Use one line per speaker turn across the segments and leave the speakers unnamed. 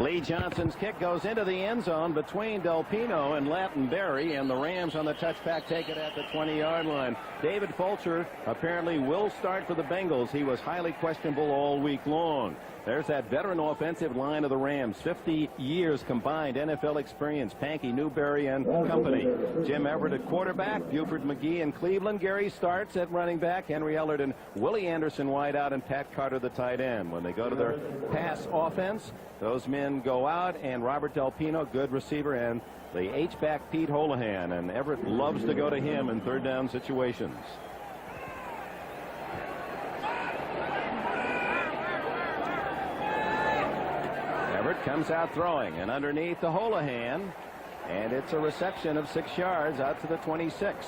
Lee Johnson's kick goes into the end zone between Del Pino and Lattenberry, and the Rams on the touchback take it at the 20-yard line. David Fulcher apparently will start for the Bengals. He was highly questionable all week long. There's that veteran offensive line of the Rams. 50 years combined NFL experience. Pankey, Newberry, and company. Jim Everett at quarterback. Buford McGee in Cleveland. Gary starts at running back. Henry Ellard and Willie Anderson wide out, and Pat Carter the tight end. When they go to their pass offense, those men go out, and Robert Del Pino, good receiver, and the H-back Pete Holohan. And Everett loves to go to him in third down situations. Comes out throwing, and underneath the Holohan, and it's a reception of 6 yards out to the 26.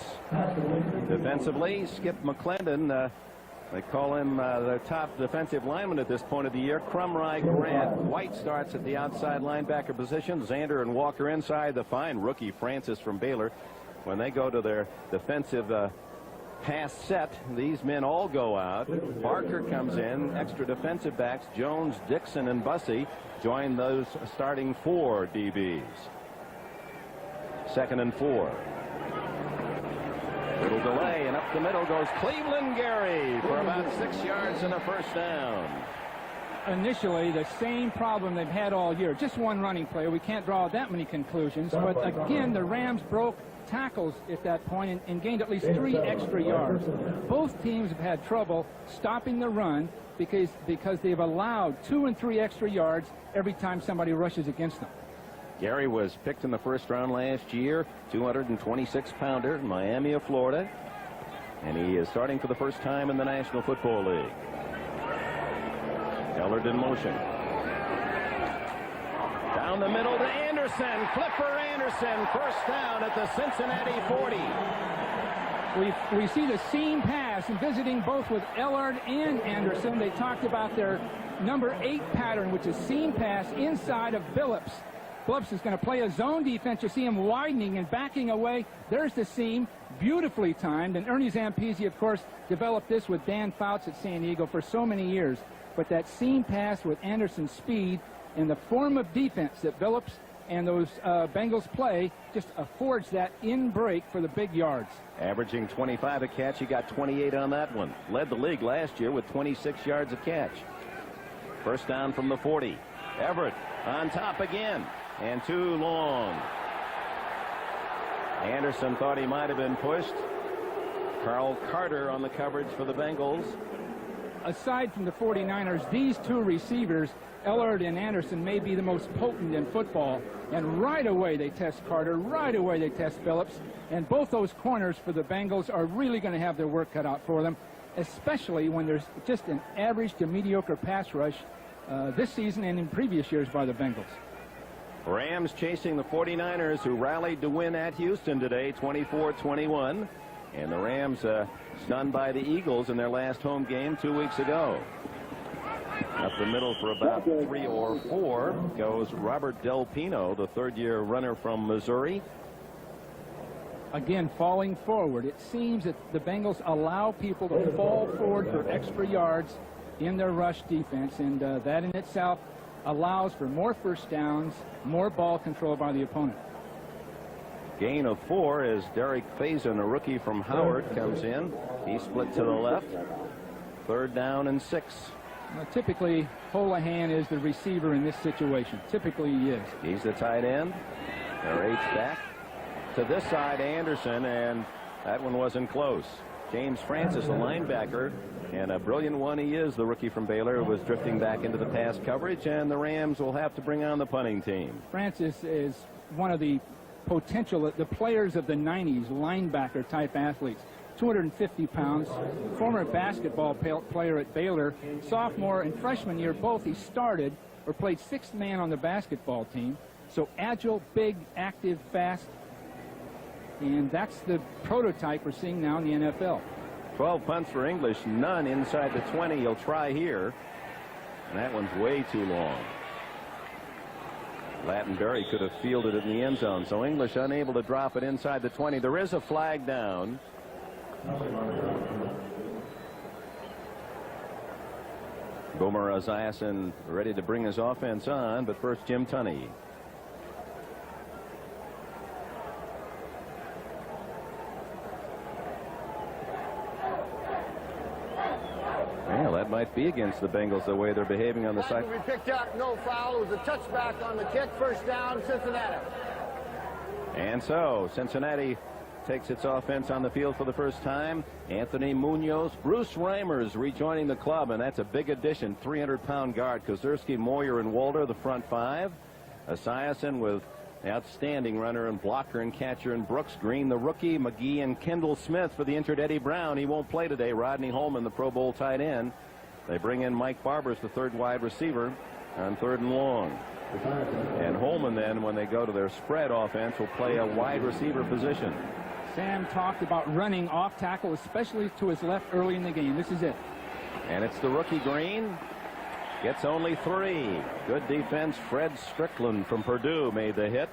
Defensively, Skip McClendon, they call him the top defensive lineman at this point of the year. Crumry, Grant, White starts at the outside linebacker position. Zander and Walker inside. The fine rookie Francis from Baylor. When they go to their defensive pass set, these men all go out. Barker comes in. Extra defensive backs Jones, Dixon, and Bussey join those starting 4 DBs. 2nd and 4. Little delay, and up the middle goes Cleveland Gary for about 6 yards and a first down.
Initially, the same problem they've had all year. Just one running play. We can't draw that many conclusions. But again, the Rams broke tackles at that point and gained at least 3 extra yards. Both teams have had trouble stopping the run because they've allowed 2 and 3 extra yards every time somebody rushes against them.
Gary was picked in the first round last year, 226-pounder, Miami of Florida, and he is starting for the first time in the National Football League. Ellard in motion. Down the middle to Anderson. Clifford Anderson, first down at the Cincinnati 40.
We see the seam pass, and visiting both with Ellard and Anderson, they talked about their number 8 pattern, which is seam pass inside of Billups. Billups is going to play a zone defense. You see him widening and backing away. There's the seam, beautifully timed. And Ernie Zampese, of course, developed this with Dan Fouts at San Diego for so many years. But that seam pass with Anderson's speed and the form of defense that Billups and those Bengals play just affords that in break for the big yards.
Averaging 25 a catch. He got 28 on that one. Led the league last year with 26 yards a catch. First down from the 40. Everett on top again, and too long. Anderson thought he might have been pushed. Carl Carter on the coverage for the Bengals.
Aside from the 49ers, these 2 receivers, Ellard and Anderson, may be the most potent in football. And right away they test Carter. Right away they test Billups. And both those corners for the Bengals are really going to have their work cut out for them, especially when there's just an average to mediocre pass rush this season and in previous years by the Bengals.
Rams chasing the 49ers, who rallied to win at Houston today, 24-21. And the Rams stunned by the Eagles in their last home game 2 weeks ago. Up the middle for about 3 or 4 goes Robert Del Pino, the third-year runner from Missouri.
Again, falling forward. It seems that the Bengals allow people to fall forward for extra yards in their rush defense, and that in itself allows for more first downs, more ball control by the opponent.
Gain of 4 as Derek Faison, a rookie from Howard, comes in. He split to the left. Third down and 6.
Typically, Holohan is the receiver in this situation. Typically, he is.
He's the tight end. Their H-back. To this side, Anderson, and that one wasn't close. James Francis, a linebacker, and a brilliant one he is, the rookie from Baylor, was drifting back into the pass coverage, and the Rams will have to bring on the punting team.
Francis is one of the potential, the players of the 90s, linebacker type athletes. 250 pounds, former basketball player at Baylor. Sophomore and freshman year both he started or played 6th man on the basketball team. So agile, big, active, fast, and that's the prototype we're seeing now in the NFL.
12 punts for English, none inside the 20. He'll try here, and that one's way too long. Lattenberry could have fielded it in the end zone, so English unable to drop it inside the 20. There is a flag down. Boomer Esiason ready to bring his offense on, but first Jim Tunney. Well, that might be against the Bengals the way they're behaving on the side.
We picked up, no foul. It was a touchback on the kick. First down, Cincinnati.
And so Cincinnati takes its offense on the field for the first time. Anthony Munoz, Bruce Reimers rejoining the club, and that's a big addition. 300-pound guard. Kozerski, Moyer, and Walter, the front five. Esiason with outstanding runner and blocker and catcher and Brooks. Green, the rookie. McGee and Kendall Smith for the injured Eddie Brown. He won't play today. Rodney Holman, the Pro Bowl tight end. They bring in Mike Barbers, the third wide receiver, on 3rd and long. And Holman then, when they go to their spread offense, will play a wide receiver position.
Sam talked about running off tackle, especially to his left early in the game. This is it.
And it's the rookie Green. Gets only 3. Good defense. Fred Strickland from Purdue made the hit.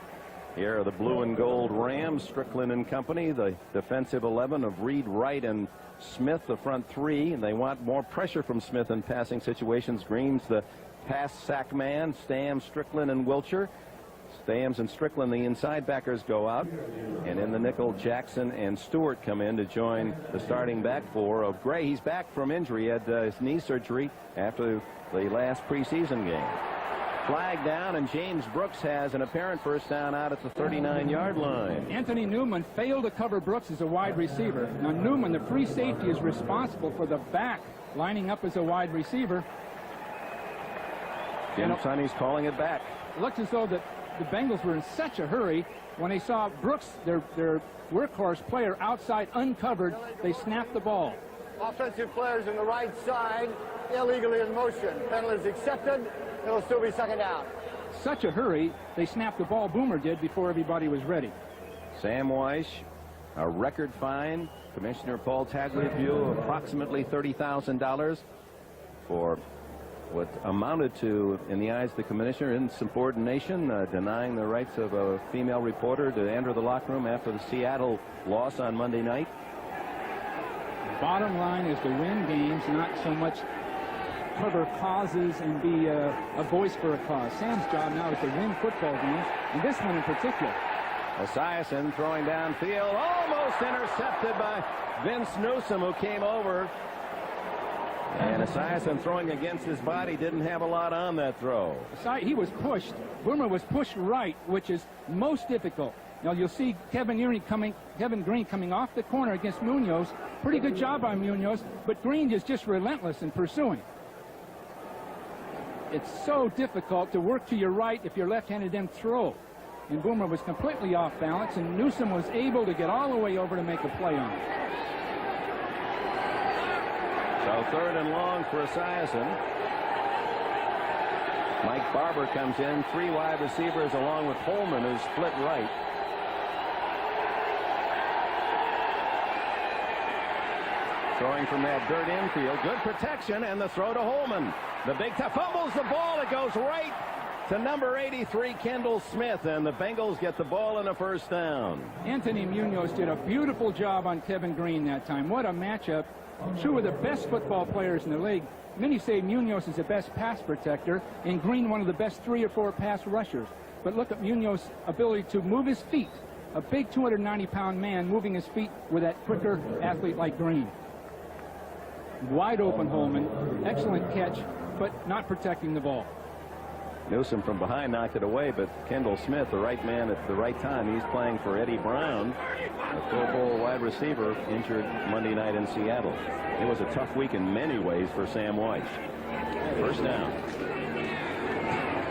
Here are the blue and gold Rams. Strickland and company, the defensive 11 of Reed, Wright, and Smith, the front 3. And they want more pressure from Smith in passing situations. Green's the pass sack man. Stam, Strickland, and Wilcher. Stams and Strickland, the inside backers, go out. And in the nickel, Jackson and Stewart come in to join the starting back 4 of Gray. He's back from injury. He had his knee surgery after the last preseason game. Flag down, and James Brooks has an apparent first down out at the 39-yard line.
Anthony Newman failed to cover Brooks as a wide receiver. Now Newman, the free safety, is responsible for the back lining up as a wide receiver.
Jim Tunney's calling it back.
It looks as though the Bengals were in such a hurry when they saw Brooks, their workhorse player, outside uncovered. They snapped the ball.
Offensive players on the right side, illegally in motion. Penalties accepted. It'll still be 2nd down.
Such a hurry, they snapped the ball. Boomer did before everybody was ready.
Sam Weiss, a record fine. Commissioner Paul Tagliabue, approximately $30,000 for what amounted to, in the eyes of the commissioner, insubordination, denying the rights of a female reporter to enter the locker room after the Seattle loss on Monday night.
Bottom line is to win games, not so much cover causes and be a voice for a cause. Sam's job now is to win football games, and this one in particular.
Esiason throwing downfield, almost intercepted by Vince Newsom, who came over. And Esiason throwing against his body, didn't have a lot on that throw.
He was pushed. Boomer was pushed right, which is most difficult. Now you'll see Kevin Green coming off the corner against Munoz. Pretty good job by Munoz, but Green is just relentless in pursuing. It's so difficult to work to your right if you're left-handed and throw. And Boomer was completely off balance, and Newsom was able to get all the way over to make a play on it.
So 3rd and long for Esiason. Mike Barber comes in, 3 wide receivers along with Holman, who's split right. Throwing from that dirt infield. Good protection, and the throw to Holman. The big fumbles the ball. It goes right to number 83, Kendall Smith, and the Bengals get the ball and a first down.
Anthony Munoz did a beautiful job on Kevin Green that time. What a matchup. Two of the best football players in the league. Many say Munoz is the best pass protector, and Green one of the best 3 or 4 pass rushers. But look at Munoz's ability to move his feet. A big 290-pound man moving his feet with that quicker athlete like Green. Wide open Holman. Excellent catch, but not protecting the ball.
Newsom from behind knocked it away, but Kendall Smith, the right man at the right time, he's playing for Eddie Brown, a Pro Bowl wide receiver, injured Monday night in Seattle. It was a tough week in many ways for Sam Weiss. First down.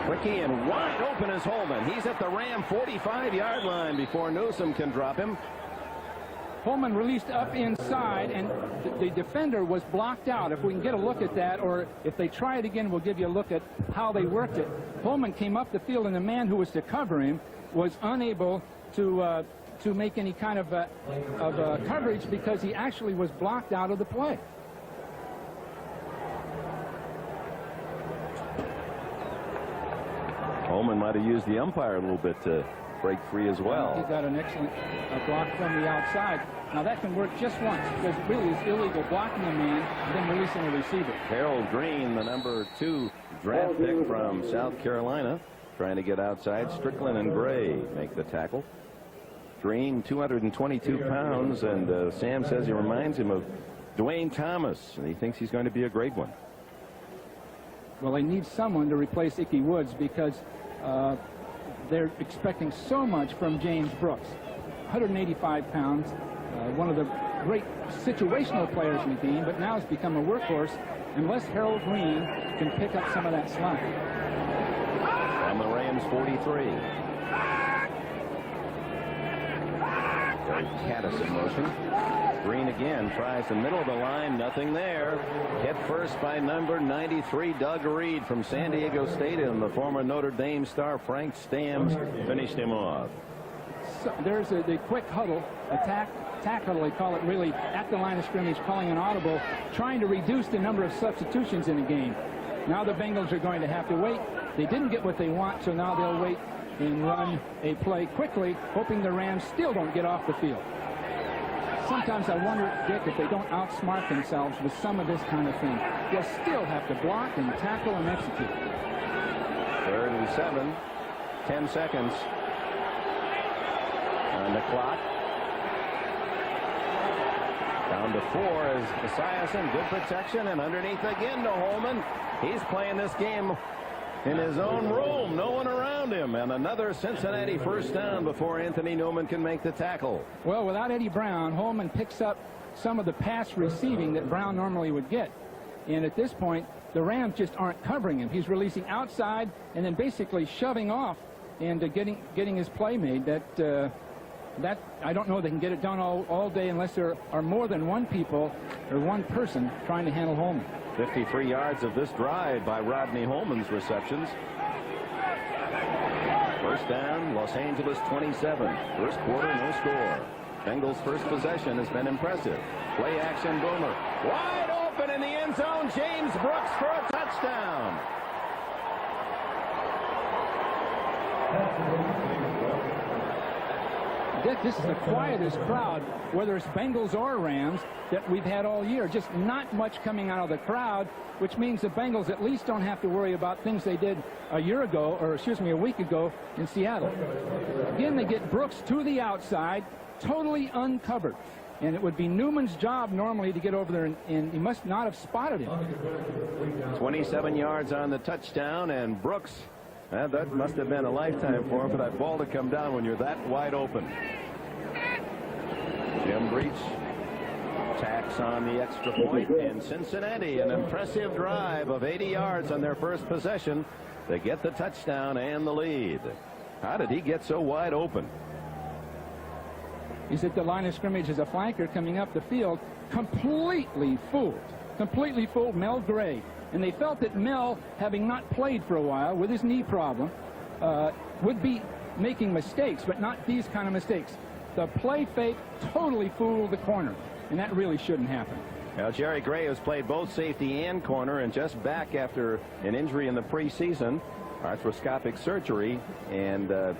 Quicky and wide open is Holman. He's at the Ram 45-yard line before Newsom can drop him.
Holman released up inside, and the defender was blocked out. If we can get a look at that, or if they try it again, we'll give you a look at how they worked it. Holman came up the field, and the man who was to cover him was unable to make any kind of coverage because he actually was blocked out of the play.
Holman might have used the umpire a little bit to break free as
He
well.
got an excellent block from the outside. Now that can work just once, because really it's illegal blocking a man and then releasing a receiver.
Harold Green, the number 2 draft pick from South Carolina, trying to get outside. Strickland and Gray make the tackle. Green, 222 pounds, and Sam says he reminds him of Dwayne Thomas, and he thinks he's going to be a great one.
Well, they need someone to replace Ickey Woods, because they're expecting so much from James Brooks. 185 pounds, one of the great situational players in the game, but now has become a workhorse unless Harold Green can pick up some of that slack.
On the Rams 43. Caddis in motion. Green again tries the middle of the line. Nothing there. Hit first by number 93, Doug Reed from San Diego State, and the former Notre Dame star Frank Stamms finished him off.
So there's the quick huddle, tack huddle, they call it, really, at the line of scrimmage, calling an audible, trying to reduce the number of substitutions in the game. Now the Bengals are going to have to wait. They didn't get what they want, so now they'll wait and run a play quickly, hoping the Rams still don't get off the field. Sometimes I wonder, Dick, if they don't outsmart themselves with some of this kind of thing. They'll still have to block and tackle and execute.
3rd and 7. 10 seconds on the clock. Down to 4 is Esiason. Good protection, and underneath again to Holman. He's playing this game in his own room, no one around him, and another Cincinnati first down before Anthony Newman can make the tackle.
Well, without Eddie Brown, Holman picks up some of the pass receiving that Brown normally would get, and at this point the Rams just aren't covering him. He's releasing outside and then basically shoving off and getting his play made. That I don't know they can get it done all day unless there are more than one person trying to handle Holman.
53 yards of this drive by Rodney Holman's receptions. First down, Los Angeles 27. First quarter, no score. Bengals' first possession has been impressive. Play action, Boomer. Wide open in the end zone. James Brooks for a touchdown.
This is the quietest crowd, whether it's Bengals or Rams, that we've had all year. Just not much coming out of the crowd, which means the Bengals at least don't have to worry about things they did a week ago in Seattle. Again, they get Brooks to the outside, totally uncovered. And it would be Newman's job normally to get over there, and he must not have spotted him.
27 yards on the touchdown, and Brooks, that must have been a lifetime for him for that ball to come down when you're that wide open. Jim Breach tacks on the extra point, and Cincinnati, an impressive drive of 80 yards on their first possession. They get the touchdown and the lead. How did he get so wide open?
He's at the line of scrimmage as a flanker coming up the field, completely fooled Mel Gray. And they felt that Mel, having not played for a while with his knee problem, would be making mistakes, but not these kind of mistakes. The play fake totally fooled the corner, and that really shouldn't happen.
Now, Jerry Gray has played both safety and corner, and just back after an injury in the preseason, arthroscopic surgery, and a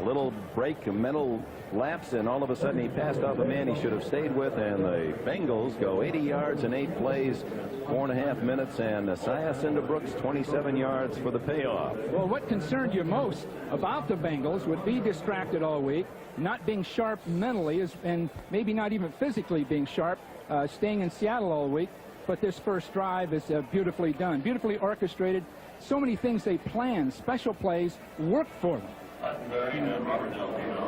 little break, a mental lapse, and all of a sudden he passed off a man he should have stayed with, and the Bengals go 80 yards in 8 plays, 4.5 minutes, and Esiason to Brooks 27 yards for the payoff.
Well, what concerned you most about the Bengals would be distracted all week, not being sharp mentally, and maybe not even physically being sharp, staying in Seattle all week. But this first drive is beautifully done, beautifully orchestrated. So many things they planned, special plays, worked for them.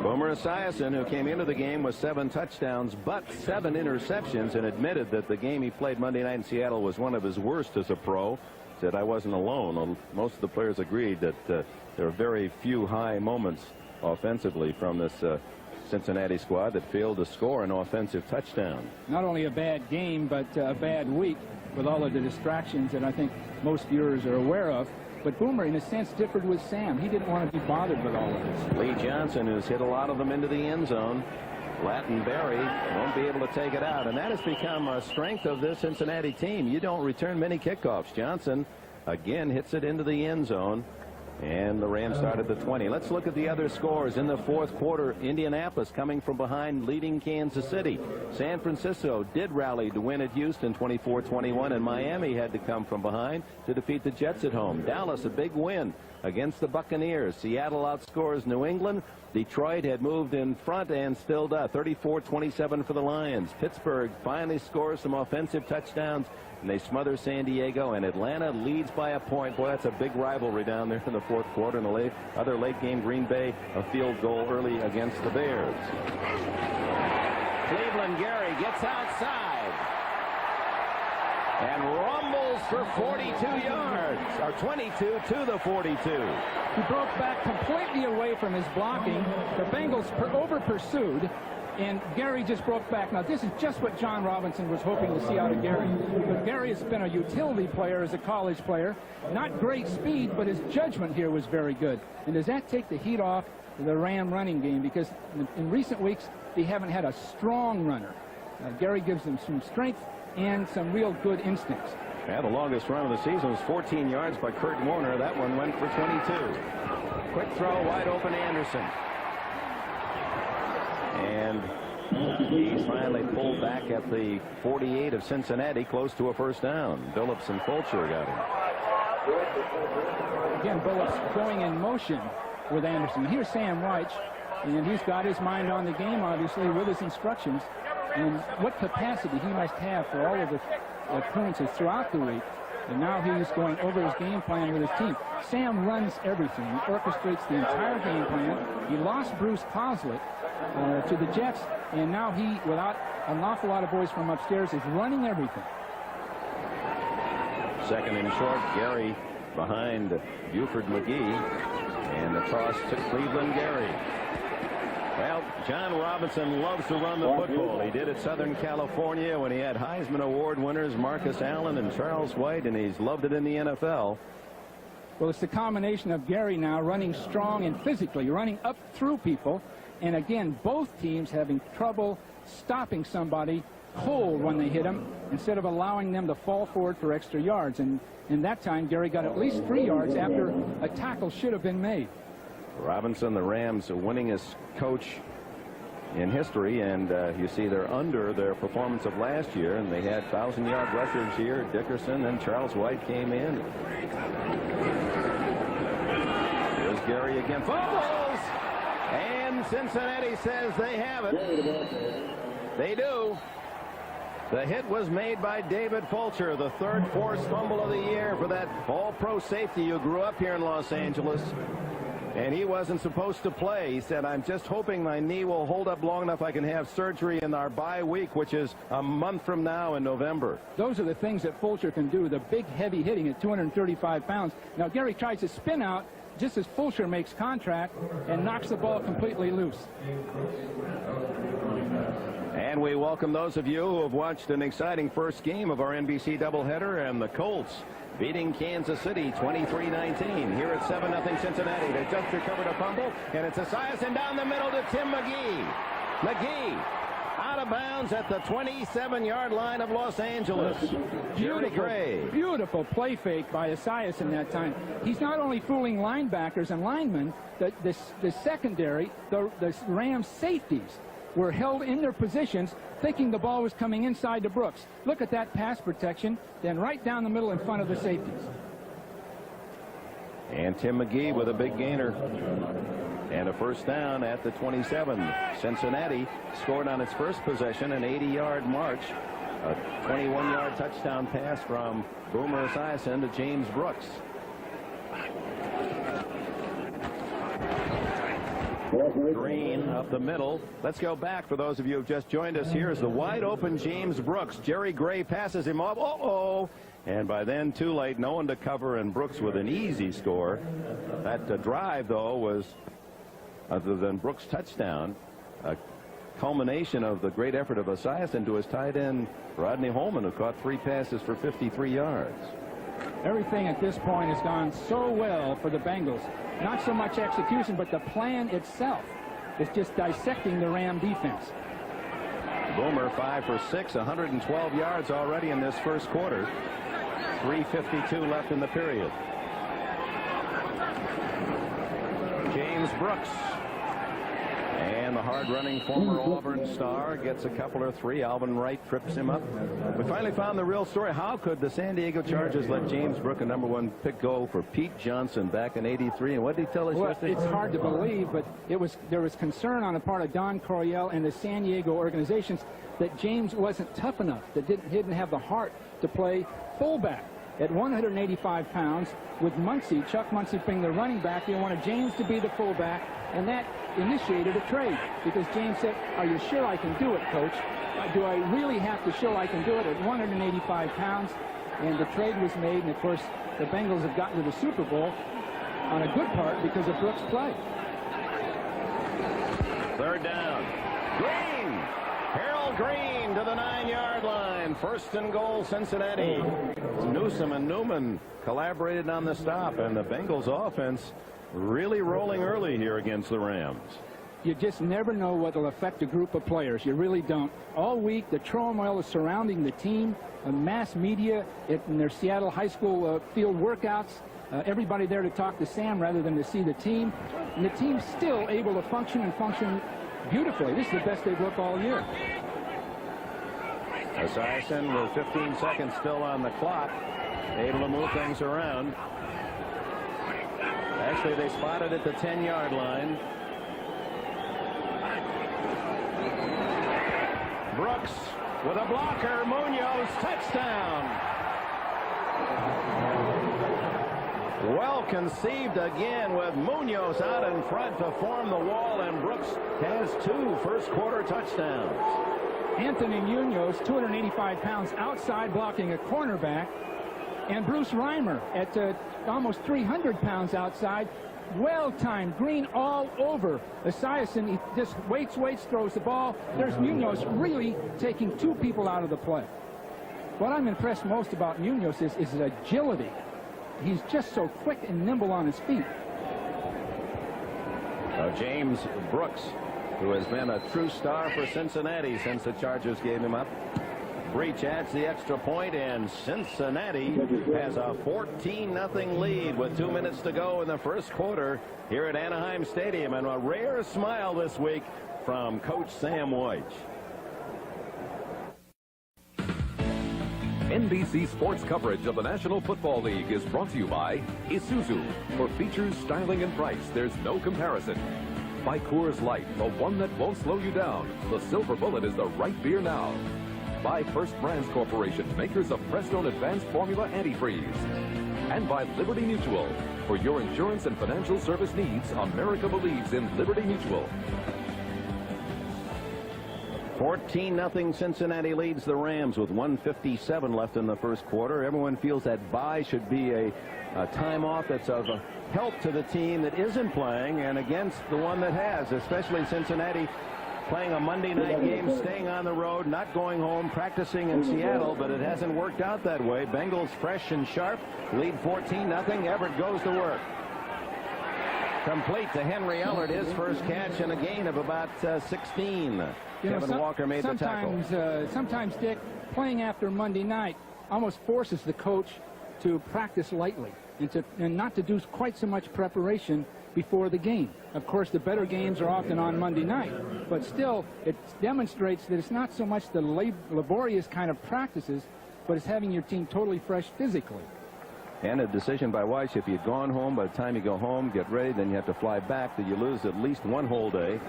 Boomer Esiason, who came into the game with 7 touchdowns but 7 interceptions, and admitted that the game he played Monday night in Seattle was one of his worst as a pro, said, "I wasn't alone." Most of the players agreed that there are very few high moments offensively from this Cincinnati squad that failed to score an offensive touchdown.
Not only a bad game, but a bad week with all of the distractions that I think most viewers are aware of. But Boomer, in a sense, differed with Sam. He didn't want to be bothered with all of this.
Lee Johnson, who's hit a lot of them into the end zone. Lattenberry won't be able to take it out, and that has become a strength of this Cincinnati team. You don't return many kickoffs. Johnson again hits it into the end zone. And the Rams started the 20. Let's look at the other scores in the fourth quarter. Indianapolis coming from behind, leading Kansas City. San Francisco did rally to win at Houston 24-21, and Miami had to come from behind to defeat the Jets at home. Dallas, a big win against the Buccaneers. Seattle outscores New England. Detroit had moved in front and still does. 34-27 for the Lions. Pittsburgh finally scores some offensive touchdowns, and they smother San Diego, and Atlanta leads by a point. Boy, that's a big rivalry down there in the fourth quarter. In the other late game, Green Bay, a field goal early against the Bears. Cleveland Gary gets outside and rumbles for 42 yards, or 22 to the 42.
He broke back completely away from his blocking. The Bengals over-pursued, and Gary just broke back. Now, this is just what John Robinson was hoping to see out of Gary. But Gary has been a utility player as a college player. Not great speed, but his judgment here was very good. And does that take the heat off the Ram running game? Because in recent weeks, they haven't had a strong runner. Gary gives them some strength and some real good instincts.
Yeah, the longest run of the season was 14 yards by Kurt Warner. That one went for 22. Quick throw, wide open Anderson. And he's finally pulled back at the 48 of Cincinnati, close to a first down. Billups and Fulcher got him.
Again, Billups going in motion with Anderson. Here's Sam Reich, and he's got his mind on the game, obviously, with his instructions. And what capacity he must have for all of the occurrences throughout the week. And now he's going over his game plan with his team. Sam runs everything. He orchestrates the entire game plan. He lost Bruce Coslett to the Jets, and now he, without an awful lot of boys from upstairs, is running everything.
Second and short, Gary behind Buford McGee, and the toss to Cleveland Gary. Well, John Robinson loves to run the football. He did at Southern California when he had Heisman Award winners Marcus Allen and Charles White, and he's loved it in the NFL.
Well, it's the combination of Gary now running strong and physically, running up through people. And again, both teams having trouble stopping somebody cold when they hit him instead of allowing them to fall forward for extra yards. And in that time, Gary got at least 3 yards after a tackle should have been made.
Robinson, the Rams, winningest coach in history, and you see they're under their performance of last year, and they had 1,000-yard rushers here. Dickerson and Charles White came in. Here's Gary again. Fumbles! And Cincinnati says they have it. They do. The hit was made by David Fulcher, the third forced fumble of the year for that all-pro safety who grew up here in Los Angeles. And he wasn't supposed to play. He said, I'm just hoping my knee will hold up long enough I can have surgery in our bye week, which is a month from now in November.
Those are the things that Fulcher can do, the big, heavy hitting at 235 pounds. Now, Gary tries to spin out just as Fulcher makes contact and knocks the ball completely loose.
And we welcome those of you who have watched an exciting first game of our NBC doubleheader, and the Colts beating Kansas City 23-19 here at 7-0 Cincinnati. They just recovered a fumble, and it's Esiason down the middle to Tim McGee. McGee out of bounds at the 27-yard line of Los Angeles. Jerry Gray.
Beautiful play fake by Esiason that time. He's not only fooling linebackers and linemen, the secondary, the Rams safeties were held in their positions thinking the ball was coming inside to Brooks. Look at that pass protection, then right down the middle in front of the safeties.
And Tim McGee with a big gainer. And a first down at the 27. Cincinnati scored on its first possession, an 80-yard march. A 21-yard touchdown pass from Boomer Esiason to James Brooks. Green up the middle. Let's go back for those of you who have just joined us. Here is the wide open James Brooks. Jerry Gray passes him off. Uh-oh. And by then, too late, no one to cover, and Brooks with an easy score. That drive, though, was, other than Brooks' touchdown, a culmination of the great effort of Esiason to his tight end, Rodney Holman, who caught 3 passes for 53 yards.
Everything at this point has gone so well for the Bengals. Not so much execution, but the plan itself is just dissecting the Ram defense.
Boomer 5 for 6, 112 yards already in this first quarter. 3:52 left in the period. James Brooks. And the hard-running former Auburn star gets a couple or three. Alvin Wright trips him up. We finally found the real story. How could the San Diego Chargers let James Brooks, a #1 pick, go for Pete Johnson back in '83? And what did he tell us yesterday?
It's hard to believe, but there was concern on the part of Don Coryell and the San Diego organizations that James wasn't tough enough, that didn't have the heart to play fullback. At 185 pounds, with Muncie, Chuck Muncie being the running back, they wanted James to be the fullback, and that initiated a trade because James said, "Are you sure I can do it, Coach? Do I really have to show I can do it at 185 pounds?" And the trade was made, and of course, the Bengals have gotten to the Super Bowl on a good part because of Brooks' play.
Third down. Green! Harold Green to the 9-yard line. First and goal, Cincinnati. Newsom and Newman collaborated on the stop, and the Bengals offense really rolling early here against the Rams.
You just never know what will affect a group of players. You really don't. All week, the turmoil is surrounding the team, mass media in their Seattle high school field workouts. Everybody there to talk to Sam rather than to see the team. And the team's still able to function and function beautifully. This is the best they've looked all year.
Esiason with 15 seconds still on the clock, able to move things around. Actually, they spotted at the 10-yard line. Brooks with a blocker. Munoz, touchdown. Well conceived again with Munoz out in front to form the wall, and Brooks has 2 first-quarter touchdowns.
Anthony Munoz, 285 pounds outside blocking a cornerback. And Bruce Reimer at almost 300 pounds outside. Well-timed. Green all over. Esiason, he just waits, throws the ball. There's Munoz really taking 2 people out of the play. What I'm impressed most about Munoz is his agility. He's just so quick and nimble on his feet.
James Brooks, who has been a true star for Cincinnati since the Chargers gave him up. Breach adds the extra point, and Cincinnati has a 14-0 lead with 2 minutes to go in the first quarter here at Anaheim Stadium. And a rare smile this week from Coach Sam White.
NBC Sports coverage of the National Football League is brought to you by Isuzu. For features, styling, and price, there's no comparison. By Coors Light, the one that won't slow you down. The Silver Bullet is the right beer now. By First Brands Corporation, makers of Prestone Advanced Formula Antifreeze. And by Liberty Mutual. For your insurance and financial service needs, America believes in Liberty Mutual.
14-0 Cincinnati leads the Rams with 1:57 left in the first quarter. Everyone feels that bye should be a time off that's of help to the team that isn't playing and against the one that has, especially Cincinnati playing a Monday night game, staying on the road, not going home, practicing in Seattle, but it hasn't worked out that way. Bengals fresh and sharp, lead 14-0. Everett goes to work. Complete to Henry Ellard, his first catch and a gain of about 16. Kevin Walker made the tackle.
Sometimes, Dick, playing after Monday night almost forces the coach to practice lightly and not to do quite so much preparation before the game. Of course, the better games are often on Monday night, but still, it demonstrates that it's not so much the laborious kind of practices, but it's having your team totally fresh physically.
And a decision by Weiss, if you'd gone home, by the time you go home, get ready, then you have to fly back, that you lose at least 1 whole day.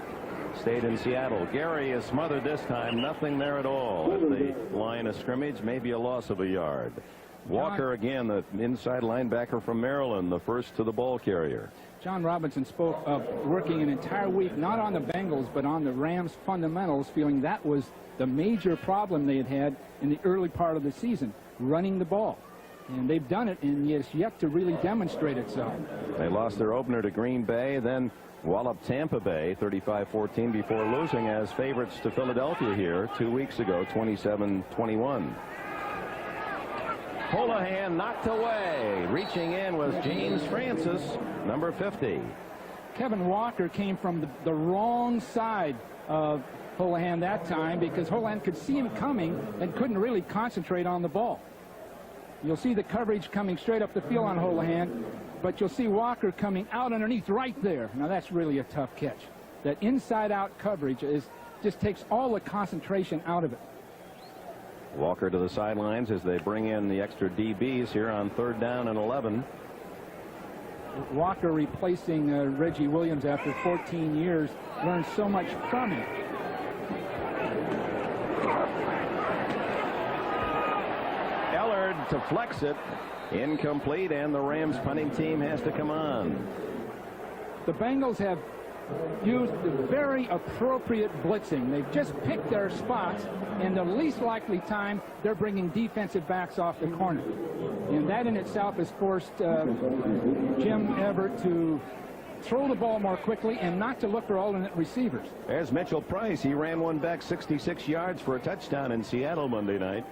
Stayed in Seattle. Gary is smothered this time. Nothing there at all at the line of scrimmage. Maybe a loss of a yard. Walker again, the inside linebacker from Maryland, the first to the ball carrier.
John Robinson spoke of working an entire week, not on the Bengals, but on the Rams fundamentals, feeling that was the major problem they had had in the early part of the season, running the ball. And they've done it, and it's yet to really demonstrate itself.
They lost their opener to Green Bay, then walloped Tampa Bay 35-14 before losing as favorites to Philadelphia here 2 weeks ago, 27-21. Holohan knocked away. Reaching in was James Francis, number 50.
Kevin Walker came from the wrong side of Holohan that time because Holohan could see him coming and couldn't really concentrate on the ball. You'll see the coverage coming straight up the field on Holohan. but you'll see Walker coming out underneath right there. Now that's really a tough catch. That inside-out coverage just takes all the concentration out of it.
Walker to the sidelines as they bring in the extra DBs here on 3rd down and 11.
Walker replacing Reggie Williams after 14 years, learned so much from him.
Ellard to flex it, incomplete, and the Rams punting team has to come on.
The Bengals have used the very appropriate blitzing. They've just picked their spots, and the least likely time they're bringing defensive backs off the corner. And that in itself has forced Jim Everett to throw the ball more quickly and not to look for alternate receivers.
There's Mitchell Price. He ran one back 66 yards for a touchdown in Seattle Monday night.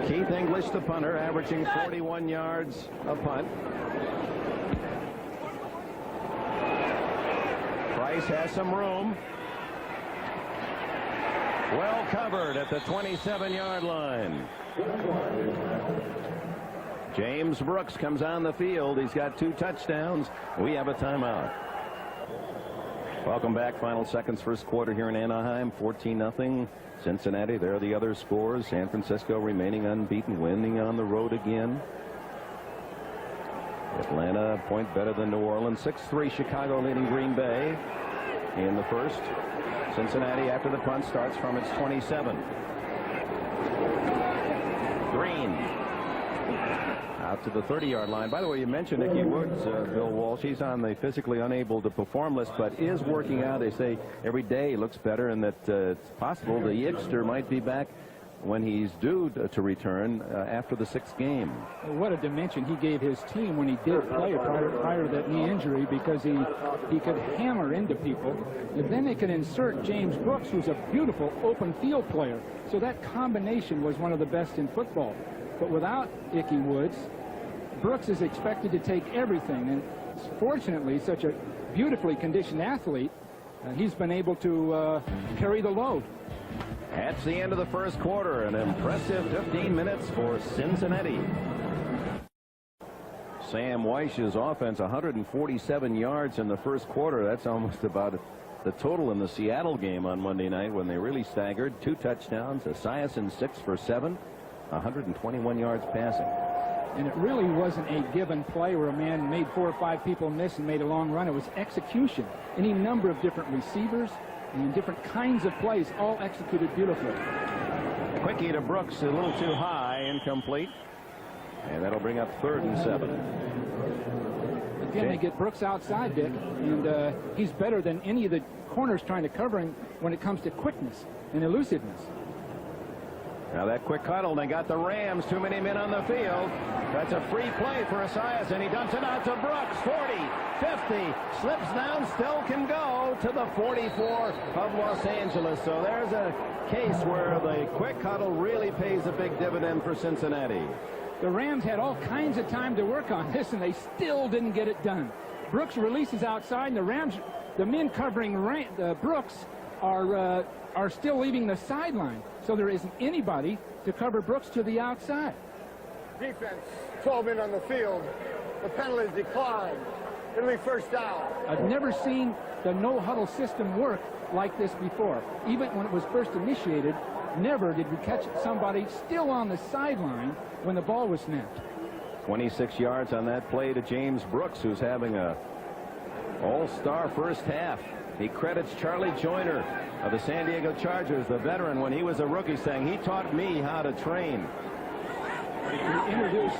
Keith English, the punter, averaging 41 yards a punt. Price has some room. Well covered at the 27-yard line. James Brooks comes on the field. He's got 2 touchdowns. We have a timeout. Welcome back. Final seconds, first quarter here in Anaheim. 14-0. Cincinnati, there are the other scores. San Francisco remaining unbeaten, winning on the road again. Atlanta, a point better than New Orleans. 6-3 Chicago leading Green Bay in the first. Cincinnati, after the punt, starts from its 27. Green out to the 30-yard line. By the way, you mentioned Ickey Woods, Bill Walsh. He's on the physically unable to perform list, but is working out. They say every day looks better, and that it's possible the Yickster might be back when he's due to return after the 6th game.
What a dimension he gave his team when he did play prior to that knee injury, because he could hammer into people. And then they could insert James Brooks, who's a beautiful open field player. So that combination was one of the best in football. But without Ickey Woods, Brooks is expected to take everything. And fortunately, such a beautifully conditioned athlete, he's been able to carry the load.
That's the end of the first quarter. An impressive 15 minutes for Cincinnati. Sam Weich's offense, 147 yards in the first quarter. That's almost about the total in the Seattle game on Monday night when they really staggered. 2 touchdowns. Esiason 6 for 7. 121 yards passing.
And it really wasn't a given play where a man made 4 or 5 people miss and made a long run. It was execution. Any number of different receivers and different kinds of plays, all executed beautifully.
Quickie to Brooks, a little too high, incomplete. And that'll bring up 3rd and 7.
Again, they get Brooks outside, Dick, and he's better than any of the corners trying to cover him when it comes to quickness and elusiveness.
Now that quick huddle, they got the Rams, too many men on the field. That's a free play for Esiason. He dumps it out to Brooks. 40, 50, slips down, still can go to the 44 of Los Angeles. So there's a case where the quick huddle really pays a big dividend for Cincinnati.
The Rams had all kinds of time to work on this, and they still didn't get it done. Brooks releases outside, and the Rams, the men covering Brooks, are still leaving the sideline. So there isn't anybody to cover Brooks to the outside.
Defense, 12 men on the field. The penalties decline. It'll be first down.
I've never seen the no-huddle system work like this before. Even when it was first initiated, never did we catch somebody still on the sideline when the ball was snapped.
26 yards on that play to James Brooks, who's having a all-star first half. He credits Charlie Joyner of the San Diego Chargers, the veteran, when he was a rookie, saying he taught me how to train.
He introduced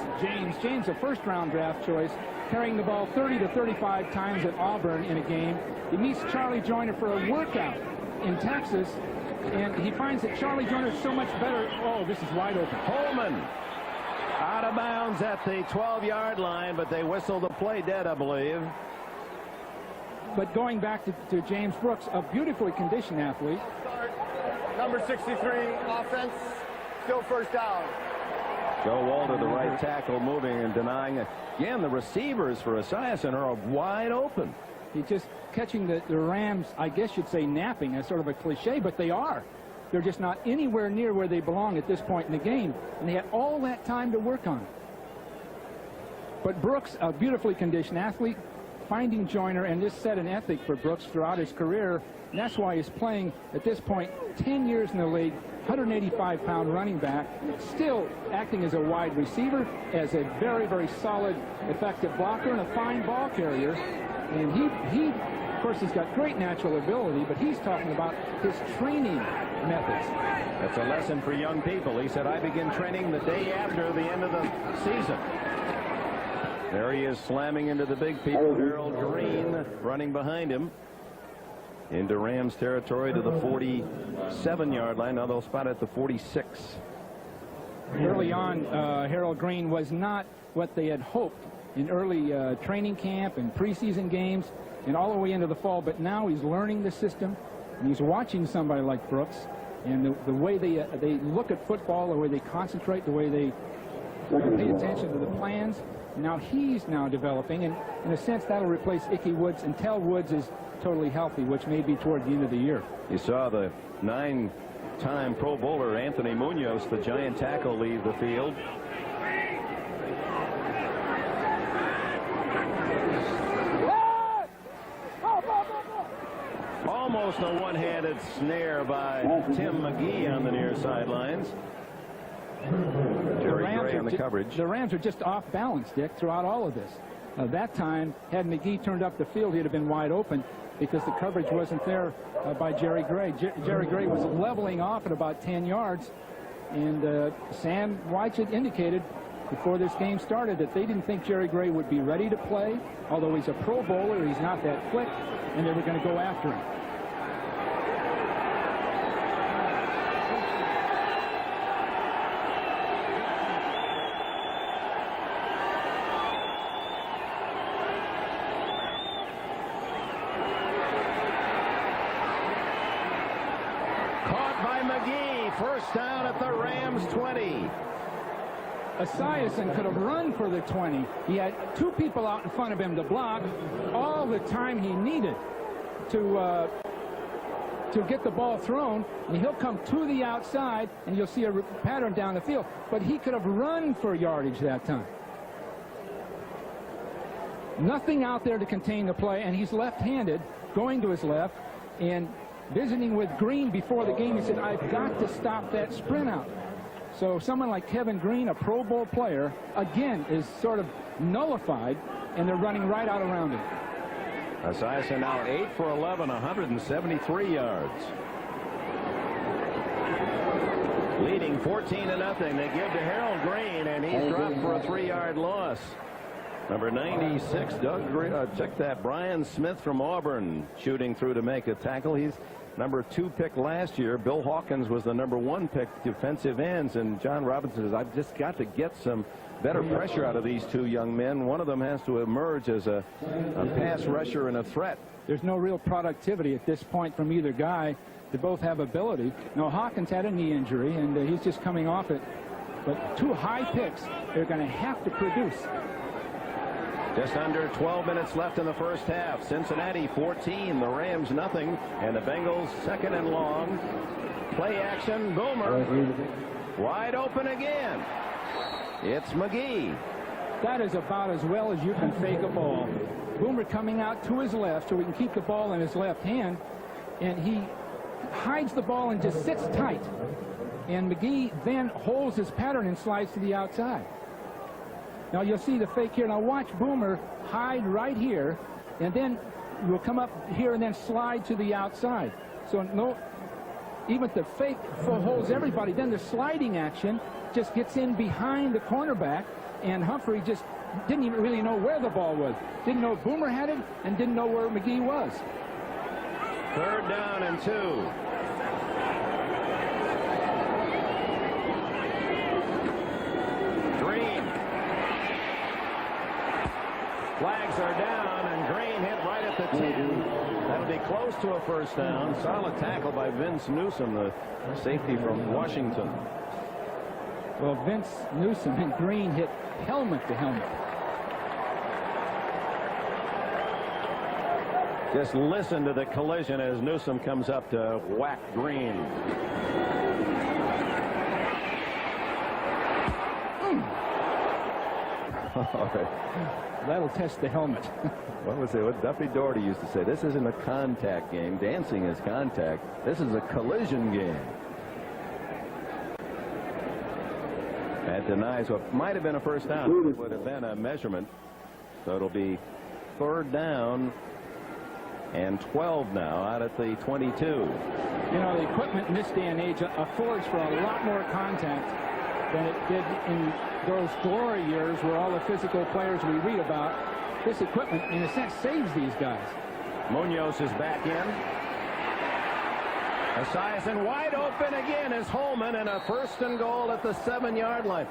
James, a first-round draft choice, carrying the ball 30 to 35 times at Auburn in a game. He meets Charlie Joyner for a workout in Texas, and he finds that Charlie Joyner is so much better. Oh, this is wide open.
Holman out of bounds at the 12-yard line, but they whistle the play dead, I believe.
But going back to James Brooks, a beautifully conditioned athlete.
Number 63, offense, still first down.
Joe Walter, the right tackle, moving and denying it. Again, the receivers for Esiason are wide open.
He's just catching the Rams, I guess you'd say napping. That's sort of a cliche, but they are. They're just not anywhere near where they belong at this point in the game, and they had all that time to work on it. But Brooks, a beautifully conditioned athlete, finding Joyner, and this set an ethic for Brooks throughout his career, and that's why he's playing at this point 10 years in the league, 185-pound running back, still acting as a wide receiver, as a very, very solid, effective blocker, and a fine ball carrier. And he of course, he's got great natural ability, but he's talking about his training methods.
That's a lesson for young people. He said, I begin training the day after the end of the season. There he is, slamming into the big people. Harold Green running behind him into Rams territory to the 47-yard line. Now they'll spot at the 46.
Early on, Harold Green was not what they had hoped in early training camp and preseason games and all the way into the fall, but now he's learning the system, and he's watching somebody like Brooks, and the way they look at football, the way they concentrate, the way they pay attention to the plans. Now he's now developing, and in a sense that'll replace Ickey Woods until Woods is totally healthy, which may be toward the end of the year.
You saw the 9-time Pro Bowler Anthony Munoz, the giant tackle, leave the field. Almost a one-handed snare by Tim McGee on the near sidelines. Jerry Gray on the coverage.
The Rams are just off balance, Dick, throughout all of this. That time, had McGee turned up the field, he'd have been wide open because the coverage wasn't there by Jerry Gray. Jerry Gray was leveling off at about 10 yards, and Sam Weich had indicated before this game started that they didn't think Jerry Gray would be ready to play, although he's a Pro Bowler, he's not that quick, and they were going to go after him.
First down at the Rams 20.
Esiason could have run for the 20. He had two people out in front of him to block all the time he needed to get the ball thrown, and he'll come to the outside, and you'll see a pattern down the field. But he could have run for yardage that time. Nothing out there to contain the play, and he's left-handed, going to his left, and visiting with Green before the game, he said, I've got to stop that sprint out. So someone like Kevin Green, a Pro Bowl player, again, is sort of nullified, and they're running right out around him.
Esiason now 8 for 11, 173 yards. Leading 14-0. They give to Harold Green, and he's dropped for a 3-yard loss. Number 96, check that, Brian Smith from Auburn, shooting through to make a tackle. He's number 2 pick last year. Bill Hawkins was the number 1 pick defensive ends, and John Robinson says, I've just got to get some better pressure out of these two young men. One of them has to emerge as a pass rusher and a threat.
There's no real productivity at this point from either guy. They both have ability. Now, Hawkins had a knee injury, and he's just coming off it. But 2 high picks, they're going to have to produce.
Just under 12 minutes left in the first half. Cincinnati 14, the Rams nothing, and the Bengals second and long. Play action, Boomer. Wide open again. It's McGee.
That is about as well as you can fake a ball. Boomer coming out to his left so he can keep the ball in his left hand, and he hides the ball and just sits tight. And McGee then holds his pattern and slides to the outside. Now you'll see the fake here. Now watch Boomer hide right here, and then we'll come up here and then slide to the outside. So no, even if the fake holds everybody, then the sliding action just gets in behind the cornerback, and Humphrey just didn't even really know where the ball was. Didn't know Boomer had it, and didn't know where McGee was.
3rd down and 2. Flags are down, and Green hit right at the 10. That'll be close to a first down. Solid tackle by Vince Newsom, the safety from Washington.
Well, Vince Newsom and Green hit helmet to helmet.
Just listen to the collision as Newsome comes up to whack Green.
That'll test the helmet.
What was it? What Duffy Daugherty used to say? This isn't a contact game. Dancing is contact. This is a collision game. That denies what might have been a first down. It would have been a measurement. So it'll be 3rd down and 12 now out at the 22.
You know, the equipment in this day and age affords for a lot more contact than it did in those glory years where all the physical players we read about. This equipment, in a sense, saves these guys.
Munoz is back in. Esiason wide open again is Holman, and a 1st and goal at the 7-yard line.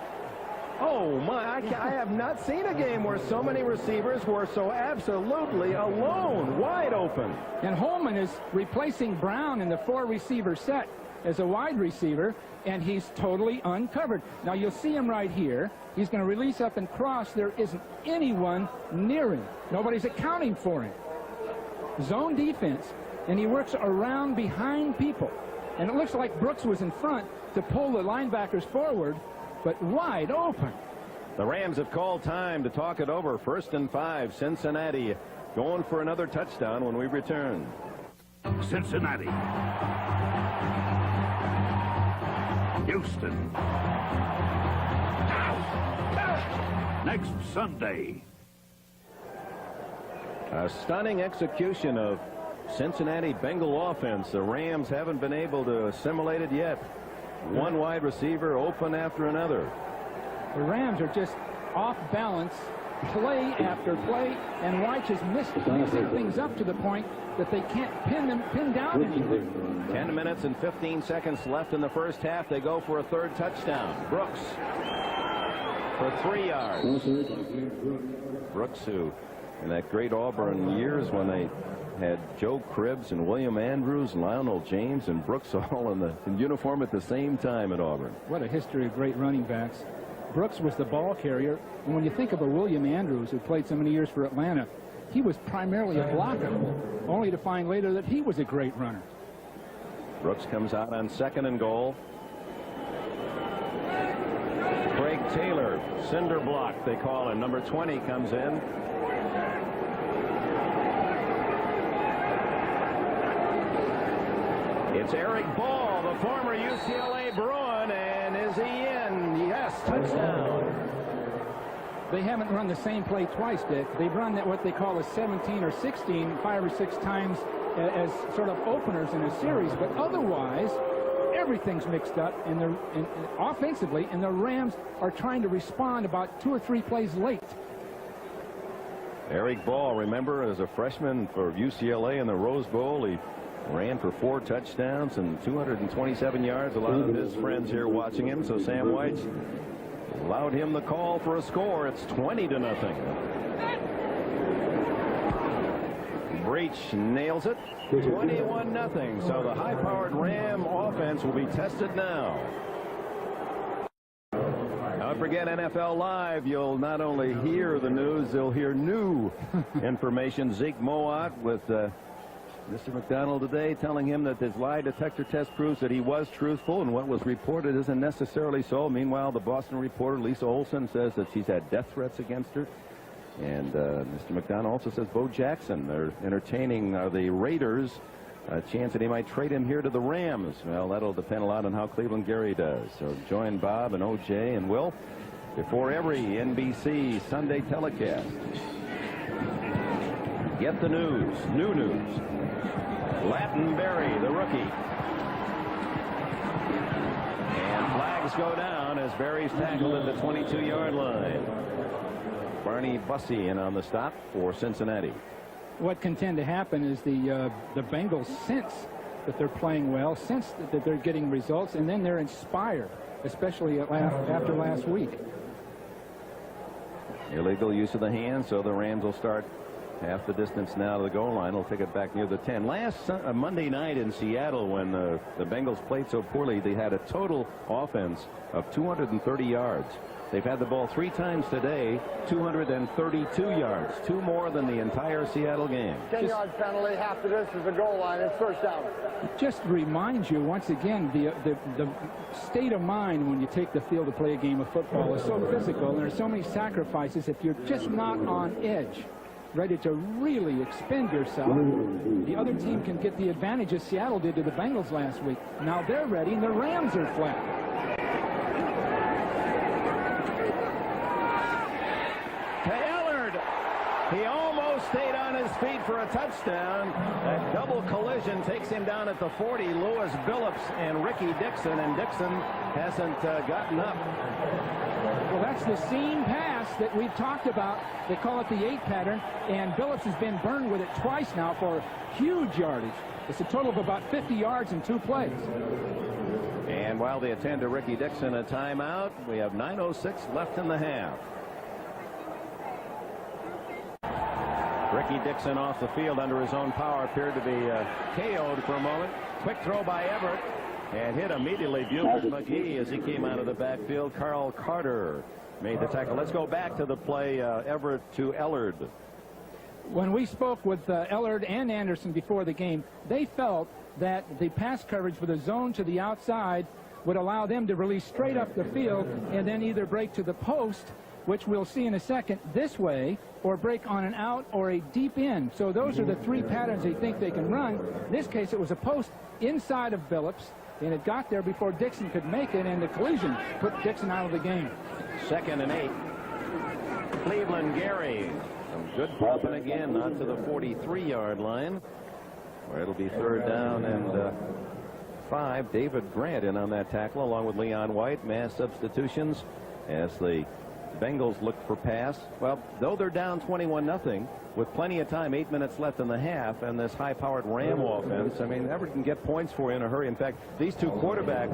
Oh my, I have not seen a game where so many receivers were so absolutely alone, wide open.
And Holman is replacing Brown in the 4-receiver set as a wide receiver, and he's totally uncovered. Now you'll see him right here. He's going to release up and cross. There isn't anyone near him. Nobody's accounting for him. Zone defense, and he works around behind people. And it looks like Brooks was in front to pull the linebackers forward, but wide open.
The Rams have called time to talk it over. 1st and 5, Cincinnati going for another touchdown when we return.
Cincinnati. Houston. Next Sunday.
A stunning execution of Cincinnati Bengal offense. The Rams haven't been able to assimilate it yet. One wide receiver open after another.
The Rams are just off balance, play after play, and White has mixing things up to the point that they can't pin down anything.
10 minutes and 15 seconds left in the first half. They go for a 3rd touchdown. Brooks for 3 yards. Brooks, who in that great Auburn years when they had Joe Cribbs and William Andrews and Lionel James and Brooks all in uniform at the same time at Auburn.
What a history of great running backs. Brooks was the ball carrier, and when you think of a William Andrews who played so many years for Atlanta, he was primarily a blocker, only to find later that he was a great runner.
Brooks comes out on 2nd and goal. Craig Taylor, cinder block they call him. Number 20 comes in. It's Eric Ball, the former UCLA Bruin, and is he in? Yes, touchdown.
They haven't run the same play twice, Dick. They've run that what they call a 17 or 16 5 or 6 times as sort of openers in a series, but otherwise everything's mixed up offensively, and the Rams are trying to respond about 2 or 3 plays late.
Eric Ball, remember, as a freshman for UCLA in the Rose Bowl, he ran for 4 touchdowns and 227 yards. A lot of his friends here watching him, so Sam White allowed him the call for a score. It's 20-0. Breach nails it. 21-0. So the high-powered Ram offense will be tested now. Don't forget NFL Live. You'll not only hear the news, you'll hear new information. Zeke Mowatt with Mr. McDonald today telling him that his lie detector test proves that he was truthful and what was reported isn't necessarily so. Meanwhile, the Boston reporter Lisa Olson says that she's had death threats against her. And Mr. McDonald also says Bo Jackson, they're entertaining the Raiders a chance that he might trade him here to the Rams. Well, that'll depend a lot on how Cleveland Gary does. So join Bob and OJ and Will before every NBC Sunday telecast. Get the news, new news. Lattenberry, the rookie. And flags go down as Berry's tackled at the 22-yard line. Barney Bussey in on the stop for Cincinnati.
What can tend to happen is the Bengals sense that they're playing well, sense that they're getting results, and then they're inspired, especially after last week.
Illegal use of the hand, so the Rams will start Half the distance now to the goal line. Will take it back near the 10. Last Monday night in Seattle, when the Bengals played so poorly, they had a total offense of 230 yards. They've had the ball 3 times today, 232 yards, 2 more than the entire Seattle game.
10-yard penalty, half the distance to the goal line. It's first down.
It just reminds you once again the state of mind when you take the field to play a game of football is so physical, and there's so many sacrifices. If you're just not on edge, ready to really expend yourself, the other team can get the advantage as Seattle did to the Bengals last week. Now they're ready, and the Rams are flat.
He almost stayed on his feet for a touchdown. That double collision takes him down at the 40. Lewis Billups and Ricky Dixon, and Dixon hasn't gotten up.
Well, that's the seam pass that we've talked about. They call it the 8 pattern, and Billups has been burned with it twice now for huge yardage. It's a total of about 50 yards in 2 plays.
And while they attend to Ricky Dixon a timeout, we have 9:06 left in the half. Ricky Dixon off the field under his own power, appeared to be KO'd for a moment. Quick throw by Everett, and hit immediately Buford McGee as he came out of the backfield. Carl Carter made the tackle. Let's go back to the play, Everett to Ellard.
When we spoke with Ellard and Anderson before the game, they felt that the pass coverage with a zone to the outside would allow them to release straight up the field and then either break to the post, which we'll see in a second, this way, or break on an out or a deep in. So those are the 3 patterns they think they can run. In this case, it was a post inside of Billups, and it got there before Dixon could make it, and the collision put Dixon out of the game.
2nd and 8. Cleveland Gary. Some good popping again, not to the 43-yard line, where it'll be 3rd down and 5. David Grant in on that tackle, along with Leon White. Mass substitutions as the Bengals look for pass. Well, though they're down 21-0 with plenty of time, 8 minutes left in the half, and this high-powered Ram offense, I mean, Everett can get points for you in a hurry. In fact, these 2 quarterbacks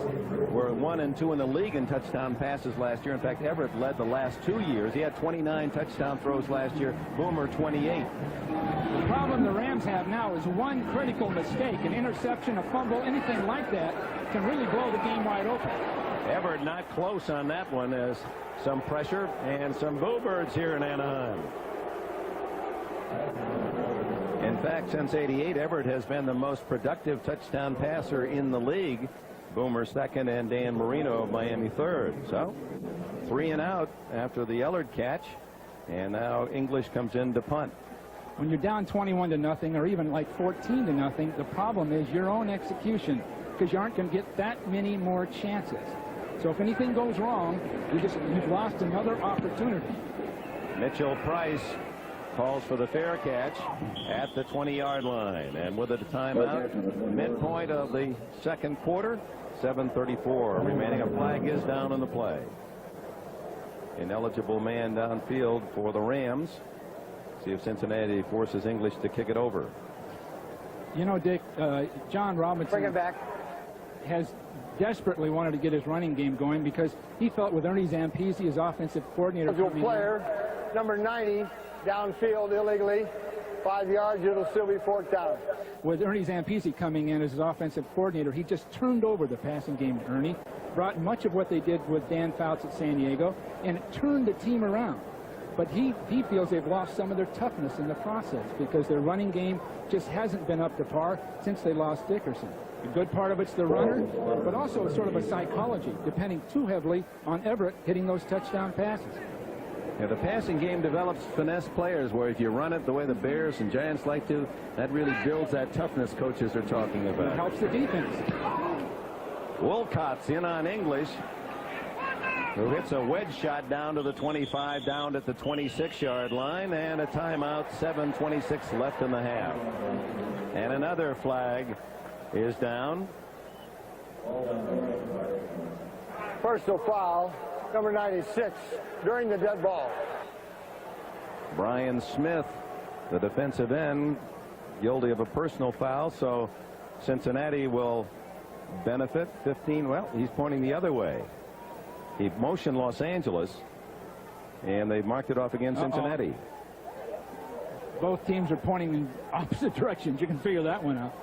were 1 and 2 in the league in touchdown passes last year. In fact, Everett led the last 2 years. He had 29 touchdown throws last year. Boomer 28.
The problem the Rams have now is one critical mistake, an interception, a fumble, anything like that can really blow the game wide open.
Everett not close on that one, as some pressure and some Bluebirds here in Anaheim. In fact, since '88, Everett has been the most productive touchdown passer in the league. Boomer 2nd and Dan Marino of Miami 3rd. So 3 and out after the Ellard catch, and now English comes in to punt.
When you're down 21-0 or even like 14-0, the problem is your own execution, because you aren't going to get that many more chances. So if anything goes wrong, you've lost another opportunity.
Mitchell Price calls for the fair catch at the 20-yard line, and with a timeout, midpoint of the 2nd quarter, 7:34 remaining. A flag is down on the play. Ineligible man downfield for the Rams. See if Cincinnati forces English to kick it over.
You know, Dick, John Robinson
Bring it back.
has desperately wanted to get his running game going, because he felt with Ernie Zampese, his offensive coordinator,
Player, number 90, downfield illegally, 5 yards, it'll still be 4th down.
with Ernie Zampese coming in as his offensive coordinator, he just turned over the passing game to Ernie, brought much of what they did with Dan Fouts at San Diego, and it turned the team around. But he feels they've lost some of their toughness in the process, because their running game just hasn't been up to par since they lost Dickerson. The good part of it's the runner, but also it's sort of a psychology, depending too heavily on Everett hitting those touchdown passes.
Yeah, the passing game develops finesse players, where if you run it the way the Bears and Giants like to, that really builds that toughness coaches are talking about.
It helps the defense.
Wolcott's in on English, who hits a wedge shot down to the 25, down at the 26-yard line, and a timeout. 7:26 left in the half. And another flag is down.
Personal foul, number 96, during the dead ball.
Brian Smith, the defensive end, guilty of a personal foul, so Cincinnati will benefit. 15, well, he's pointing the other way. He motioned Los Angeles, and they marked it off against Cincinnati.
both teams are pointing in opposite directions. You can figure that one out.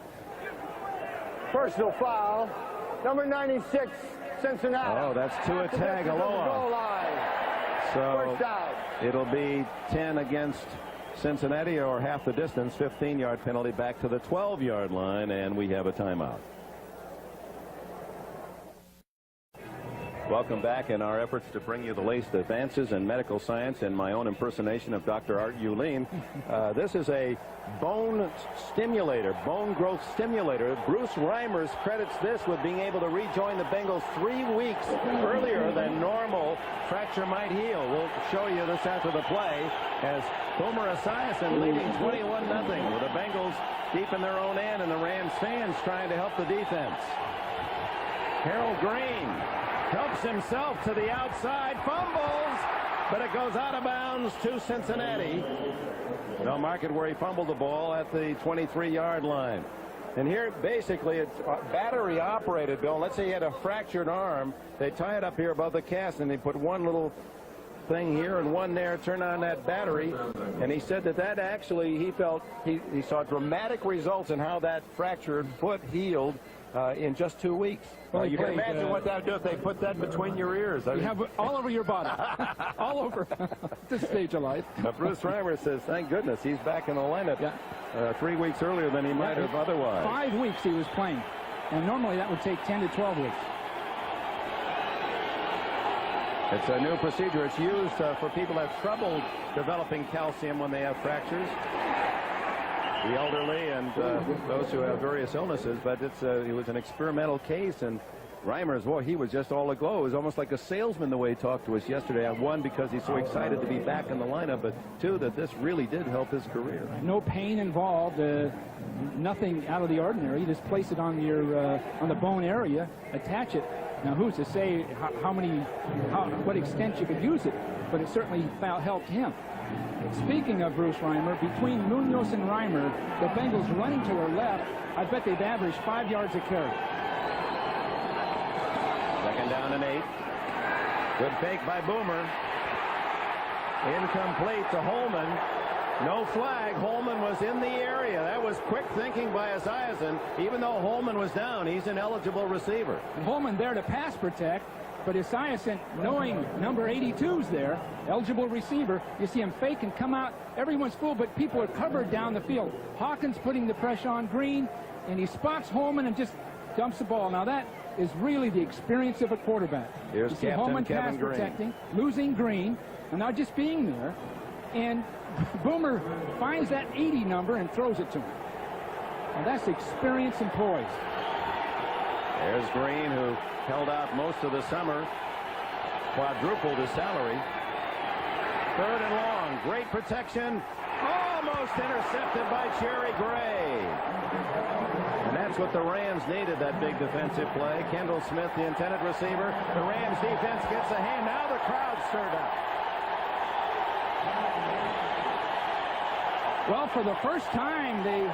Personal foul. Number 96, Cincinnati.
Oh, that's Tua Tagovailoa. So
First down.
it'll be 10 against Cincinnati, or half the distance. 15-yard penalty back to the 12-yard line, and we have a timeout. Welcome back in our efforts to bring you the latest advances in medical science and my own impersonation of Dr. Art Uleen. This is a bone stimulator, bone growth stimulator. Bruce Reimers credits this with being able to rejoin the Bengals 3 weeks earlier than normal fracture might heal. We'll show you this after the play as Boomer Esiason leading 21-0 with the Bengals deep in their own end and the Rams fans trying to help the defense. Harold Green helps himself to the outside, fumbles, but it goes out of bounds to Cincinnati. They'll mark it where he fumbled the ball at the 23-yard line. And here, basically, it's battery operated, Bill. Let's say he had a fractured arm. They tie it up here above the cast, and they put one little thing here and one there, turn on that battery. And he said that actually, he felt he saw dramatic results in how that fractured foot healed in just 2 weeks.
Well,
you can imagine what that would do if they put that between your ears.
You have it all over your body. All over this stage of life.
Bruce Reimer says, thank goodness he's back in the lineup 3 weeks earlier than he might have otherwise.
5 weeks he was playing. And normally that would take 10 to 12 weeks.
It's a new procedure. It's used for people who have trouble developing calcium when they have fractures. The elderly and those who have various illnesses, but it was an experimental case, and Reimers, boy, he was just all aglow. It was almost like a salesman the way he talked to us yesterday. One, because he's so excited to be back in the lineup, but two, that this really did help his career.
No pain involved, nothing out of the ordinary. You just place it on your on the bone area, attach it. Now, who's to say what extent you could use it, but it certainly helped him. Speaking of Bruce Reimer, between Munoz and Reimer, the Bengals running to her left, I bet they've averaged 5 yards a carry.
Second down and 8. Good fake by Boomer. Incomplete to Holman. No flag. Holman was in the area. That was quick thinking by Esiason. Even though Holman was down, he's an eligible receiver.
And Holman there to pass protect. But Esiason, knowing number 82's there, eligible receiver, you see him fake and come out. Everyone's full, but people are covered down the field. Hawkins putting the pressure on Green, and he spots Holman and just dumps the ball. Now that is really the experience of a quarterback.
Here's
you see
Captain
Holman
Kevin
pass
Green.
protecting, losing Green, and not just being there. And Boomer finds that 80 number and throws it to him. Now that's experience and poise.
There's Green, who held out most of the summer, quadrupled his salary. Third and long, great protection, almost intercepted by Jerry Gray. And that's what the Rams needed, that big defensive play. Kendall Smith, the intended receiver. The Rams defense gets a hand. Now the crowd stirred up.
Well, for the first time, they've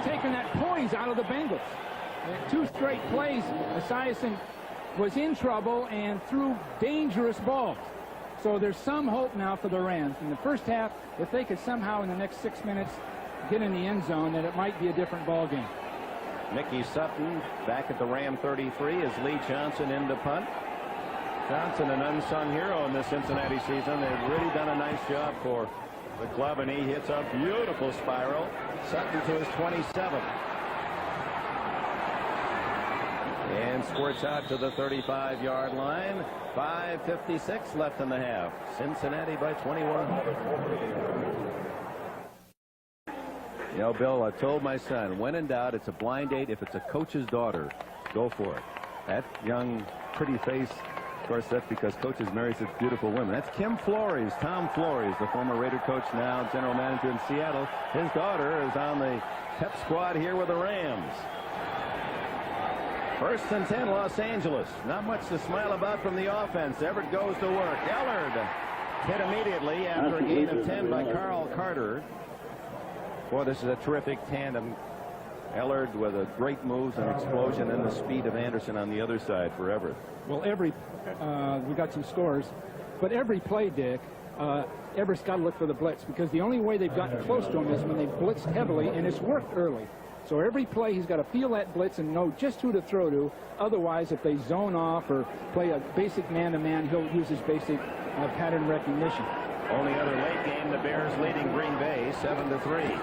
taken that poise out of the Bengals. 2 straight plays, Esiason was in trouble and threw dangerous balls. So there's some hope now for the Rams. In the first half, if they could somehow in the next 6 minutes get in the end zone, then it might be a different ball game.
Mickey Sutton back at the Ram 33 as Lee Johnson in to punt. Johnson, an unsung hero in this Cincinnati season. They've really done a nice job for the club, and he hits a beautiful spiral. Sutton to his 27th. And squirts out to the 35-yard line. 5:56 left in the half. Cincinnati by 21. You know, Bill, I told my son, when in doubt, it's a blind date. If it's a coach's daughter, go for it. That young, pretty face, of course, that's because coaches marry such beautiful women. That's Kim Flores, Tom Flores, the former Raider coach, now general manager in Seattle. His daughter is on the pep squad here with the Rams. First and 10, Los Angeles. Not much to smile about from the offense. Everett goes to work. Ellard hit immediately after a gain of 10 by Carl Carter. Boy, this is a terrific tandem. Ellard with a great moves and explosion, and the speed of Anderson on the other side for Everett.
Well, we got some scores, but every play, Dick, Everett's got to look for the blitz, because the only way they've gotten close to him is when they've blitzed heavily, and it's worked early. So every play he's got to feel that blitz and know just who to throw to. Otherwise, if they zone off or play a basic man-to-man, he'll use his basic pattern recognition.
Only other late game, the Bears leading Green Bay 7-3.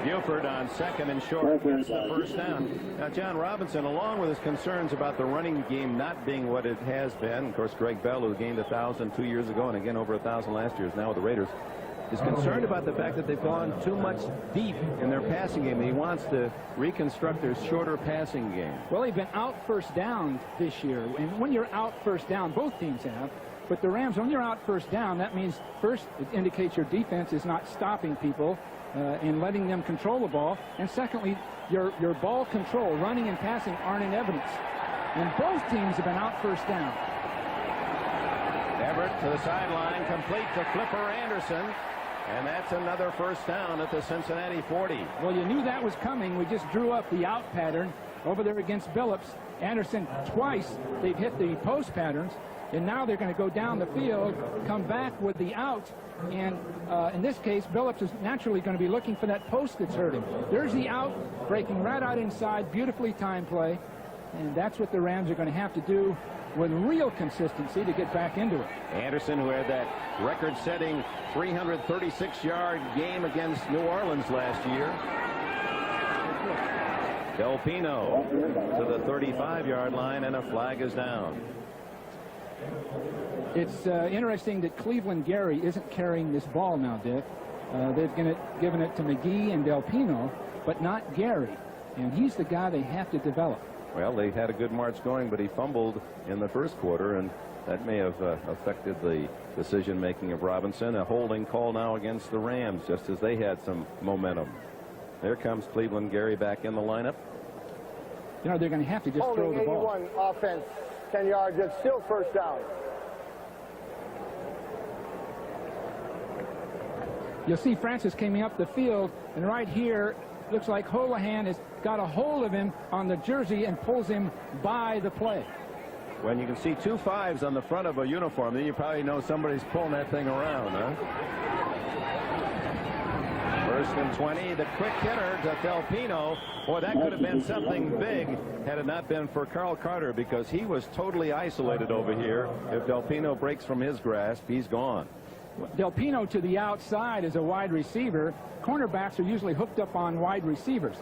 Buford on second and short gets the first down. Now, John Robinson, along with his concerns about the running game not being what it has been, of course, Greg Bell, who gained 1,000 2 years ago and again over 1,000 last year, is now with the Raiders, is concerned about the fact that they've gone too much deep in their passing game. He wants to reconstruct their shorter passing game.
Well, they've been out first down this year, and when you're out first down, both teams have, but the Rams, when you're out first down, that means first it indicates your defense is not stopping people and letting them control the ball, and secondly, your ball control, running and passing, aren't in evidence. And both teams have been out first down.
Everett to the sideline, complete to Flipper Anderson, and that's another first down at the Cincinnati 40.
Well, you knew that was coming. We just drew up the out pattern over there against Billups. Anderson, twice they've hit the post patterns, and now they're going to go down the field, come back with the out, and in this case, Billups is naturally going to be looking for that post that's hurting. There's the out, breaking right out inside, beautifully timed play, and that's what the Rams are going to have to do with real consistency to get back into it.
Anderson, who had that record-setting 336-yard game against New Orleans last year. Del Pino to the 35-yard line, and a flag is down.
It's interesting that Cleveland Gary isn't carrying this ball now, Dick. They've given it to McGee and Del Pino, but not Gary. And he's the guy they have to develop.
Well, they had a good march going, but he fumbled in the first quarter, and that may have affected the decision-making of Robinson. A holding call now against the Rams, just as they had some momentum. There comes Cleveland Gary back in the lineup.
You know, they're going to have to just throw the ball.
81 offense, 10 yards. It's still first down.
You'll see Francis coming up the field, and right here, looks like Holohan has got a hold of him on the jersey and pulls him by the play.
When you can see 2 5s on the front of a uniform, then you probably know somebody's pulling that thing around, huh? First and 20, the quick hitter to Del Pino. Boy, that could have been something big had it not been for Carl Carter, because he was totally isolated over here. If Del Pino breaks from his grasp, he's gone.
Del Pino to the outside is a wide receiver. Cornerbacks are usually hooked up on wide receivers.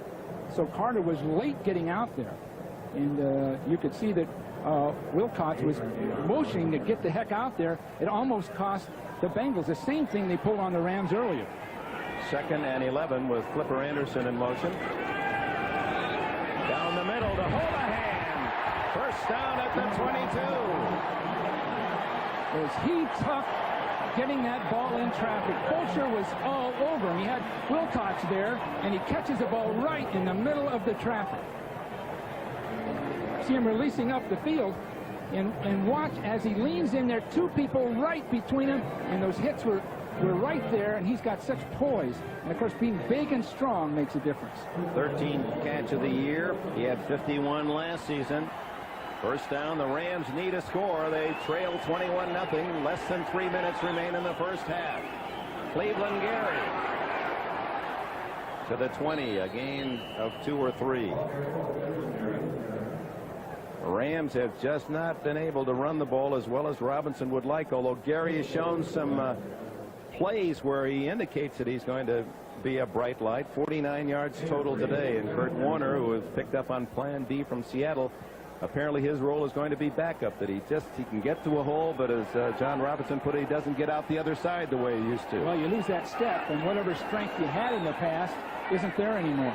So Carter was late getting out there. And you could see that Wilcox was motioning to get the heck out there. It almost cost the Bengals the same thing they pulled on the Rams earlier.
2nd and 11 with Flipper Anderson in motion. Down the middle to Holohan. First down at the 22.
Was he tough getting that ball in traffic? Fulcher was all over him. He had Wilcox there, and he catches the ball right in the middle of the traffic. See him releasing up the field, and watch as he leans in there, 2 people right between him, and those hits were right there, and he's got such poise. And of course, being big and strong makes a difference. 13th
catch of the year. He had 51 last season. First down, the Rams need a score. They trail 21-0. Less than 3 minutes remain in the first half. Cleveland Gary to the 20, a gain of 2 or 3. The Rams have just not been able to run the ball as well as Robinson would like, although Gary has shown some plays where he indicates that he's going to be a bright light. 49 yards total today, and Kurt Warner, who was picked up on Plan B from Seattle, apparently his role is going to be backup, that he can get to a hole, but as John Robinson put it, he doesn't get out the other side the way he used to.
Well, you lose that step, and whatever strength you had in the past isn't there anymore.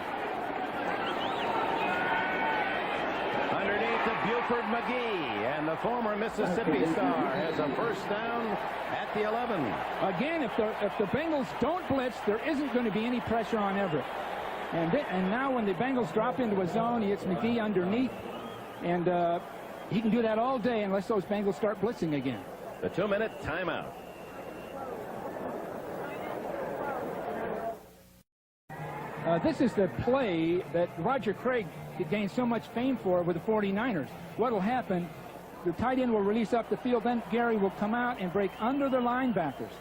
Underneath to Buford McGee, and the former Mississippi star has a first down at the 11.
Again, if the Bengals don't blitz, there isn't going to be any pressure on Everett. And now when the Bengals drop into a zone, he hits McGee underneath. And he can do that all day unless those Bengals start blitzing again.
The 2-minute timeout.
This is the play that Roger Craig gained so much fame for with the 49ers. What will happen the tight end will release up the field. Then Gary will come out and break under the linebackers.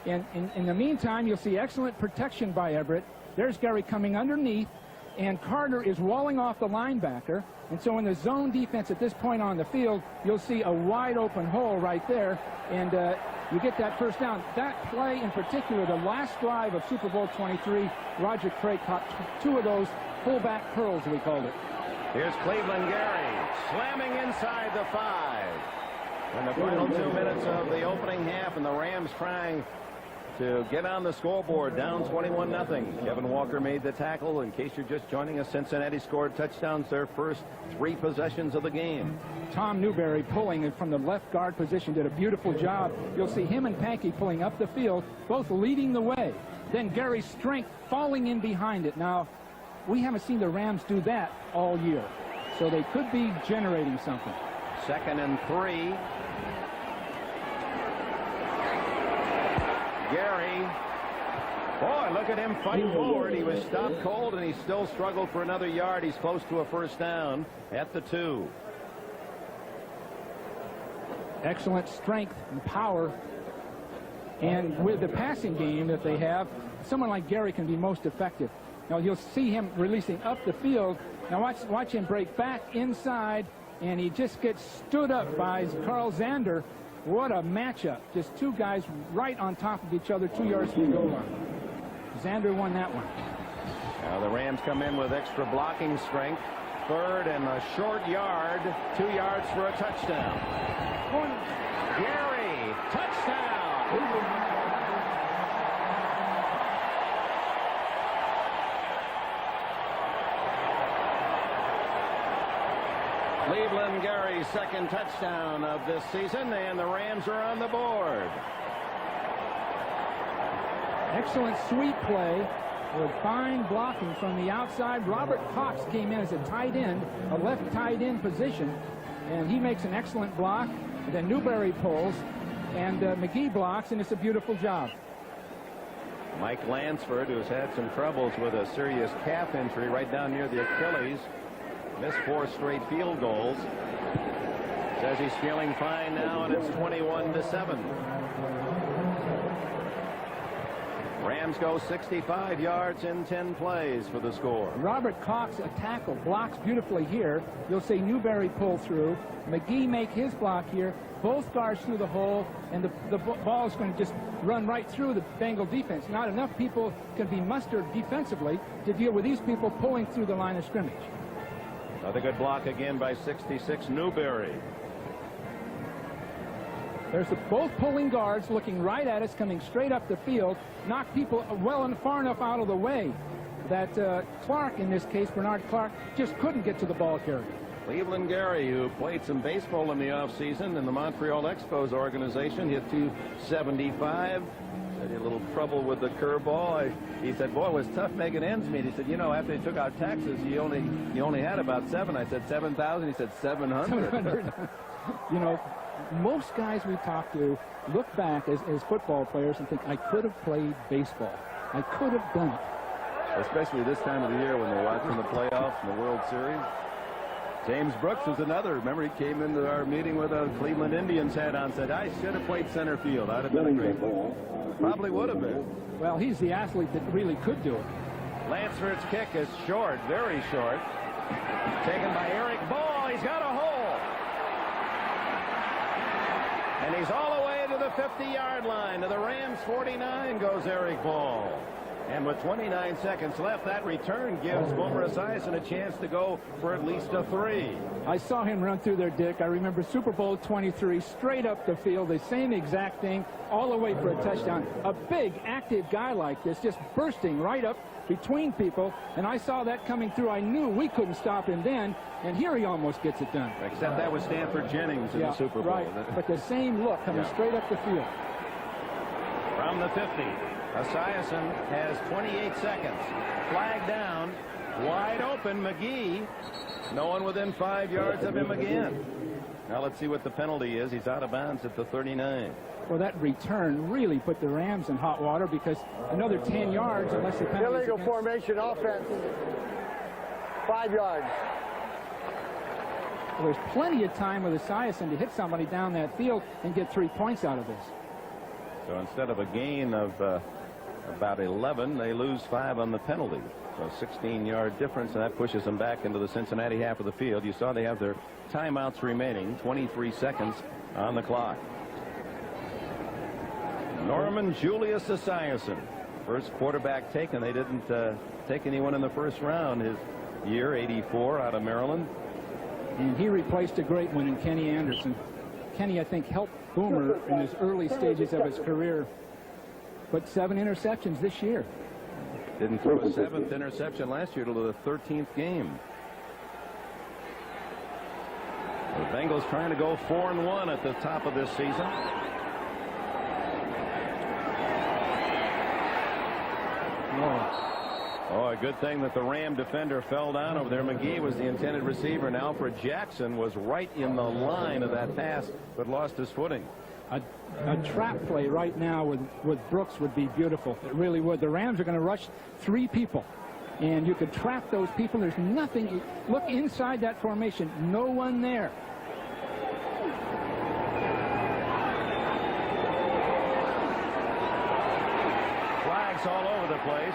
And in the meantime, you'll see excellent protection by Everett. There's Gary coming underneath, and Carter is walling off the linebacker. And so in the zone defense at this point on the field, you'll see a wide open hole right there, and you get that first down. That play in particular, the last drive of Super Bowl 23, Roger Craig caught two of those fullback curls, we called it.
Here's Cleveland Gary slamming inside the 5. In the final 2 minutes of the opening half, and the Rams trying to get on the scoreboard, down 21-0. Kevin Walker made the tackle. In case you're just joining us, Cincinnati scored touchdowns their first 3 possessions of the game.
Tom Newberry pulling it from the left guard position did a beautiful job. You'll see him and Pankey pulling up the field, both leading the way. Then Gary's strength falling in behind it. Now, we haven't seen the Rams do that all year, so they could be generating something.
2nd and 3. Gary, boy, look at him fight forward. He was stopped cold, and he still struggled for another yard. He's close to a first down at the 2.
Excellent strength and power. And with the passing game that they have, someone like Gary can be most effective. Now, you'll see him releasing up the field. Now, watch him break back inside, and he just gets stood up by Carl Zander. What a matchup. Just two guys right on top of each other, 2 yards from the goal line. Zander won that one.
Now the Rams come in with extra blocking strength. 3rd and a short yard. 2 yards for a touchdown. Gary, touchdown. Cleveland Gary's 2nd touchdown of this season, and the Rams are on the board.
Excellent sweep play with fine blocking from the outside. Robert Cox came in as a tight end, a left tight end position, and he makes an excellent block. And then Newberry pulls, and McGee blocks, and it's a beautiful job.
Mike Lansford, who's had some troubles with a serious calf injury right down near the Achilles, missed 4 straight field goals. Says he's feeling fine now, and it's 21-7. Rams go 65 yards in 10 plays for the score.
Robert Cox, a tackle, blocks beautifully here. You'll see Newberry pull through. McGee make his block here. Both guards through the hole, and the ball is going to just run right through the Bengal defense. Not enough people can be mustered defensively to deal with these people pulling through the line of scrimmage.
Another good block again by 66 Newberry.
There's both pulling guards looking right at us, coming straight up the field, knock people well and far enough out of the way that Clark, in this case, Bernard Clark, just couldn't get to the ball carrier.
Cleveland Gary, who played some baseball in the offseason in the Montreal Expos organization, hit 275. Had a little trouble with the curveball. He said, boy, it was tough making ends meet. He said, you know, after they took out taxes, you only had about 7. I said, 7,000. He said, 700.
700. You know, most guys we talk to look back as football players and think, I could have played baseball. I could have done it.
Especially this time of the year when they're watching the playoffs and the World Series. James Brooks was another. Remember, he came into our meeting with a Cleveland Indians hat on, said, I should have played center field. I'd have been a great player. Probably would have been.
Well, he's the athlete that really could do it.
Lansford's kick is short, very short. Taken by Eric Ball. He's got a hole. And he's all the way to the 50-yard line. To the Rams 49 goes Eric Ball. And with 29 seconds left, that return gives Boomer Esiason a chance to go for at least a 3.
I saw him run through there, Dick. I remember Super Bowl 23, straight up the field, the same exact thing, all the way for a touchdown. A big, active guy like this, just bursting right up between people, and I saw that coming through. I knew we couldn't stop him then, and here he almost gets it done.
Except that was Stanford Jennings in the Super Bowl.
Right, but the same look coming straight up the field.
From the 50. Esiason has 28 seconds. Flag down. Wide open. McGee. No one within 5 yards of him again. Now let's see what the penalty is. He's out of bounds at the 39.
Well, that return really put the Rams in hot water because another 10 yards unless the penalty.
Illegal formation offense. 5 yards.
Well, there's plenty of time with Esiason to hit somebody down that field and get 3 points out of this.
So instead of a gain of about 11, they lose 5 on the penalty. So 16-yard difference, and that pushes them back into the Cincinnati half of the field. You saw they have their timeouts remaining, 23 seconds on the clock. Norman Julius Esiason, first quarterback taken. They didn't take anyone in the first round his year, 84, out of Maryland.
And he replaced a great one in Kenny Anderson. Kenny, I think, helped Boomer in his early stages of his career. But 7 interceptions this year.
Didn't throw a 7th interception last year till the 13th game. The Bengals trying to go 4-1 at the top of this season. Oh, a good thing that the Ram defender fell down over there. McGee was the intended receiver, and Alfred Jackson was right in the line of that pass, but lost his footing.
A trap play right now with Brooks would be beautiful. It really would. The Rams are going to rush 3 people, and you could trap those people. There's nothing. Look inside that formation. No one there.
Flags all over the place.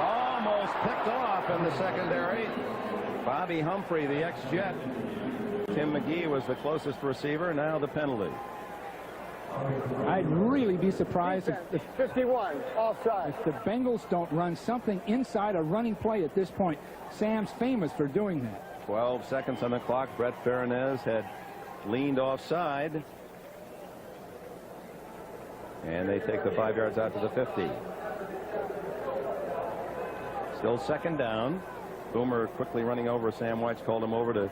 Almost picked off in the secondary. Bobby Humphrey, the ex-Jet. Tim McGee was the closest receiver. Now the penalty.
I'd really be surprised if
51, offside.
the Bengals don't run something inside a running play at this point. Sam's famous for doing that.
12 seconds on the clock. Brett Farinez had leaned offside. And they take the 5 yards out to the 50. Still second down. Boomer quickly running over. Sam White's called him over to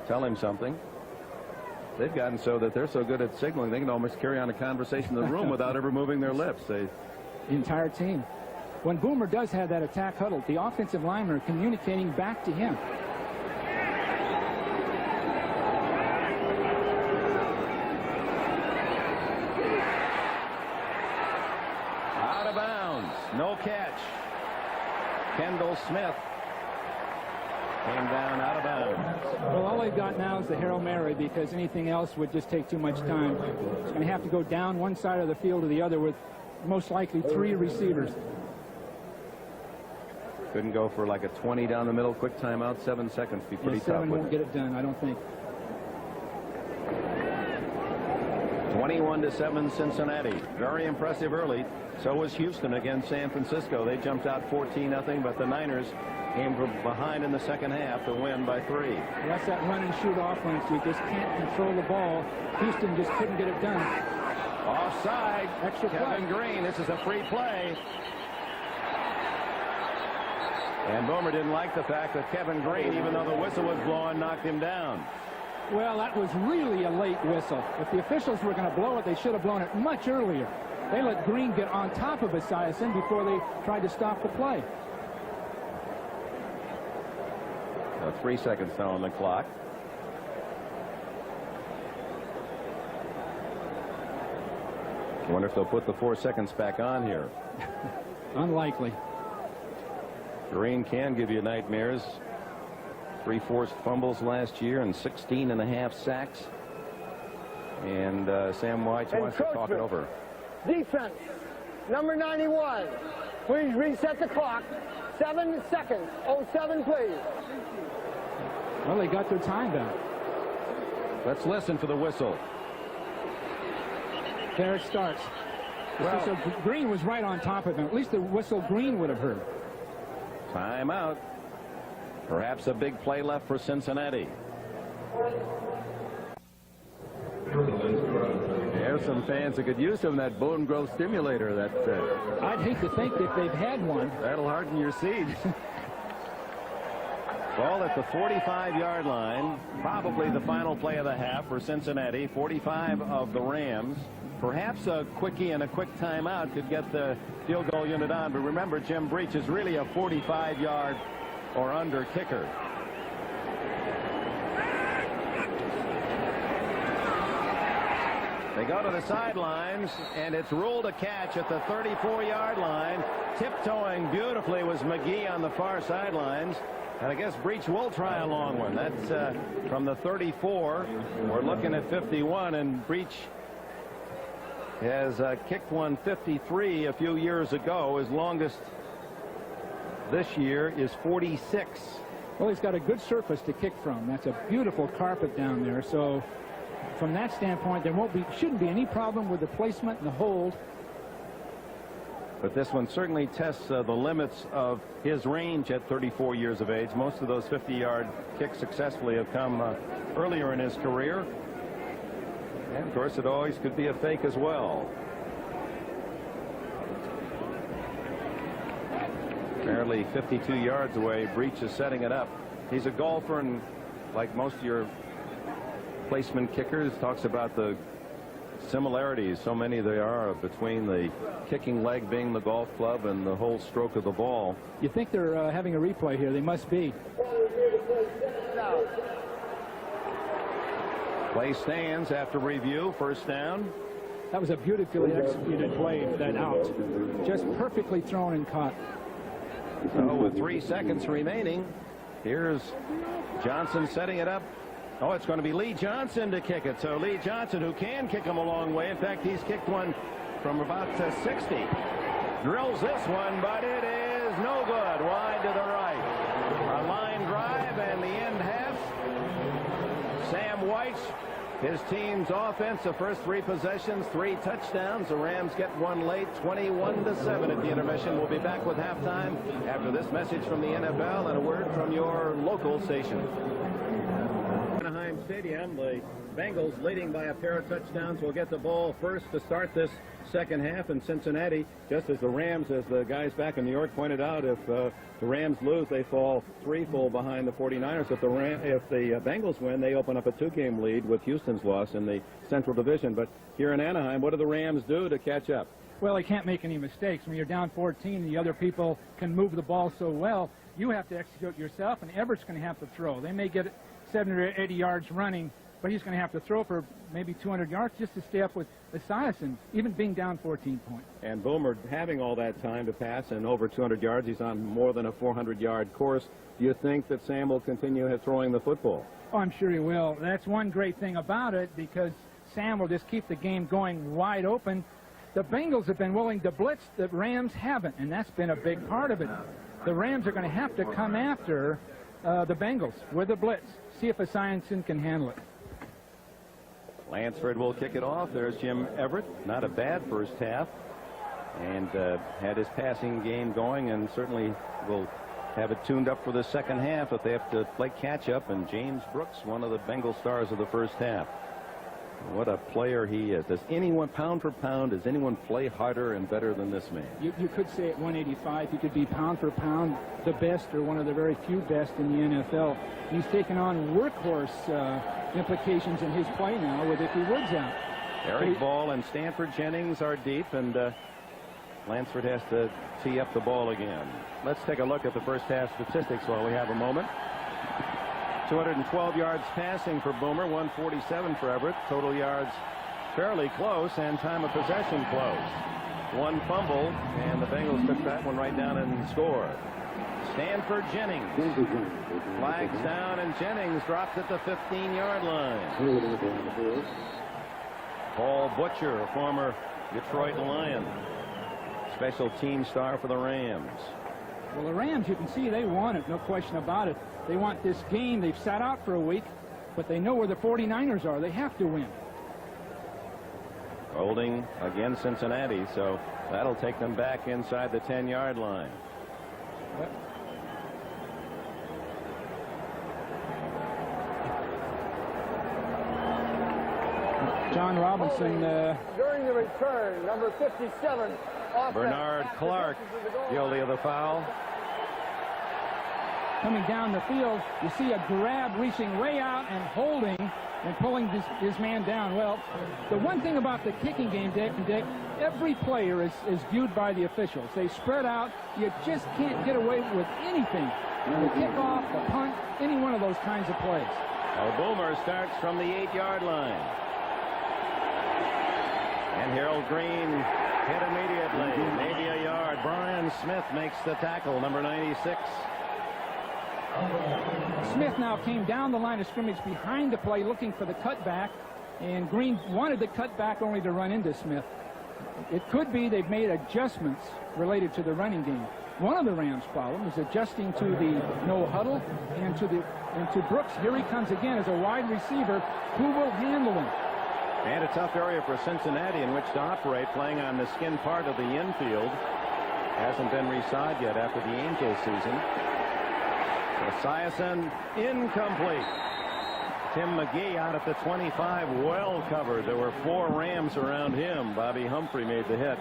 tell him something. They've gotten so that they're so good at signaling they can almost carry on a conversation in the room without ever moving their lips. The
entire team. When Boomer does have that attack huddle, the offensive linemen are communicating back to him.
Out of bounds. No catch. Kendall Smith came down out of bounds.
Well, all they've got now is the Hail Mary, because anything else would just take too much time. It's going to have to go down one side of the field to the other with most likely 3 receivers.
Couldn't go for like a 20 down the middle. Quick timeout. 7 seconds. Be pretty tough.
7 won't get it done, I don't think.
21-7 Cincinnati. Very impressive early. So was Houston against San Francisco. They jumped out 14-0, but the Niners came from behind in the second half to win by 3.
That's that run and shoot offense. You just can't control the ball. Houston just couldn't get it done.
Offside.
Extra
Kevin
play.
Green. This is a free play. And Boomer didn't like the fact that Kevin Green, even though the whistle was blowing, knocked him down.
Well, that was really a late whistle. If the officials were going to blow it, they should have blown it much earlier. They let Green get on top of Esiason before they tried to stop the play.
3 seconds now on the clock. I wonder if they'll put the 4 seconds back on here.
Unlikely.
Green can give you nightmares. 3 forced fumbles last year and 16.5 sacks. And Sam White wants to talk it over.
Defense, number 91. Please reset the clock. 7 seconds. 07, please.
Well, they got their time back.
Let's listen for the whistle.
There it starts.
Well,
so Green was right on top of him. At least the whistle Green would have heard.
Timeout. Perhaps a big play left for Cincinnati. There's some fans that could use some of that bone growth stimulator. That
I'd hate to think that they've had one.
That'll harden your seeds. Ball at the 45-yard line. Probably the final play of the half for Cincinnati. 45 of the Rams. Perhaps a quickie and a quick timeout could get the field goal unit on. But remember, Jim Breach is really a 45-yard or under kicker. They go to the sidelines, and it's ruled a catch at the 34-yard line. Tiptoeing beautifully was McGee on the far sidelines. And I guess Breach will try a long one. That's from the 34. We're looking at 51, and Breach has kicked one 53 a few years ago. His longest this year is 46.
Well, he's got a good surface to kick from. That's a beautiful carpet down there. So from that standpoint, there shouldn't be any problem with the placement and the hold.
But this one certainly tests the limits of his range at 34 years of age. Most of those 50-yard kicks successfully have come earlier in his career. And, of course, it always could be a fake as well. Barely 52 yards away. Breach is setting it up. He's a golfer, and like most of your placement kickers, talks about the similarities, so many there are, between the kicking leg being the golf club and the whole stroke of the ball.
You think they're having a replay here? They must be.
Play stands after review. First down.
That was a beautifully executed play, that out. Just perfectly thrown and caught.
So with 3 seconds remaining, here's Johnson setting it up. Oh, it's going to be Lee Johnson to kick it. So Lee Johnson, who can kick him a long way. In fact, he's kicked one from about 60. Drills this one, but it is no good. Wide to the right. A line drive, and the end half. Sam White, his team's offense, the first 3 possessions, 3 touchdowns. The Rams get one late, 21-7 at the intermission. We'll be back with halftime after this message from the NFL and a word from your local station. Anaheim Stadium, the Bengals leading by a pair of touchdowns will get the ball first to start this second half in Cincinnati. Just as the Rams, as the guys back in New York pointed out, if the Rams lose, they fall 3 full behind the 49ers. If the Bengals win, they open up a 2-game lead with Houston's loss in the Central Division. But here in Anaheim, what do the Rams do to catch up?
Well, they can't make any mistakes. When you're down 14, the other people can move the ball so well, you have to execute yourself, and Everett's going to have to throw. They may get 70 or 80 yards running, but he's going to have to throw for maybe 200 yards just to stay up with Esiason, even being down 14 points.
And Boomer having all that time to pass and over 200 yards. He's on more than a 400-yard course. Do you think that Sam will continue throwing the football?
Oh, I'm sure he will. That's one great thing about it, because Sam will just keep the game going wide open. The Bengals have been willing to blitz. The Rams haven't, and that's been a big part of it. The Rams are going to have to come after the Bengals with a blitz. See if Esiason can handle it.
Lansford will kick it off. There's Jim Everett. Not a bad first half. And had his passing game going, and certainly will have it tuned up for the second half if they have to play catch-up. And James Brooks, one of the Bengal stars of the first half. What a player he is. Does anyone, pound for pound, does anyone play harder and better than this man?
You could say at 185, he could be pound for pound the best, or one of the very few best in the NFL. He's taken on workhorse implications in his play now with Ickey Woods out.
Eric Ball and Stanford Jennings are deep, and Lansford has to tee up the ball again. Let's take a look at the first half statistics while we have a moment. 212 yards passing for Boomer, 147 for Everett. Total yards fairly close, and time of possession close. 1 fumble, and the Bengals took that one right down and scored. Stanford Jennings. Flags down, and Jennings dropped at the 15-yard line. Paul Butcher, a former Detroit Lion. Special team star for the Rams.
Well, the Rams, you can see they want it, no question about it. They want this game. They've sat out for a week, but they know where the 49ers are. They have to win.
Holding against Cincinnati, so that'll take them back inside the 10-yard line.
Yep. John Robinson.
During the return, number 57.
Bernard Clark, guilty of the foul.
Coming down the field, you see a grab reaching way out and holding and pulling his man down. Well, the one thing about the kicking game, Dick, every player is viewed by the officials. They spread out. You just can't get away with anything. The kickoff, the punt, any one of those kinds of plays.
Well, Boomer starts from the 8-yard line. And Harold Green hit immediately. Maybe a yard. Brian Smith makes the tackle, number 96.
Smith now came down the line of scrimmage behind the play looking for the cutback, and Green wanted the cutback only to run into Smith. It could be they've made adjustments related to the running game. One of the Rams' problems is adjusting to the no huddle and to Brooks. Here he comes again as a wide receiver. Who will handle him?
And a tough area for Cincinnati in which to operate, playing on the skin part of the infield. Hasn't been resized yet after the Angels season. Esiason incomplete. Tim McGee out at the 25, well covered. There were 4 Rams around him. Bobby Humphrey made the hit.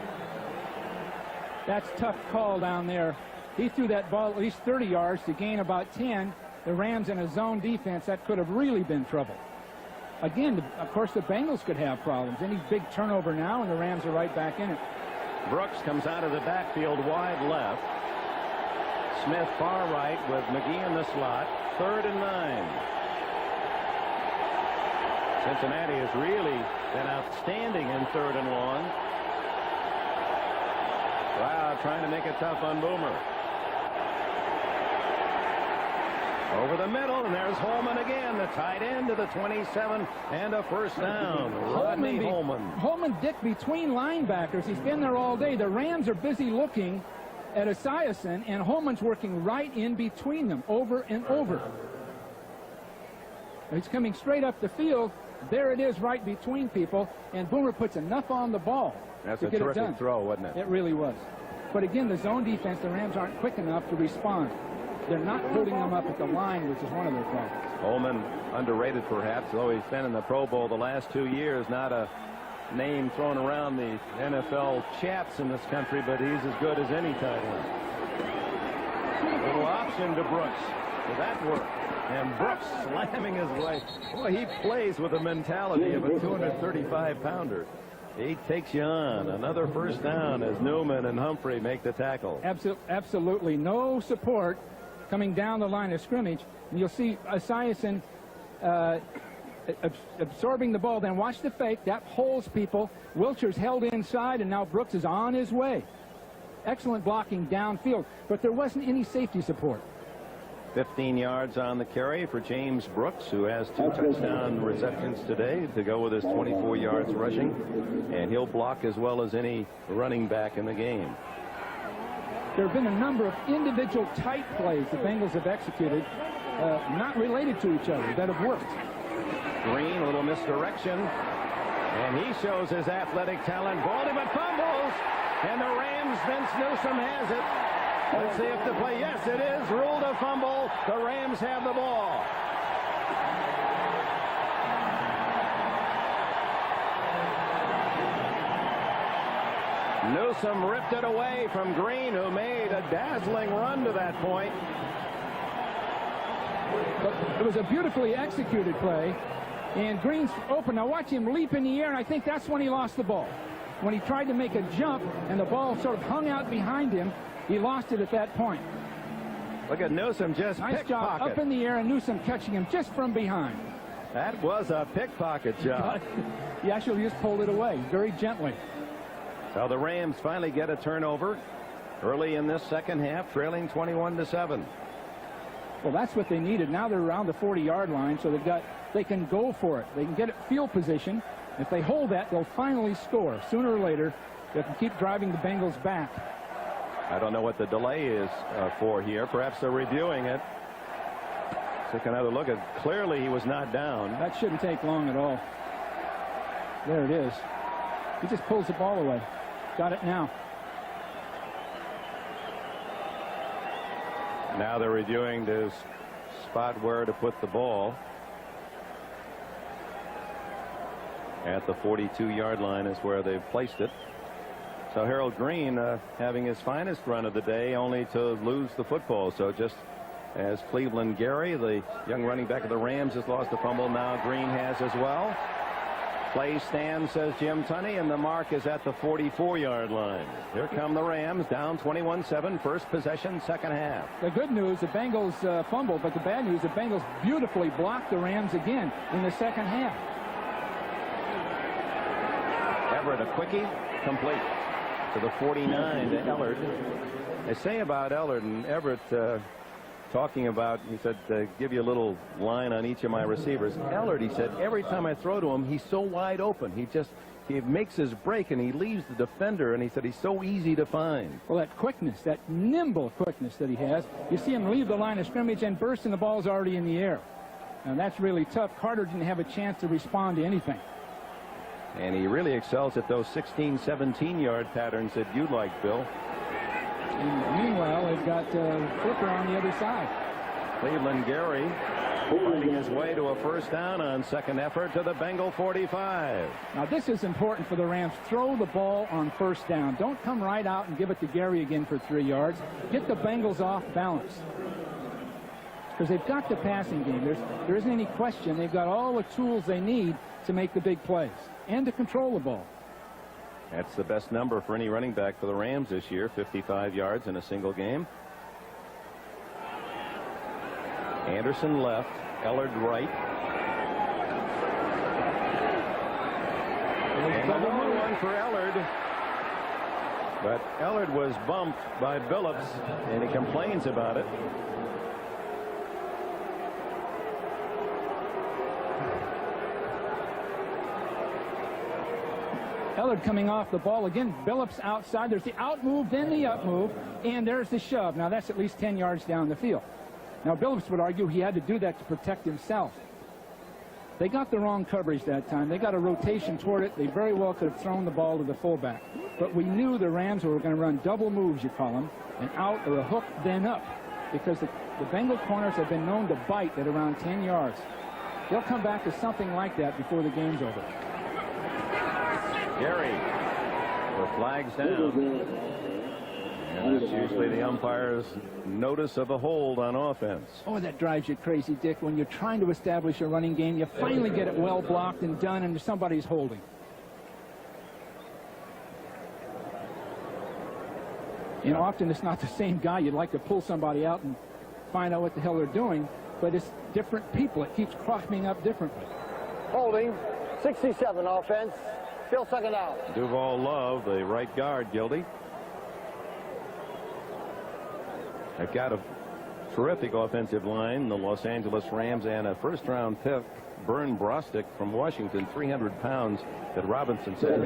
That's a tough call down there. He threw that ball at least 30 yards to gain about 10. The Rams in a zone defense, that could have really been trouble. Again, of course, the Bengals could have problems. Any big turnover now, and the Rams are right back in it.
Brooks comes out of the backfield wide left. Smith far right with McGee in the slot. 3rd and 9. Cincinnati has really been outstanding in 3rd and long. Wow, trying to make it tough on Boomer. Over the middle, and there's Holman again, the tight end to the 27, and a first down. Rodney Holman.
Holman dick between linebackers. He's been there all day. The Rams are busy looking at Esiason, and Holman's working right in between them, over and over. He's coming straight up the field. There it is right between people, and Boomer puts enough on the ball.
That's
to
a
get
terrific
it done.
throw, wasn't it?
It really was. But again, the zone defense, the Rams aren't quick enough to respond. They're not holding them up at the line, which is one of their problems.
Holman, underrated perhaps, though he's been in the Pro Bowl the last 2 years. Not a name thrown around the NFL chats in this country, but he's as good as any tight end. Little option to Brooks. Did that work? And Brooks slamming his way. Boy, he plays with the mentality of a 235-pounder. He takes you on. Another first down as Newman and Humphrey make the tackle.
Absolutely no support coming down the line of scrimmage. And you'll see Esiason absorbing the ball. Then watch the fake. That holds people. Wilcher's held inside, and now Brooks is on his way. Excellent blocking downfield, but there wasn't any safety support.
15 yards on the carry for James Brooks, who has 2 touchdown receptions today to go with his 24 yards rushing. And he'll block as well as any running back in the game.
There have been a number of individual tight plays the Bengals have executed, not related to each other, that have worked.
Green, a little misdirection. And he shows his athletic talent. Baltimore fumbles. And the Rams, Vince Newsom has it. Let's see if the play, yes, it is ruled a fumble. The Rams have the ball. Newsom ripped it away from Green, who made a dazzling run to that point.
But it was a beautifully executed play, and Green's open. Now watch him leap in the air, and I think that's when he lost the ball. When he tried to make a jump, and the ball sort of hung out behind him, he lost it at that point.
Look at Newsom just
nice job up in the air, and Newsom catching him just from behind.
That was a pickpocket job.
He actually just pulled it away very gently.
So the Rams finally get a turnover early in this second half, trailing 21-7.
Well, that's what they needed. Now they're around the 40-yard line, so they can go for it. They can get it field position. If they hold that, they'll finally score. Sooner or later, they can keep driving the Bengals back.
I don't know what the delay is for here. Perhaps they're reviewing it. Take another look at. Clearly, he was not down.
That shouldn't take long at all. There it is. He just pulls the ball away. Got it now.
Now they're reviewing this spot where to put the ball. At the 42-yard line is where they've placed it. So Harold Green having his finest run of the day, only to lose the football. So just as Cleveland Gary, the young running back of the Rams, has lost the fumble, now Green has as well. Play stands, says Jim Tunney, and the mark is at the 44-yard line. Here come the Rams, down 21-7, first possession, second half.
The good news, the Bengals fumbled, but the bad news, the Bengals beautifully blocked the Rams again in the second half.
Everett, a quickie, complete to the 49 to Ellard. They say about Ellard and Everett, talking about, he said, give you a little line on each of my receivers. Ellard, he said, every time I throw to him, he's so wide open. He makes his break and he leaves the defender, and he said he's so easy to find.
Well, that quickness, that nimble quickness that he has, you see him leave the line of scrimmage and burst, and the ball's already in the air. And that's really tough. Carter didn't have a chance to respond to anything.
And he really excels at those 16, 17-yard patterns that you like, Bill.
And meanwhile, they've got Flipper on the other side.
Cleveland Gary finding his way to a first down on second effort to the Bengal 45.
Now, this is important for the Rams. Throw the ball on first down. Don't come right out and give it to Gary again for 3 yards. Get the Bengals off balance. Because they've got the passing game. There isn't any question. They've got all the tools they need to make the big plays and to control the ball.
That's the best number for any running back for the Rams this year, 55 yards in a single game. Anderson left, Ellard right. And a long one for Ellard. But Ellard was bumped by Billups, and he complains about it.
Ellard coming off the ball again. Billups outside. There's the out move, then the up move, and there's the shove. Now that's at least 10 yards down the field. Now Billups would argue he had to do that to protect himself. They got the wrong coverage that time. They got a rotation toward it. They very well could have thrown the ball to the fullback. But we knew the Rams were going to run double moves, you call them, an out or a hook, then up, because the Bengal corners have been known to bite at around 10 yards. They'll come back to something like that before the game's over.
Gary, the flag's down. And that's usually the umpire's notice of a hold on offense.
Oh, that drives you crazy, Dick. When you're trying to establish a running game, you finally get it well blocked and done, and somebody's holding. And often it's not the same guy. You'd like to pull somebody out and find out what the hell they're doing, but it's different people. It keeps cropping up differently.
Holding, 67 offense. Still second out.
Duval Love, the right guard, guilty. They've got a terrific offensive line, the Los Angeles Rams, and a first-round pick, Vern Brostick from Washington, 300 pounds, that Robinson said,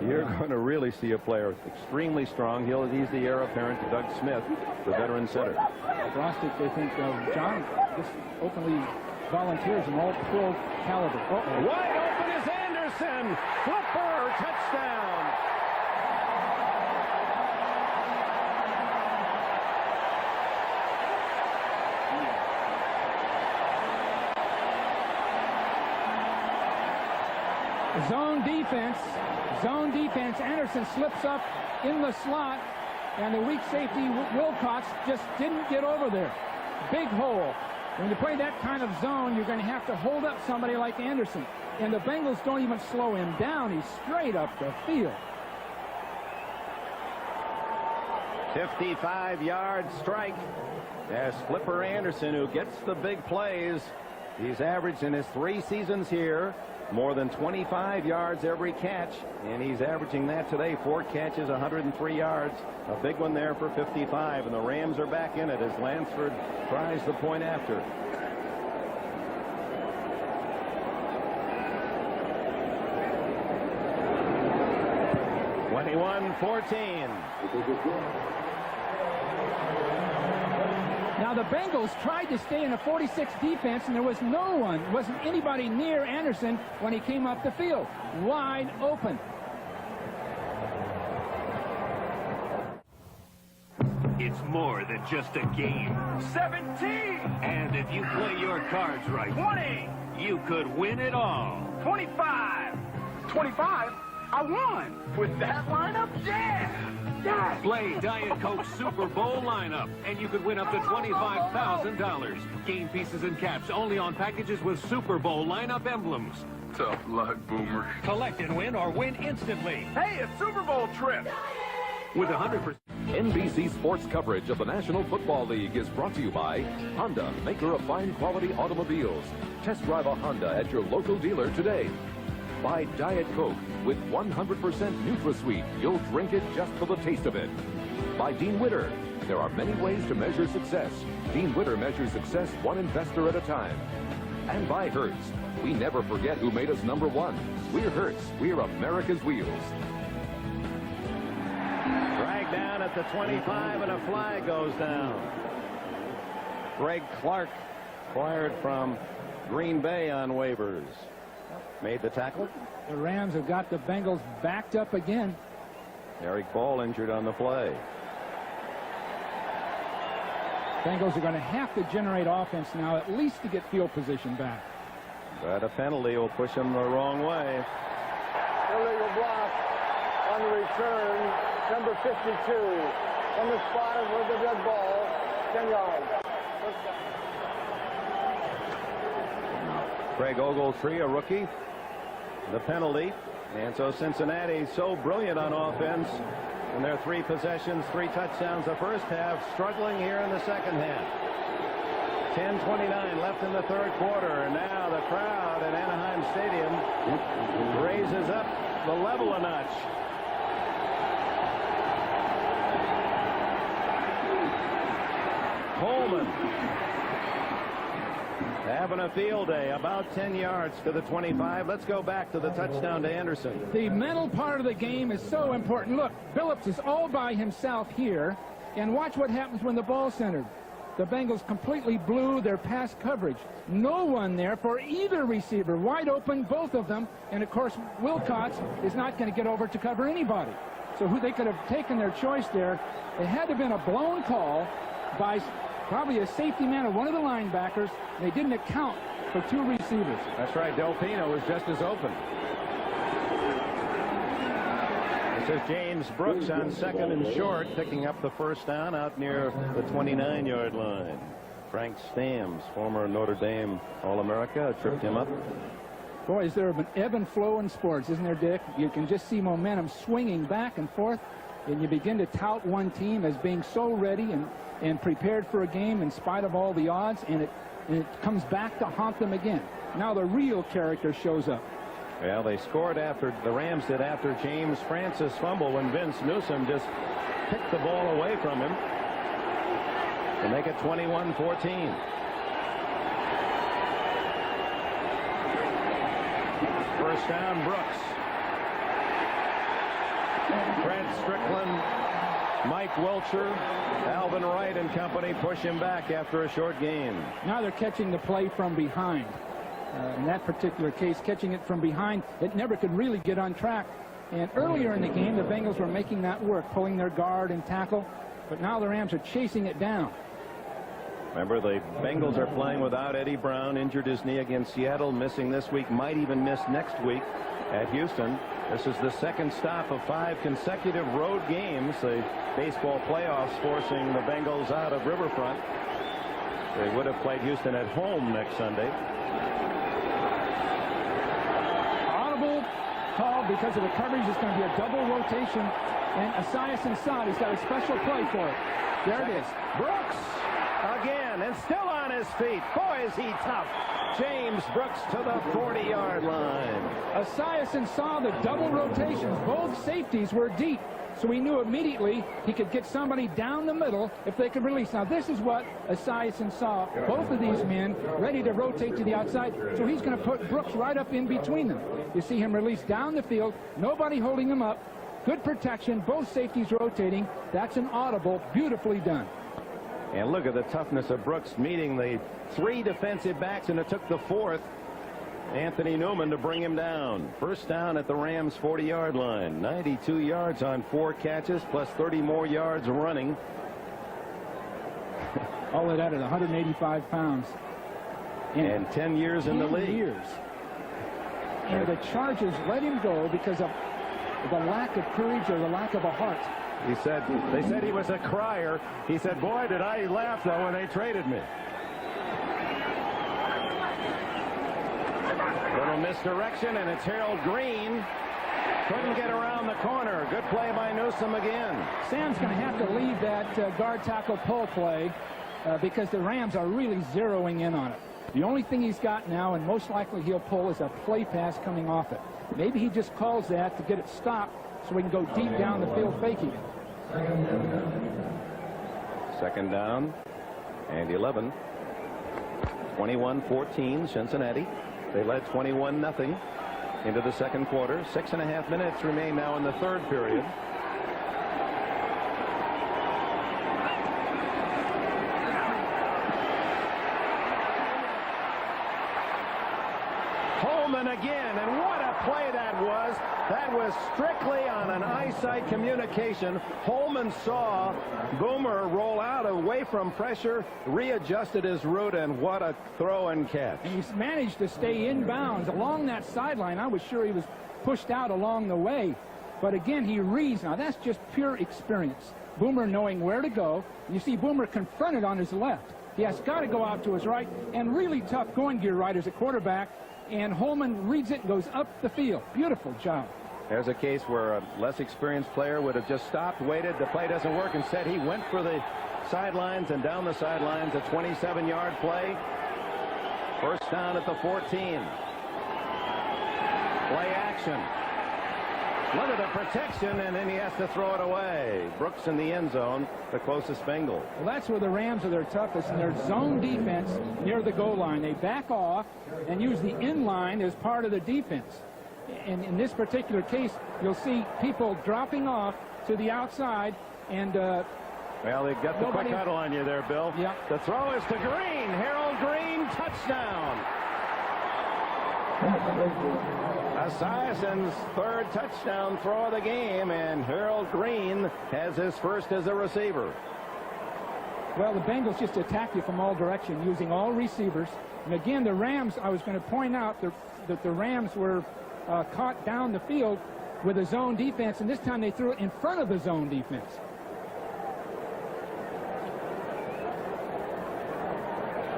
you're going to really see a player extremely strong. He's the heir apparent to Doug Smith, the veteran center.
Brostick, they think, John, this openly volunteers an all-pro caliber. Uh-oh.
Wide open is Anderson. Flipper, touchdown.
Zone defense. Anderson slips up in the slot, and the weak safety Wilcox just didn't get over there. Big hole. When you play that kind of zone, you're going to have to hold up somebody like Anderson. And the Bengals don't even slow him down. He's straight up the field.
55-yard strike. There's Flipper Anderson, who gets the big plays. He's averaged in his 3 seasons here more than 25 yards every catch, and he's averaging that today. 4 catches, 103 yards. A big one there for 55, and the Rams are back in it as Lansford tries the point after.
Now the Bengals tried to stay in a 46 defense, and there was no one, wasn't anybody near Anderson when he came up the field. Wide open.
It's more than just a game. 17! And if you play your cards right, 20! You could win it all. 25! 25? I won! With that lineup? Yeah!
Play Diet Coke Super Bowl lineup, and you could win up to $25,000. Game pieces and caps only on packages with Super Bowl lineup emblems.
Tough luck, Boomer.
Collect and win or win instantly. Hey, a Super Bowl trip!
With 100%. NBC Sports coverage of the National Football League is brought to you by Honda, maker of fine quality automobiles. Test drive a Honda at your local dealer today. By Diet Coke with 100% NutraSweet. You'll drink it just for the taste of it. By Dean Witter. There are many ways to measure success. Dean Witter measures success one investor at a time. And by Hertz. We never forget who made us #1. We're Hertz. We're America's wheels.
Dragged down at the 25, and a flag goes down. Greg Clark, acquired from Green Bay on waivers, made the tackle.
The Rams have got the Bengals backed up again.
Eric Ball injured on the play.
Bengals are going to have to generate offense now, at least to get field position back.
But a penalty will push them the wrong way.
Illegal block on the return. Number 52 on the spot with the dead ball. 10 yards.
Craig Ogletree, a rookie. The penalty. And so Cincinnati so brilliant on offense. And their 3 possessions, 3 touchdowns the first half, struggling here in the second half. 10:29 left in the third quarter. Now the crowd at Anaheim Stadium raises up the level a notch. Coleman having a field day, about 10 yards to the 25. Let's go back to the touchdown to Anderson.
The mental part of the game is so important. Look, Billups is all by himself here, and watch what happens when the ball's centered. The Bengals completely blew their pass coverage. No one there for either receiver. Wide open, both of them. And, of course, Wilcox is not going to get over to cover anybody. So they could have taken their choice there. It had to have been a blown call by probably a safety man or one of the linebackers. They didn't account for 2 receivers.
That's right. Del Pino was just as open. This is James Brooks on 2nd and short, picking up the first down out near the 29-yard line. Frank Stamms, former Notre Dame All-America, tripped him up.
Boy, is there an ebb and flow in sports, isn't there, Dick? You can just see momentum swinging back and forth, and you begin to tout one team as being so ready and prepared for a game in spite of all the odds, and it comes back to haunt them again. Now the real character shows up.
Well, they scored after the Rams did after James Francis fumble when Vince Newsom just picked the ball away from him to make it 21-14. First down, Brooks. Fred Strickland, Mike Welcher, Alvin Wright and company push him back after a short gain.
Now they're catching the play from behind. In that particular case, catching it from behind, it never could really get on track. And earlier in the game, the Bengals were making that work, pulling their guard and tackle. But now the Rams are chasing it down.
Remember, the Bengals are playing without Eddie Brown, injured his knee against Seattle, missing this week, might even miss next week at Houston. This is the second stop of 5 consecutive road games. The baseball playoffs forcing the Bengals out of Riverfront. They would have played Houston at home next Sunday.
Audible call because of the coverage. It's going to be a double rotation. And Asias Ansari's got a special play for it. There it is.
Brooks again and still on his feet. Boy, is he tough. James Brooks to the 40-yard line.
Asias Ansari, the double rotations. Both safeties were deep. So we knew immediately he could get somebody down the middle if they could release. Now, this is what Asias Ansari, both of these men, ready to rotate to the outside. So he's going to put Brooks right up in between them. You see him release down the field. Nobody holding him up. Good protection. Both safeties rotating. That's an audible. Beautifully done.
And look at the toughness of Brooks meeting the 3 defensive backs, and it took the 4th, Anthony Newman, to bring him down. First down at the Rams' 40-yard line. 92 yards on 4 catches, plus 30 more yards running.
All that added 185 pounds.
And 10 years in the league.
Years. And the Chargers let him go because of the lack of courage or the lack of a heart.
They said he was a crier. He said, boy, did I laugh, though, when they traded me. Little misdirection, and it's Harold Green. Couldn't get around the corner. Good play by Newsom again.
Sam's going to have to leave that guard tackle pull play because the Rams are really zeroing in on it. The only thing he's got now, and most likely he'll pull, is a play pass coming off it. Maybe he just calls that to get it stopped so we can go deep down the field faking it.
Second down. And 11. 21-14 Cincinnati. They led 21-0 into the second quarter. 6.5 minutes remain now in the third period. Holman again, and what a play that was. That was strictly on an eyesight communication. Holman saw Boomer roll out away from pressure, readjusted his route, and what a throw and catch.
And he's managed to stay in bounds along that sideline. I was sure he was pushed out along the way. But again, he reads. Now, that's just pure experience. Boomer knowing where to go. You see Boomer confronted on his left. He has got to go out to his right, and really tough going gear right as a quarterback. And Holman reads it and goes up the field. Beautiful job.
There's a case where a less experienced player would have just stopped, waited. The play doesn't work. Instead, he went for the sidelines and down the sidelines. A 27-yard play. First down at the 14. Play action. Look at the protection, and then he has to throw it away. Brooks in the end zone, the closest Bengal.
Well, that's where the Rams are their toughest, in their zone defense near the goal line. They back off and use the in line as part of the defense. And in this particular case, you'll see people dropping off to the outside, and
well, they've got the quick huddle on you there, Bill.
Yeah.
The throw is to Green. Harold Green, touchdown. Esiason's third touchdown throw of the game, and Harold Green has his first as a receiver.
Well, the Bengals just attack you from all directions, using all receivers. And again, the Rams, I was going to point out that the Rams were caught down the field with a zone defense, and this time they threw it in front of the zone defense.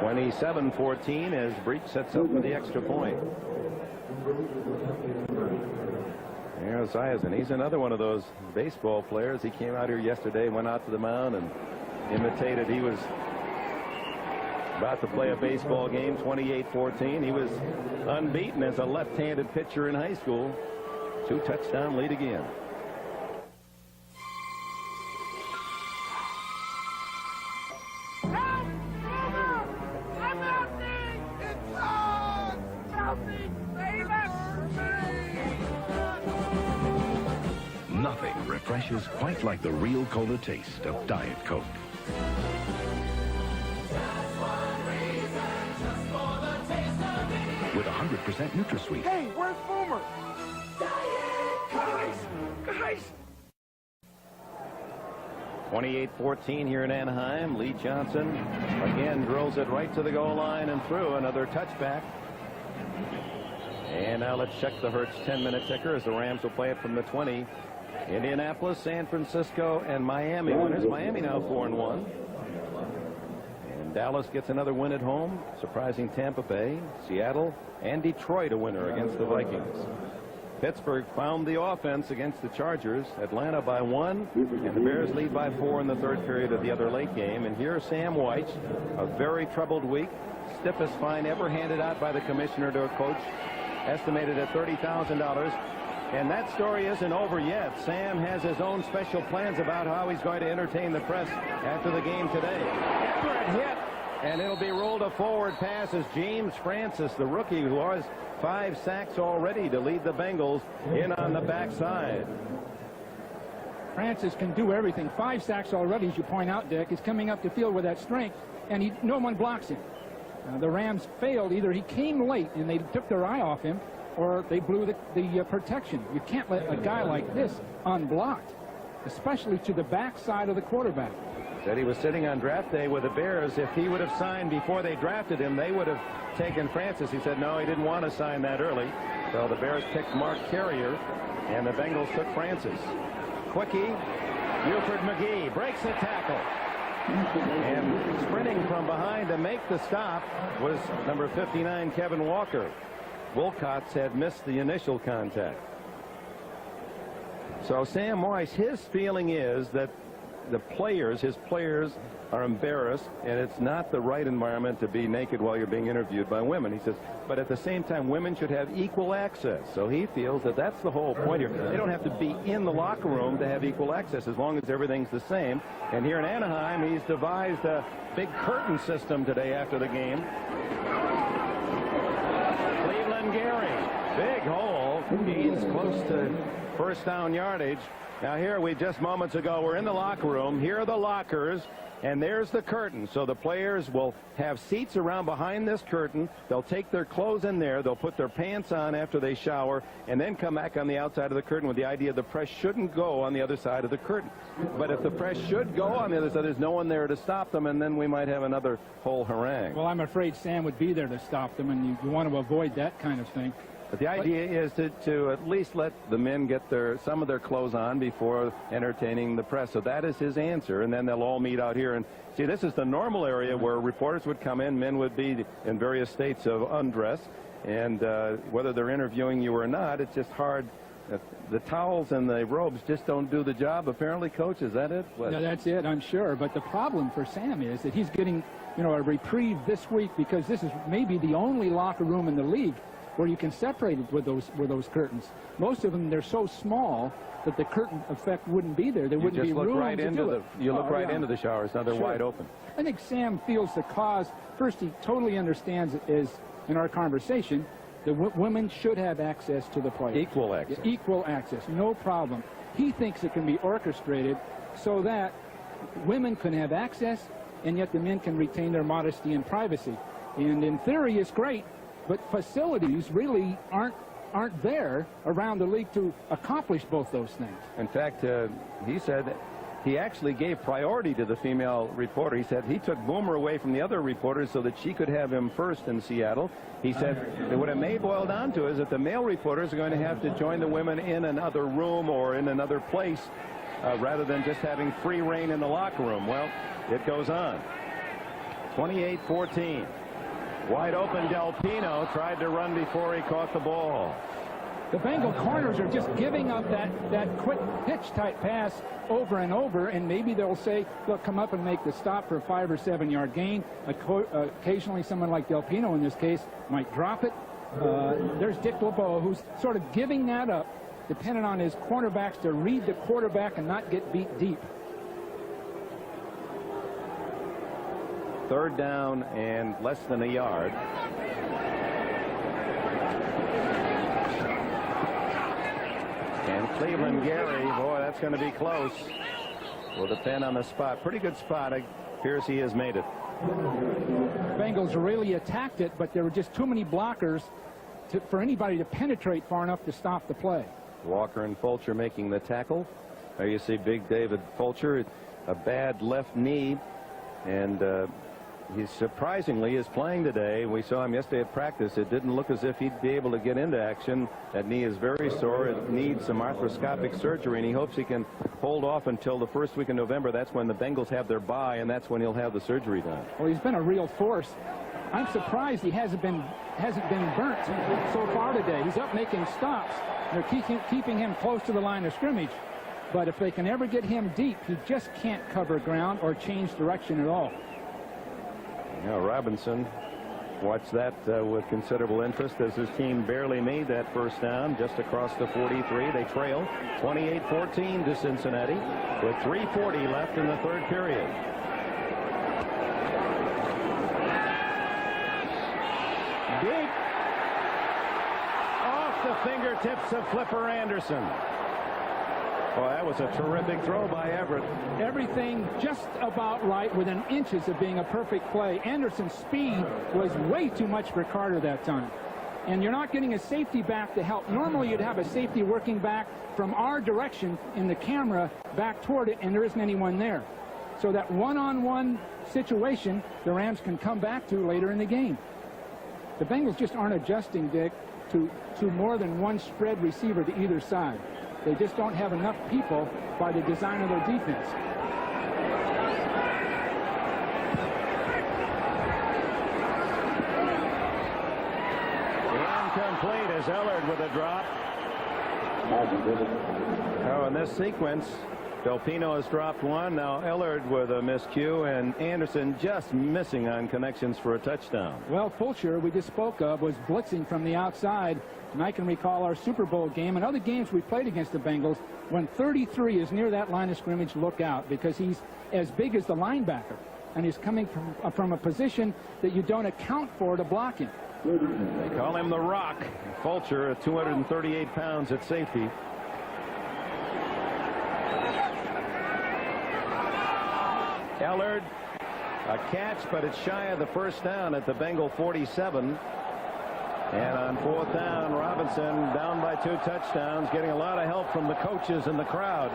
(27-14) as Breach sets up for the extra point. There's Esiason. He's another one of those baseball players. He came out here yesterday, went out to the mound and imitated. He was about to play a baseball game. 28-14. He was unbeaten as a left-handed pitcher in high school. 2-touchdown lead again.
Nothing refreshes quite like the real cola taste of Diet Coke. With 100% NutraSweet.
Hey, where's Boomer? Guys!
28-14 here in Anaheim. Lee Johnson again drills it right to the goal line and through. Another touchback. And now let's check the Hertz 10-minute ticker as the Rams will play it from the 20. Indianapolis, San Francisco, and Miami winners. Miami now 4-1. And Dallas gets another win at home, surprising Tampa Bay. Seattle and Detroit a winner against the Vikings. Pittsburgh found the offense against the Chargers. Atlanta by 1, and the Bears lead by 4 in the third period of the other late game. And here's Sam White, a very troubled week. Stiffest fine ever handed out by the commissioner to a coach, estimated at $30,000. And that story isn't over yet. Sam has his own special plans about how he's going to entertain the press after the game today. Everett hit, and it'll be ruled a forward pass as James Francis, the rookie who has 5 sacks already to lead the Bengals, in on the backside.
Francis can do everything. 5 sacks already, as you point out, Dick. He's coming up the field with that strength, and no one blocks him. The Rams failed. Either he came late and they took their eye off him, or they blew the protection. You can't let a guy like this unblocked, especially to the backside of the quarterback.
Said he was sitting on draft day with the Bears. If he would have signed before they drafted him, they would have taken Francis. He said no, he didn't want to sign that early. So the Bears picked Mark Carrier, and the Bengals took Francis. Quickie, Buford McGee breaks the tackle. And sprinting from behind to make the stop was number 59, Kevin Walker. Wilcox had missed the initial contact. So Sam Morris, his feeling is that the players, his players, are embarrassed, and it's not the right environment to be naked while you're being interviewed by women. He says, but at the same time, women should have equal access. So he feels that that's the whole point here. They don't have to be in the locker room to have equal access as long as everything's the same. And here in Anaheim, he's devised a big curtain system today after the game. Cleveland Gary, big hole, gains close to first down yardage. Now here we just moments ago we're in the locker room. Here are the lockers, and there's the curtain. So the players will have seats around behind this curtain. They'll take their clothes in there. They'll put their pants on after they shower and then come back on the outside of the curtain with the idea the press shouldn't go on the other side of the curtain. But if the press should go on the other side, there's no one there to stop them, and then we might have another whole harangue.
Well, I'm afraid Sam would be there to stop them, and you want to avoid that kind of thing.
But the idea is to at least let the men get some of their clothes on before entertaining the press. So that is his answer. And then they'll all meet out here. And see, this is the normal area where reporters would come in. Men would be in various states of undress. And whether they're interviewing you or not, it's just hard. The towels and the robes just don't do the job, apparently, Coach. Is that it?
No, that's it, I'm sure. But the problem for Sam is that he's getting, a reprieve this week because this is maybe the only locker room in the league where you can separate it with those curtains. Most of them, they're so small that the curtain effect wouldn't be there. There wouldn't be room to do it.
You look right into the showers. Now they're wide open.
I think Sam feels the cause. First, he totally understands, is in our conversation, that women should have access to the players.
Equal access.
Equal access, no problem. He thinks it can be orchestrated so that women can have access, and yet the men can retain their modesty and privacy. And in theory, it's great. But facilities really aren't there around the league to accomplish both those things.
In fact, he said he actually gave priority to the female reporter. He said he took Boomer away from the other reporters so that she could have him first in Seattle. He said that what it may boil down to is that the male reporters are going to have to join the women in another room or in another place rather than just having free reign in the locker room. Well, it goes on. 28-14. Wide open, Del Pino tried to run before he caught the ball.
The Bengal corners are just giving up that quick pitch-type pass over and over, and maybe they'll say, look, come up and make the stop for a 5 or 7 yard gain. Occasionally, someone like Del Pino in this case might drop it. There's Dick LeBeau, who's sort of giving that up, depending on his cornerbacks to read the quarterback and not get beat deep.
Third down and less than a yard. And Cleveland Gary, boy, that's going to be close. Will depend on the spot. Pretty good spot. It appears he has made it.
Bengals really attacked it, but there were just too many blockers for anybody to penetrate far enough to stop the play.
Walker and Fulcher making the tackle. There you see big David Fulcher, a bad left knee, and he surprisingly is playing today. We saw him yesterday at practice. It didn't look as if he'd be able to get into action. That knee is very sore. It needs some arthroscopic surgery, and he hopes he can hold off until the first week in November. That's when the Bengals have their bye, and that's when he'll have the surgery done.
Well, he's been a real force. I'm surprised he hasn't been burnt so far today. He's up making stops. They're keeping him close to the line of scrimmage. But if they can ever get him deep, he just can't cover ground or change direction at all.
Now Robinson watched that with considerable interest as his team barely made that first down just across the 43. They trail 28-14 to Cincinnati with 3:40 left in the third period. Deep off the fingertips of Flipper Anderson. Well, that was a terrific throw by Everett.
Everything just about right, within inches of being a perfect play. Anderson's speed was way too much for Carter that time. And you're not getting a safety back to help. Normally you'd have a safety working back from our direction in the camera back toward it, and there isn't anyone there. So that one-on-one situation the Rams can come back to later in the game. The Bengals just aren't adjusting, Dick, to more than one spread receiver to either side. They just don't have enough people by the design of their defense.
Incomplete as Ellard with a drop. Oh, in this sequence, Delpino has dropped one. Now Ellard with a miscue, and Anderson just missing on connections for a touchdown.
Well, Fulcher, we just spoke of, was blitzing from the outside. And I can recall our Super Bowl game and other games we played against the Bengals. When 33 is near that line of scrimmage, look out, because he's as big as the linebacker. And he's coming from a position that you don't account for to block him.
They call him the Rock. Fulcher at 238 pounds at safety. Ellard, a catch, but it's shy of the first down at the Bengal 47. And on fourth down, Robinson down by 2 touchdowns, getting a lot of help from the coaches and the crowd.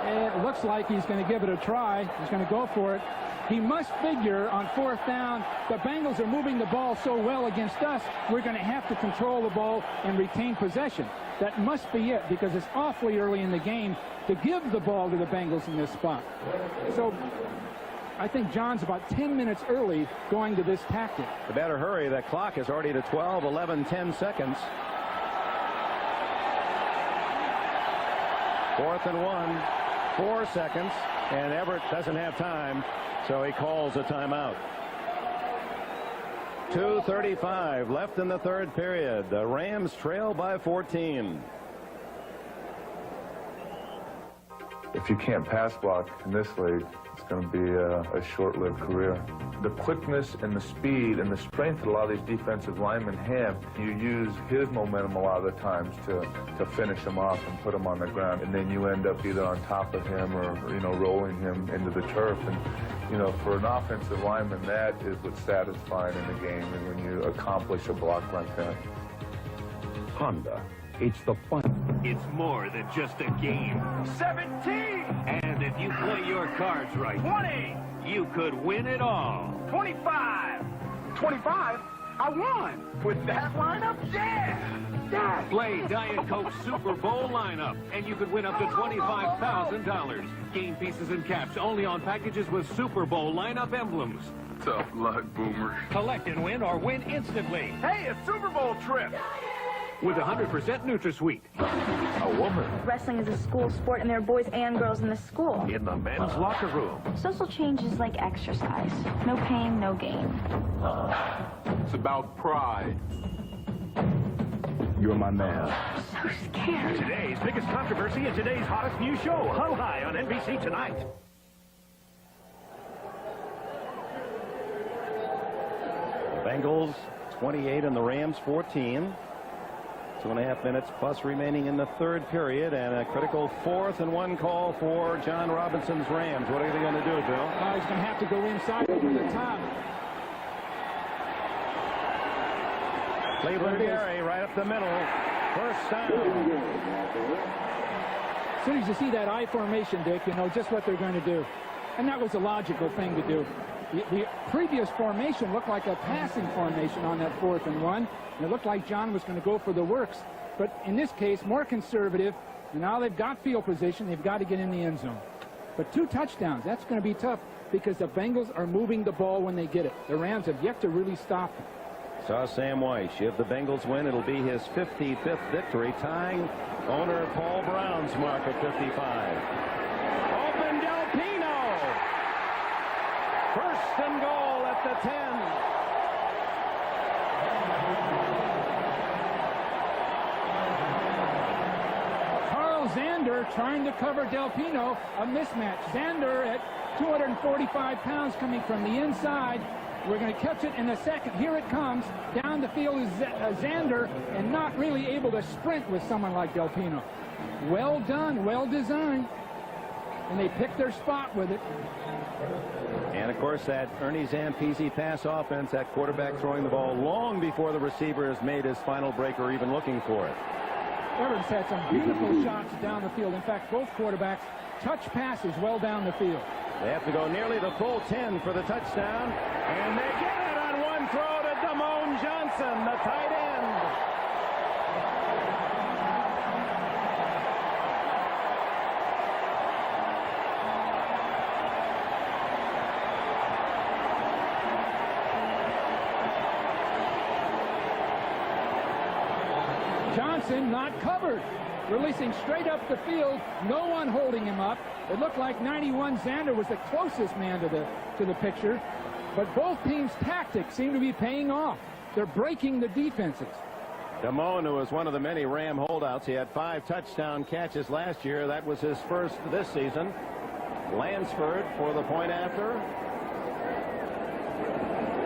It looks like he's going to give it a try. He's going to go for it. He must figure on fourth down, the Bengals are moving the ball so well against us, we're going to have to control the ball and retain possession. That must be it, because it's awfully early in the game to give the ball to the Bengals in this spot. So I think John's about 10 minutes early going to this tactic.
The better hurry. That clock is already to 12, 11, 10 seconds. 4th and 1, 4 seconds, and Everett doesn't have time, so he calls a timeout. 2:35 left in the third period. The Rams trail by 14.
If you can't pass block in this league, it's going to be a short-lived career. The quickness and the speed and the strength that a lot of these defensive linemen have, you use his momentum a lot of the times to finish him off and put him on the ground, and then you end up either on top of him or, rolling him into the turf. And, for an offensive lineman, that is what's satisfying in the game, and when you accomplish a block like that.
Honda. It's the fun.
It's more than just a game. 17! And if you play your cards right, 20! You could win it all. 25! 25? I won! With that lineup? Yeah! Play Diet Coke Super Bowl lineup, and you could win up to $25,000. Game pieces and caps only on packages with Super Bowl lineup emblems.
Tough luck, Boomer.
Collect and win or win instantly. Hey, a Super Bowl trip! With 100% NutraSweet.
A woman.
Wrestling is a school sport, and there are boys and girls in the school.
In the men's locker room.
Social change is like exercise. No pain, no gain.
It's about pride.
You're my man.
I'm so scared.
Today's biggest controversy in today's hottest new show, Ho High on NBC tonight.
The Bengals 28 and the Rams 14. 2.5 minutes plus remaining in the third period, and a critical 4th and 1 call for John Robinson's Rams. What are they going to do, Bill?
He's going to have to go inside over the top.
Cleveland Gary right up the middle. First down.
As soon as you see that I formation, Dick, you know just what they're going to do. And that was a logical thing to do. The previous formation looked like a passing formation on that 4th and 1. And it looked like John was going to go for the works. But in this case, more conservative. And now they've got field position. They've got to get in the end zone. But 2 touchdowns, that's going to be tough because the Bengals are moving the ball when they get it. The Rams have yet to really stop them.
Saw Sam Weiss. If the Bengals win, it'll be his 55th victory, tying owner Paul Brown's mark at 55. Open Delpino. First and goal at the 10.
Carl Zander trying to cover Delpino. A mismatch. Zander at 245 pounds coming from the inside. We're going to catch it in a second. Here it comes. Down the field is Zander, and not really able to sprint with someone like Delpino. Well done, well designed. And they picked their spot with it.
And, of course, that Ernie Zampese pass offense, that quarterback throwing the ball long before the receiver has made his final break or even looking for it.
Everett's had some beautiful shots down the field. In fact, both quarterbacks touch passes well down the field.
They have to go nearly the full 10 for the touchdown. And they get it on one throw to Damone Johnson, the tight end.
Johnson not covered. releasing straight up the field. No one holding him up. It looked like 91 Xander was the closest man to the picture. But both teams' tactics seem to be paying off. They're breaking the defenses.
Damone, who was one of the many Ram holdouts, he had 5 touchdown catches last year. That was his first this season. Lansford for the point after.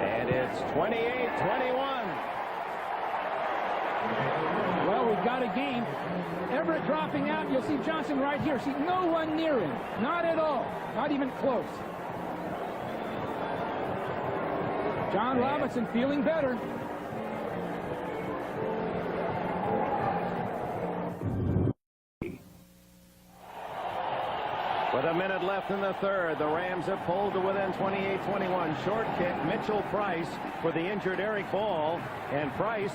And it's 28-21.
Well, we've got a game. Everett dropping out. You'll see Johnson right here. See, no one near him. Not at all. Not even close. John Robinson feeling better.
With a minute left in the third, the Rams have pulled to within 28-21. Short kick, Mitchell Price for the injured Eric Ball, and Price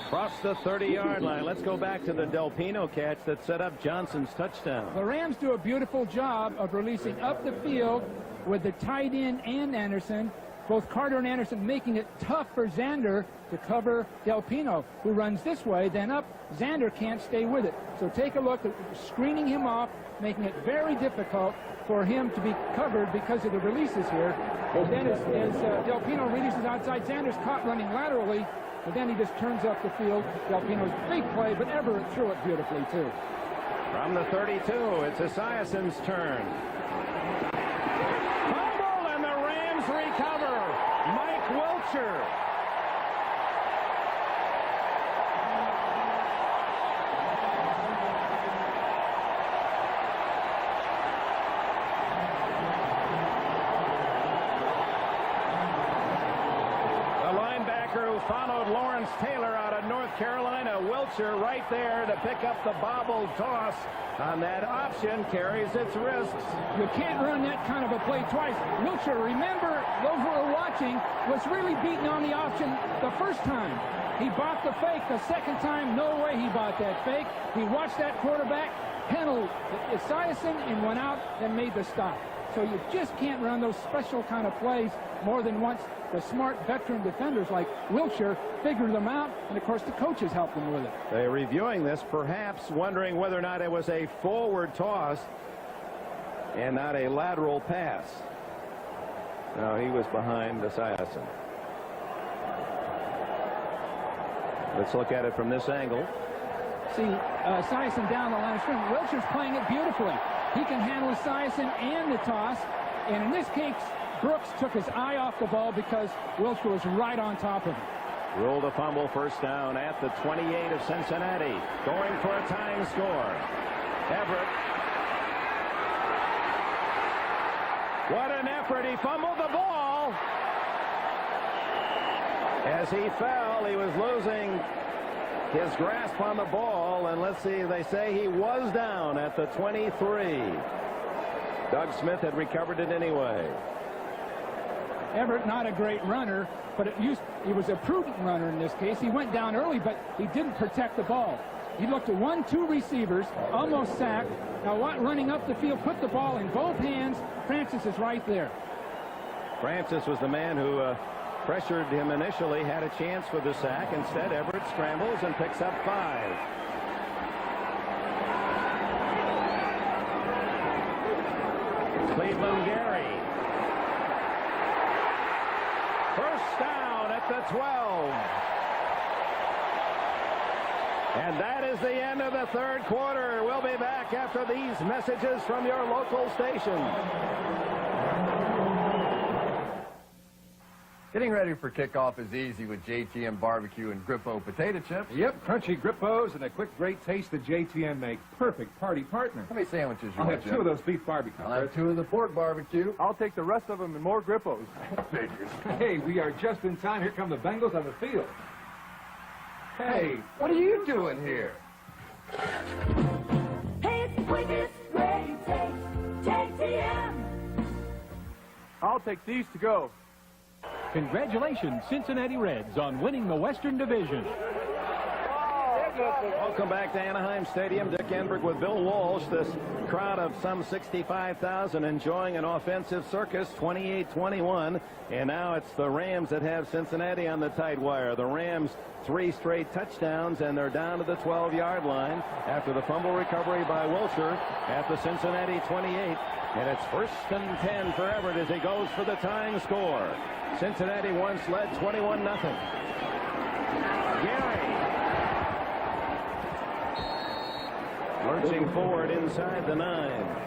crossed the 30-yard line. Let's go back to the Del Pino catch that set up Johnson's touchdown.
The Rams do a beautiful job of releasing up the field with the tight end and Anderson. Both Carter and Anderson making it tough for Xander to cover Del Pino, who runs this way, then up. Xander can't stay with it. So take a look at screening him off, making it very difficult for him to be covered because of the releases here. And then as Del Pino releases outside, Xander's caught running laterally, but then he just turns up the field. Del Pino's big play, but Everett threw it beautifully too.
From the 32, it's Esiason's turn. Fumble, and the Rams recover. Mike Wiltshire. Followed Lawrence Taylor out of North Carolina. Wiltshire right there to pick up the bobbled toss on that option, carries its risks.
You can't run that kind of a play twice. Wiltshire, remember, those who are watching, was really beaten on the option the first time. He bought the fake. The second time, no way he bought that fake. He watched that quarterback, handled Esiason, and went out and made the stop. So you just can't run those special kind of plays more than once. The smart veteran defenders like Wiltshire figure them out, and of course the coaches help them with it.
They're reviewing this, perhaps wondering whether or not it was a forward toss and not a lateral pass. No, he was behind Esiason. Let's look at it from this angle.
See, Esiason down the line of scrimmage. Wiltshire's playing it beautifully. He can handle Esiason and the toss, and in this case, Brooks took his eye off the ball because Wiltshire was right on top of him.
Ruled a fumble, first down at the 28 of Cincinnati. Going for a tying score. Everett. What an effort. He fumbled the ball. As he fell, he was losing his grasp on the ball, and let's see, they say he was down at the 23. Doug Smith had recovered it anyway.
Everett, not a great runner, but he was a prudent runner in this case. He went down early, but he didn't protect the ball. He looked at 1-2 receivers, almost sacked. Now running up the field, put the ball in both hands. Francis is right there.
Francis was the man who pressured him initially, had a chance for the sack. Instead, Everett scrambles and picks up 5. Cleveland Gary. First down at the 12. And that is the end of the third quarter. We'll be back after these messages from your local station.
Getting ready for kickoff is easy with JTM barbecue and Grippo potato chips.
Yep, crunchy Grippos and a quick, great taste that JTM makes. Perfect party partner.
How many sandwiches you
I'll
want,
have
Jim?
2 of those beef barbecues.
I'll have 2 of the pork barbecue.
I'll take the rest of them and more Grippos.
Figures.
Hey, we are just in time. Here come the Bengals on the field.
Hey, what are you doing here?
Hey, it's the quickest, great taste, JTM.
I'll take these to go.
Congratulations, Cincinnati Reds, on winning the Western Division.
Welcome back to Anaheim Stadium. Dick Enberg with Bill Walsh. This crowd of some 65,000 enjoying an offensive circus, 28-21. And now it's the Rams that have Cincinnati on the tight wire. The Rams 3 straight touchdowns, and they're down to the 12-yard line after the fumble recovery by Wilshire at the Cincinnati 28. And it's 1st and 10 for Everett as he goes for the tying score. Cincinnati once led 21-0. Gary lurching forward inside the 9.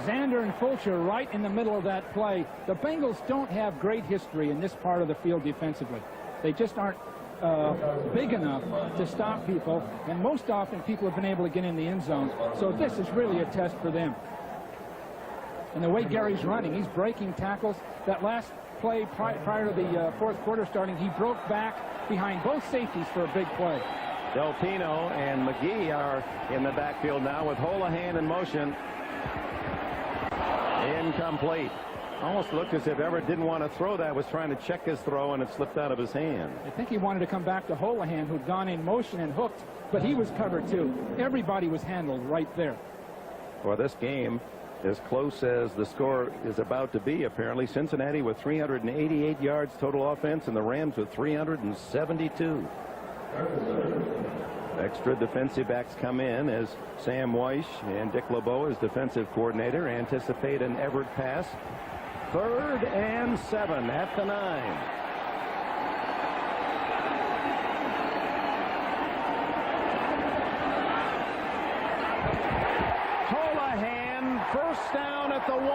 Zander and Fulcher right in the middle of that play. The Bengals don't have great history in this part of the field defensively. They just aren't big enough to stop people, and most often people have been able to get in the end zone. So this is really a test for them. And the way Gary's running, he's breaking tackles. That last play prior to the fourth quarter starting, he broke back behind both safeties for a big play.
Delpino and McGee are in the backfield now with Holohan in motion. Incomplete. Almost looked as if Everett didn't want to throw that, was trying to check his throw, and it slipped out of his hand.
I think he wanted to come back to Holohan, who'd gone in motion and hooked, but he was covered too. Everybody was handled right there.
Well, this game, as close as the score is about to be, apparently. Cincinnati with 388 yards total offense, and the Rams with 372. Extra defensive backs come in as Sam Weiss and Dick LeBeau as defensive coordinator anticipate an Everett pass. 3rd and 7 at the 9. Holohan, 1st down at the 1.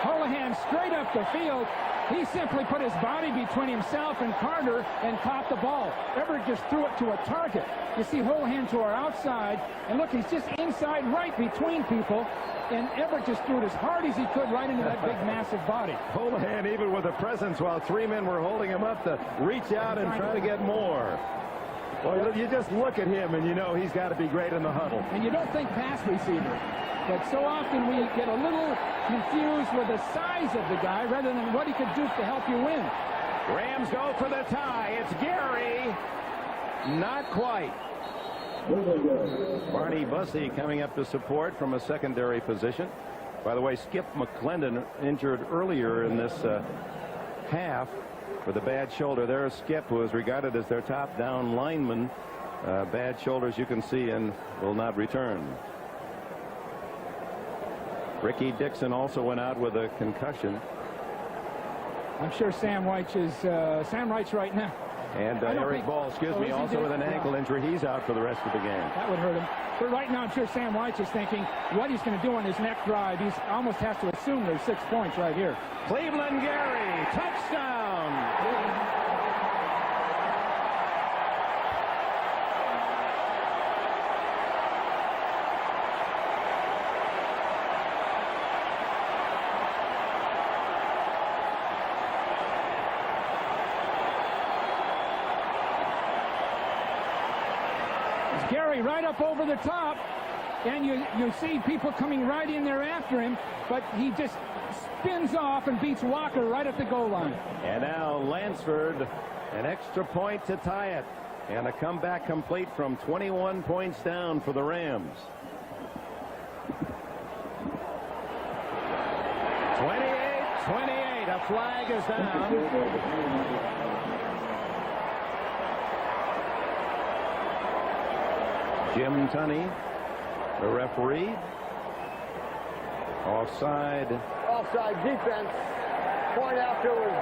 Holohan straight up the field. He simply put his body between himself and Carter and caught the ball. Everett just threw it to a target. You see Holohan to our outside, and look, he's just inside right between people, and Everett just threw it as hard as he could right into that big, massive body.
Holohan, even with a presence while 3 men were holding him up, to reach out and try to get more. Well, you just look at him, and you know he's got to be great in the huddle.
And you don't think pass receiver. But so often we get a little confused with the size of the guy rather than what he could do to help you win.
Rams go for the tie. It's Gary. Not quite. Barney Bussey coming up to support from a secondary position. By the way, Skip McClendon injured earlier in this half with a bad shoulder. There's Skip, who is regarded as their top down lineman. Bad shoulders, you can see, and will not return. Ricky Dixon also went out with a concussion.
I'm sure Sam Reich is right now.
And Eric Ball, also with an ankle injury. He's out for the rest of the game.
That would hurt him. But right now, I'm sure Sam Reich is thinking what he's going to do on his next drive. He almost has to assume there's 6 points right here.
Cleveland Gary, touchdown.
Gary right up over the top, and you see people coming right in there after him, but he just spins off and beats Walker right at the goal line.
And now Lansford, an extra point to tie it, and a comeback complete from 21 points down for the Rams. 28-28, a flag is down. Jim Tunney, the referee. Offside.
Offside defense. Point after was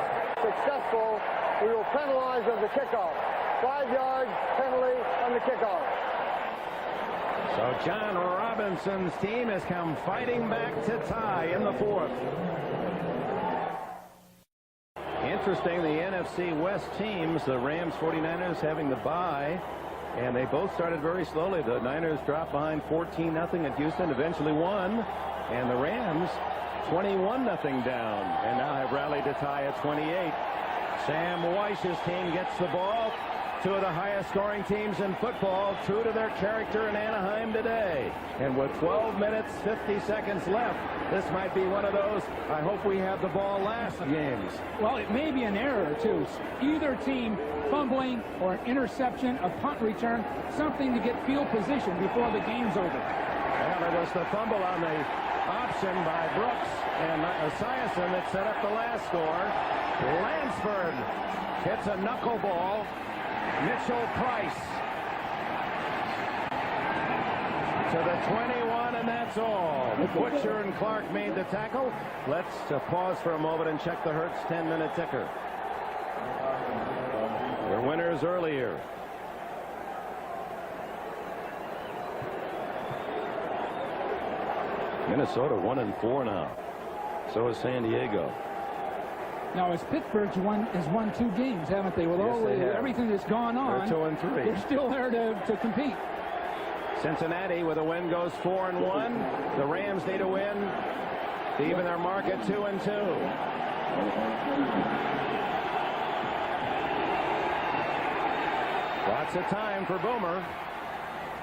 successful. We will penalize on the kickoff. 5-yard penalty on the kickoff.
So John Robinson's team has come fighting back to tie in the 4th. Interesting, the NFC West teams, the Rams, 49ers having the bye. And they both started very slowly. The Niners dropped behind 14-0 at Houston, eventually won. And the Rams 21-0 down, and now have rallied to tie at 28. Sam Weiss's team gets the ball, Two of the highest scoring teams in football, true to their character in Anaheim today. And with 12 minutes, 50 seconds left, this might be one of those, I hope we have the ball last games.
Well, it may be an error, too. Either team fumbling or an interception, a punt return, something to get field position before the game's over.
Well, it was the fumble on the option by Brooks and Esiason that set up the last score. Lansford hits a knuckleball. Mitchell Price to the 21, and that's all. Butcher and Clark made the tackle. Let's pause for a moment and check the Hertz 10-minute ticker. Their winners earlier. Minnesota 1-4 now. So is San Diego.
Now, as Pittsburgh's has won 2 games, haven't they? With all everything that's gone on,
they're 2-3.
They're still there to compete.
Cincinnati with a win goes 4-1. The Rams need a win to even their mark at 2-2. Lots of time for Boomer.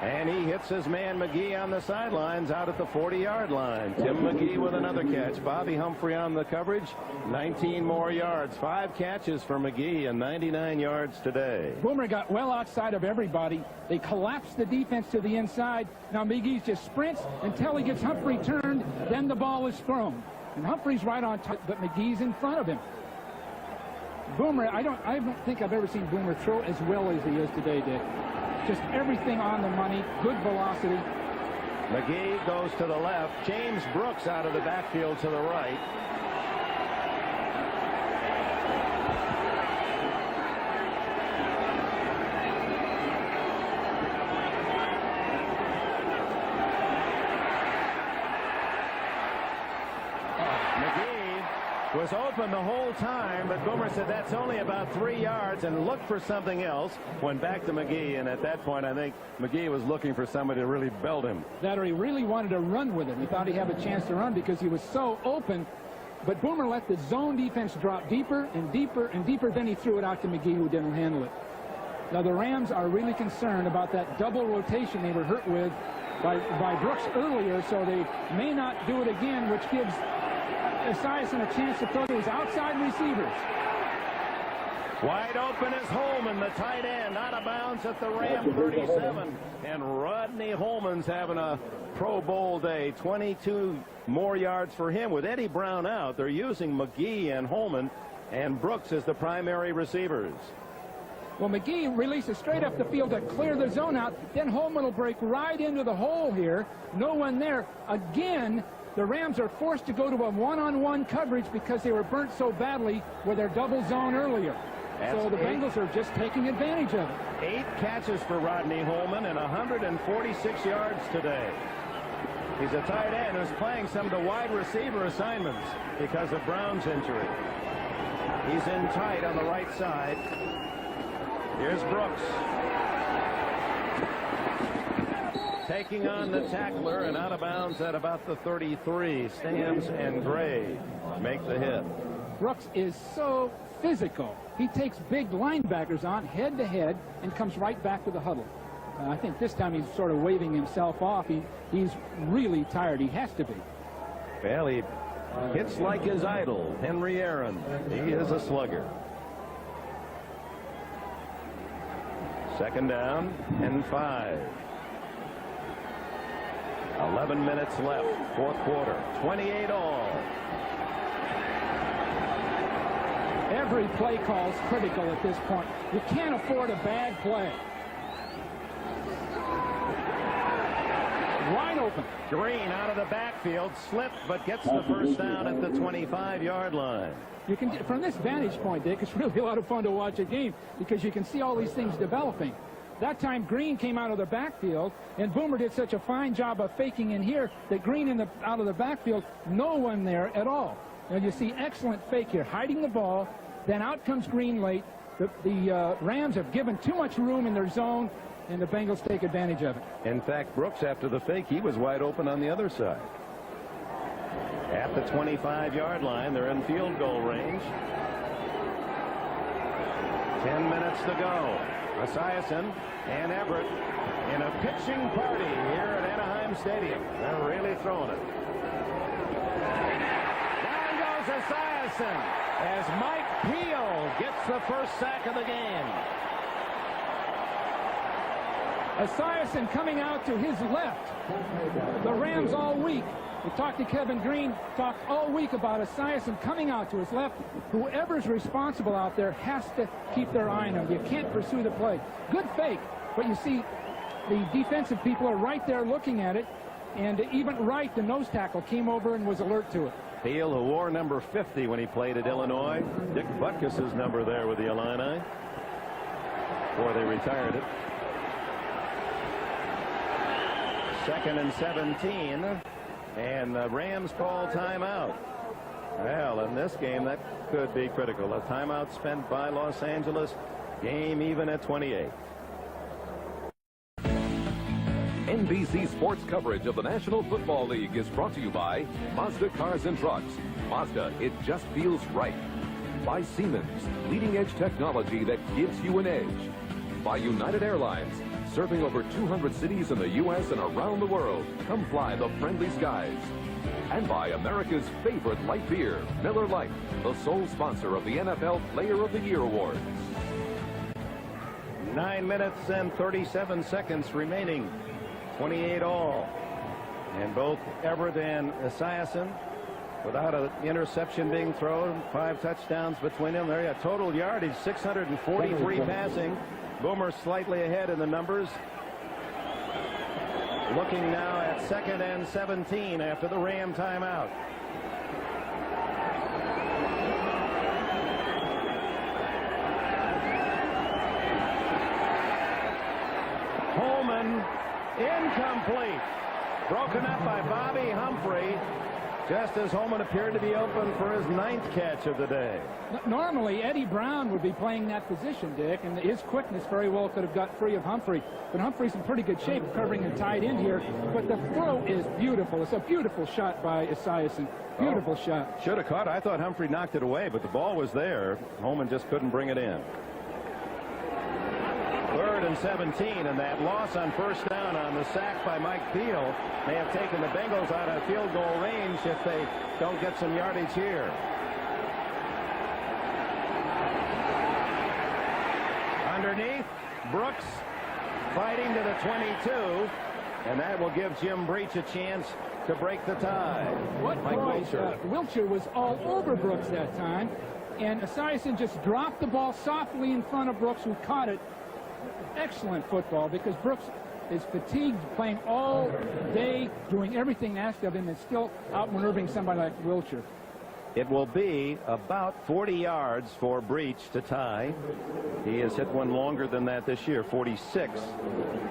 And he hits his man McGee on the sidelines out at the 40-yard line. Tim McGee with another catch. Bobby Humphrey on the coverage. 19 more yards. 5 catches for McGee and 99 yards today.
Boomer got well outside of everybody. They collapsed the defense to the inside. Now McGee just sprints until he gets Humphrey turned. Then the ball is thrown. And Humphrey's right on top, but McGee's in front of him. Boomer, I don't think I've ever seen Boomer throw as well as he is today, Dick. Just everything on the money, good velocity.
McGee goes to the left. James Brooks out of the backfield to the right. Was open the whole time, but Boomer said that's only about 3 yards and looked for something else. Went back to McGee, and at that point I think McGee was looking for somebody to really belt him.
That or he really wanted to run with it. He thought he'd have a chance to run because he was so open, but Boomer let the zone defense drop deeper and deeper and deeper. Then he threw it out to McGee, who didn't handle it. Now the Rams are really concerned about that double rotation they were hurt with by Brooks earlier, so they may not do it again, which gives Esiason a chance to throw to his outside receivers.
Wide open is Holman, the tight end, out of bounds at the Ram 37. And Rodney Holman's having a Pro Bowl day. 22 more yards for him. With Eddie Brown out, they're using McGee and Holman and Brooks as the primary receivers.
Well, McGee releases straight up the field to clear the zone out. Then Holman will break right into the hole here. No one there. Again, the Rams are forced to go to a one-on-one coverage because they were burnt so badly with their double zone earlier. So the Bengals are just taking advantage of it.
8 catches for Rodney Holman and 146 yards today. He's a tight end who's playing some of the wide receiver assignments because of Brown's injury. He's in tight on the right side. Here's Brooks. Taking on the tackler and out of bounds at about the 33. Stams and Gray make the hit.
Brooks is so physical. He takes big linebackers on head-to-head and comes right back to the huddle. I think this time he's sort of waving himself off. He's really tired. He has to be.
Well, he hits like his idol, Henry Aaron. He is a slugger. 2nd down and 5. 11 minutes left, 4th quarter, 28 all.
Every play call is critical at this point. You can't afford a bad play. Wide open.
Green out of the backfield, slipped, but gets the first down at the 25-yard line.
You can, from this vantage point, Dick, it's really a lot of fun to watch a game because you can see all these things developing. That time Green came out of the backfield, and Boomer did such a fine job of faking in here that Green out of the backfield, no one there at all. Now you see excellent fake here, hiding the ball, then out comes Green late. The Rams have given too much room in their zone, and the Bengals take advantage of it.
In fact, Brooks, after the fake, he was wide open on the other side. At the 25-yard line, they're in field goal range. 10 minutes to go. Esiason and Everett in a pitching party here at Anaheim Stadium. They're really throwing it. Down goes Esiason as Mike Peel gets the first sack of the game.
Esiason coming out to his left. The Rams all week. We talked to Kevin Green, talked all week about Esiason coming out to his left. Whoever's responsible out there has to keep their eye on him. You can't pursue the play. Good fake, but you see the defensive people are right there looking at it, and even Wright, the nose tackle, came over and was alert to it.
Peel, who wore number 50 when he played at Illinois. Dick Butkus's number there with the Illini before they retired it. 2nd and 17. And the Rams call timeout. Well, in this game, that could be critical. A timeout spent by Los Angeles. Game even at 28.
NBC Sports coverage of the National Football League is brought to you by Mazda Cars and Trucks. Mazda, it just feels right. By Siemens, leading-edge technology that gives you an edge. By United Airlines, serving over 200 cities in the U.S. and around the world. Come fly the friendly skies. And by America's favorite light beer, Miller Lite, the sole sponsor of the NFL Player of the Year Award.
9 minutes and 37 seconds remaining. 28 all. And both Everett and Esiason, without an interception being thrown, 5 touchdowns between them. There you have total yardage, 643 passing. Boomer slightly ahead in the numbers. Looking now at 2nd and 17 after the Ram timeout. Holman incomplete. Broken up by Bobby Humphrey, just as Holman appeared to be open for his 9th catch of the day.
Normally, Eddie Brown would be playing that position, Dick, and his quickness very well could have got free of Humphrey. But Humphrey's in pretty good shape, covering a tight end here. But the throw is beautiful. It's a beautiful shot by Esiason. Beautiful shot.
Should have caught. I thought Humphrey knocked it away, but the ball was there. Holman just couldn't bring it in. 3rd and 17, and that loss on first down on the sack by Mike Peel may have taken the Bengals out of field goal range if they don't get some yardage here. Underneath, Brooks fighting to the 22, and that will give Jim Breach a chance to break the tie.
What
Mike
Wiltshire. Wiltshire was all over Brooks that time, and Esiason just dropped the ball softly in front of Brooks, who caught it. Excellent football, because Brooks is fatigued playing all day, doing everything asked of him, and still outmaneuvering somebody like Wiltshire.
It will be about 40 yards for Breach to tie. He has hit one longer than that this year, 46,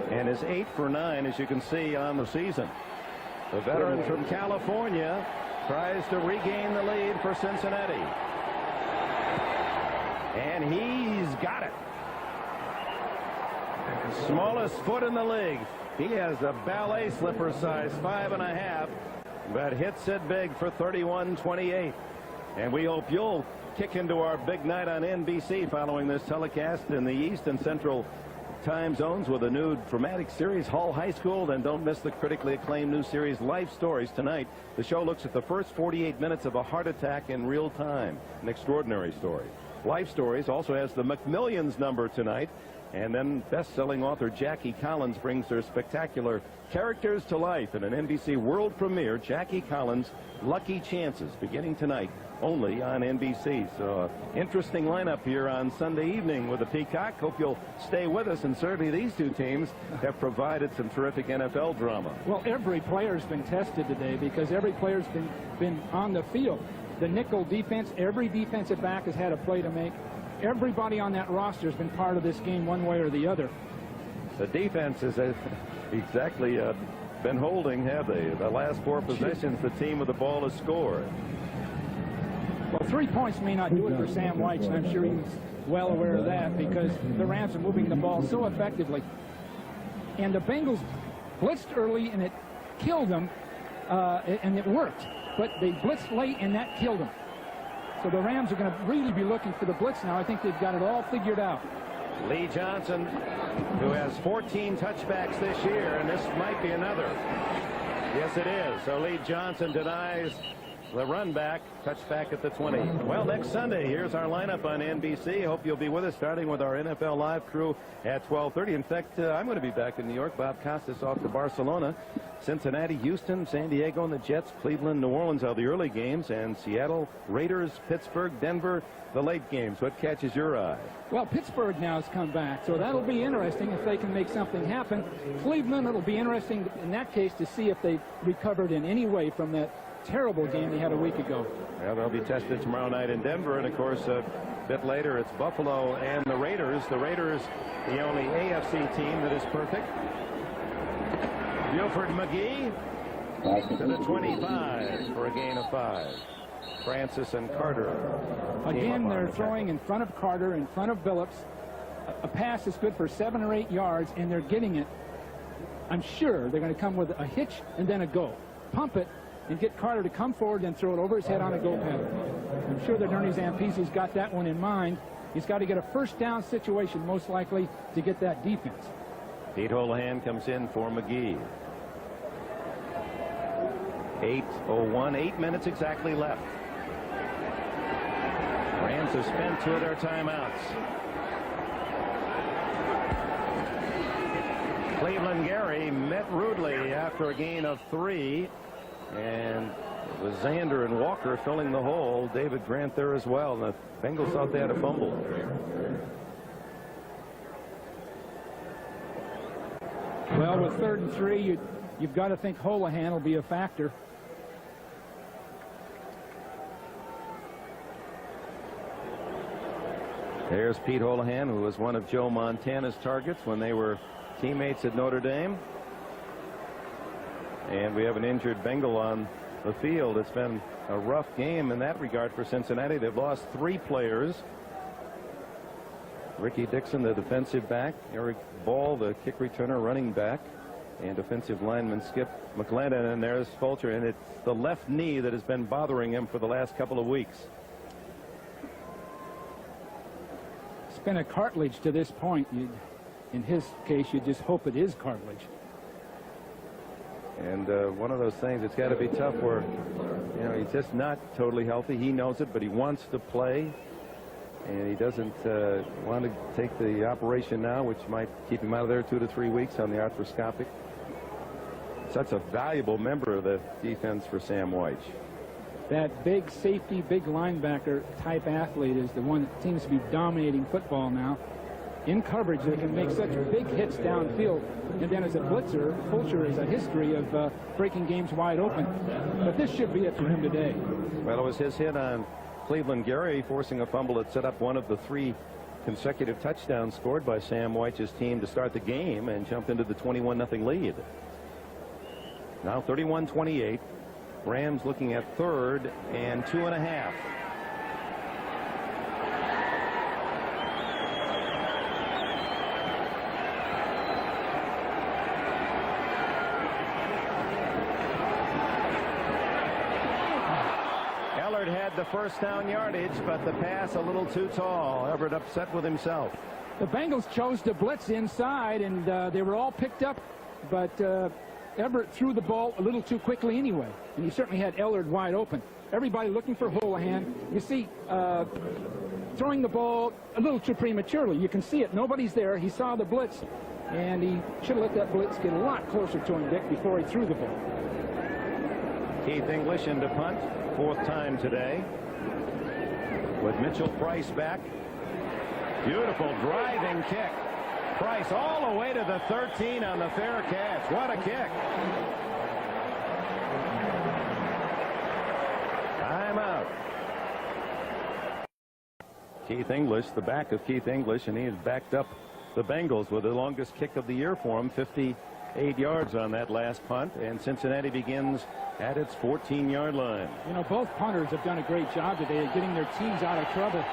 and is 8 for 9, as you can see, on the season. The veteran from California tries to regain the lead for Cincinnati. And he's got it. Smallest foot in the league. He has a ballet slipper size 5.5, but hits it big for 31-28. And we hope you'll kick into our big night on NBC following this telecast in the East and Central time zones with a new dramatic series, Hull High School. Then don't miss the critically acclaimed new series, Life Stories, tonight. The show looks at the first 48 minutes of a heart attack in real time. An extraordinary story. Life Stories also has the McMillions number tonight. And then best-selling author Jackie Collins brings her spectacular characters to life in an NBC world premiere, Jackie Collins' Lucky Chances, beginning tonight only on NBC. So interesting lineup here on Sunday evening with the Peacock. Hope you'll stay with us, and certainly these two teams have provided some terrific NFL drama.
Well, every player's been tested today, because every player's been on the field. The nickel defense, every defensive back has had a play to make. Everybody on that roster has been part of this game one way or the other.
The defense has exactly been holding, have they? The last 4 possessions, the team with the ball has scored.
Well, 3 points may not do it for Sam White, and I'm sure he's well aware of that, because the Rams are moving the ball so effectively. And the Bengals blitzed early, and it killed them, and it worked. But they blitzed late, and that killed them. So the Rams are going to really be looking for the blitz now. I think they've got it all figured out.
Lee Johnson, who has 14 touchbacks this year, and this might be another. Yes, it is. So Lee Johnson denies the run back, touchback at the 20. Well, next Sunday, here's our lineup on NBC. Hope you'll be with us, starting with our NFL Live crew at 12:30. In fact, I'm going to be back in New York. Bob Costas off to Barcelona. Cincinnati, Houston, San Diego, and the Jets. Cleveland, New Orleans are the early games, and Seattle, Raiders, Pittsburgh, Denver, the late games. What catches your eye?
Well, Pittsburgh now has come back, so that'll be interesting if they can make something happen. Cleveland, it'll be interesting in that case to see if they recovered in any way from that terrible game they had a week ago.
Well, they'll be tested tomorrow night in Denver, and of course a bit later it's Buffalo and the Raiders. The Raiders, the only AFC team that is perfect. Buford McGee to the 25 for a gain of 5. Francis and Carter.
Again, they're throwing in front of Carter, in front of Billups. A pass is good for 7 or 8 yards, and they're getting it. I'm sure they're going to come with a hitch and then a go. Pump it and get Carter to come forward and throw it over his head on a go pattern. I'm sure that Ernie Zampese's got that one in mind. He's got to get a first down situation, most likely, to get that defense.
Pete Holohan comes in for McGee. 8:01, 8 minutes exactly left. Rams have spent 2 of their timeouts. Cleveland Gary met rudely after a gain of 3, and it was Zander and Walker filling the hole. David Grant there as well. The Bengals thought they had a fumble.
Well, with 3rd and 3, you've got to think Holohan will be a factor.
There's Pete Holohan, who was one of Joe Montana's targets when they were teammates at Notre Dame. And we have an injured Bengal on the field. It's been a rough game in that regard for Cincinnati. They've lost 3 players. Ricky Dixon, the defensive back. Eric Ball, the kick returner, running back. And defensive lineman Skip McLennan. And there's Fulcher. And it's the left knee that has been bothering him for the last couple of weeks.
It's been a cartilage to this point. In his case, you just hope it is cartilage.
And one of those things, it's got to be tough where, you know, he's just not totally healthy. He knows it, but he wants to play. And he doesn't want to take the operation now, which might keep him out of there 2 to 3 weeks on the arthroscopic. Such a valuable member of the defense for Sam White.
That big safety, big linebacker type athlete is the one that seems to be dominating football now. In coverage, they can make such big hits downfield. And then as a blitzer, Fulcher has a history of breaking games wide open. But this should be it for him today.
Well, it was his hit on Cleveland Gary, forcing a fumble that set up one of the 3 consecutive touchdowns scored by Sam White's team to start the game and jump into the 21-0 lead. Now 31-28. Rams looking at 3rd and 2.5. Ellard had the first down yardage, but the pass a little too tall. Everett upset with himself.
The Bengals chose to blitz inside, and they were all picked up, but Everett threw the ball a little too quickly anyway, and he certainly had Ellard wide open. Everybody looking for Holohan. You see, throwing the ball a little too prematurely. You can see it. Nobody's there. He saw the blitz, and he should have let that blitz get a lot closer to him, Dick, before he threw the ball.
Keith English into punt, 4th time today, with Mitchell Price back. Beautiful driving kick. Price all the way to the 13 on the fair catch. What a kick. Timeout. Keith English, the back of Keith English, and he has backed up the Bengals with the longest kick of the year for him, 58 yards on that last punt, and Cincinnati begins at its 14-yard line.
You know, both punters have done a great job today of getting their teams out of trouble.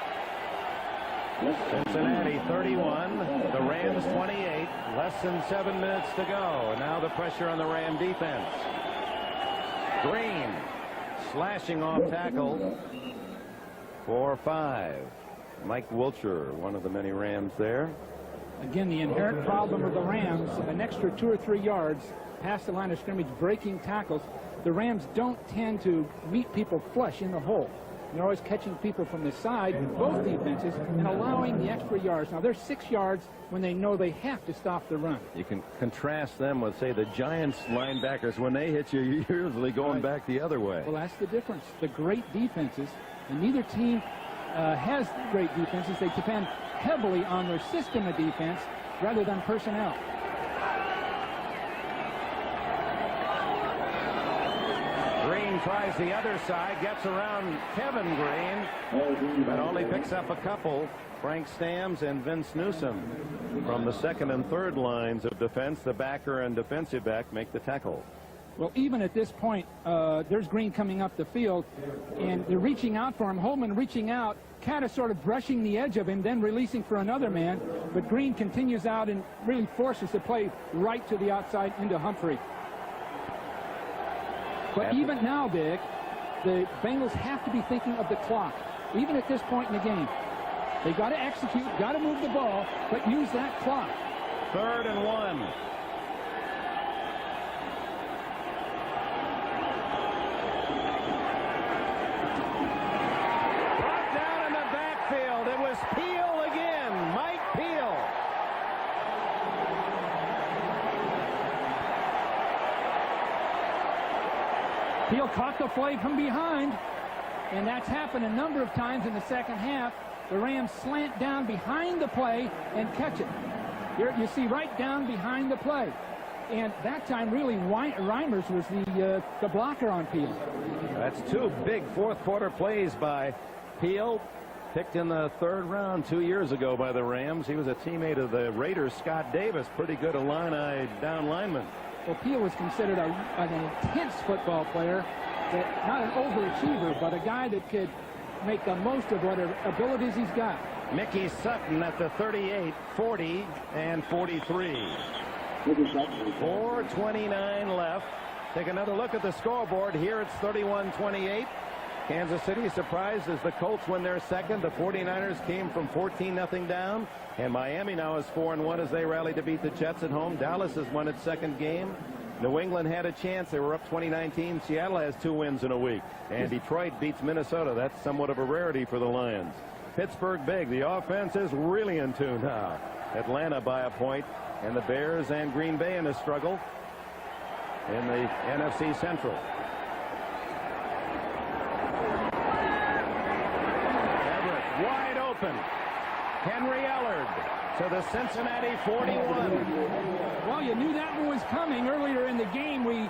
Cincinnati 31, the Rams 28, less than 7 minutes to go. Now the pressure on the Ram defense. Green slashing off tackle for 5. Mike Wilcher, one of the many Rams there.
Again, the inherent problem of the Rams, an extra 2 or 3 yards past the line of scrimmage, breaking tackles. The Rams don't tend to meet people flush in the hole. They're always catching people from the side, both defenses, and allowing the extra yards. Now, they're 6 yards when they know they have to stop the run.
You can contrast them with, say, the Giants linebackers. When they hit you, you're usually going back the other way.
Well, that's the difference. The great defenses, and neither team has great defenses. They depend heavily on their system of defense rather than personnel.
Green tries the other side, gets around Kevin Green, but only picks up a couple. Frank Stams and Vince Newsom from the second and third lines of defense. The backer and defensive back make the tackle.
Well, even at this point, there's Green coming up the field, and they're reaching out for him. Holman reaching out, Caddis sort of brushing the edge of him, then releasing for another man. But Green continues out and really forces the play right to the outside into Humphrey. But even now, Dick, the Bengals have to be thinking of the clock, even at this point in the game. They got to execute, got to move the ball, but use that clock.
3rd and 1.
Peel caught the flag from behind, and that's happened a number of times in the second half. The Rams slant down behind the play and catch it. Here you see right down behind the play. And that time, really, Reimers was the blocker on Peel.
That's 2 big fourth-quarter plays by Peel. Picked in the 3rd round 2 years ago by the Rams. He was a teammate of the Raiders' Scott Davis. Pretty good Illini down lineman.
Well, Peel was considered an intense football player, not an overachiever, but a guy that could make the most of whatever abilities he's got.
Mickey Sutton at the 38, 40, and 43. 4:29 left. Take another look at the scoreboard. Here it's 31-28. Kansas City surprised as the Colts win their second. The 49ers came from 14-0 down. And Miami now is 4-1 as they rally to beat the Jets at home. Dallas has won its second game. New England had a chance. They were up 20-19. Seattle has 2 wins in a week. And Detroit beats Minnesota. That's somewhat of a rarity for the Lions. Pittsburgh big. The offense is really in tune now. Atlanta by a point. And the Bears and Green Bay in a struggle in the NFC Central. Everett wide open. Henry Ellard to the Cincinnati 41.
Well, you knew that one was coming earlier in the game. We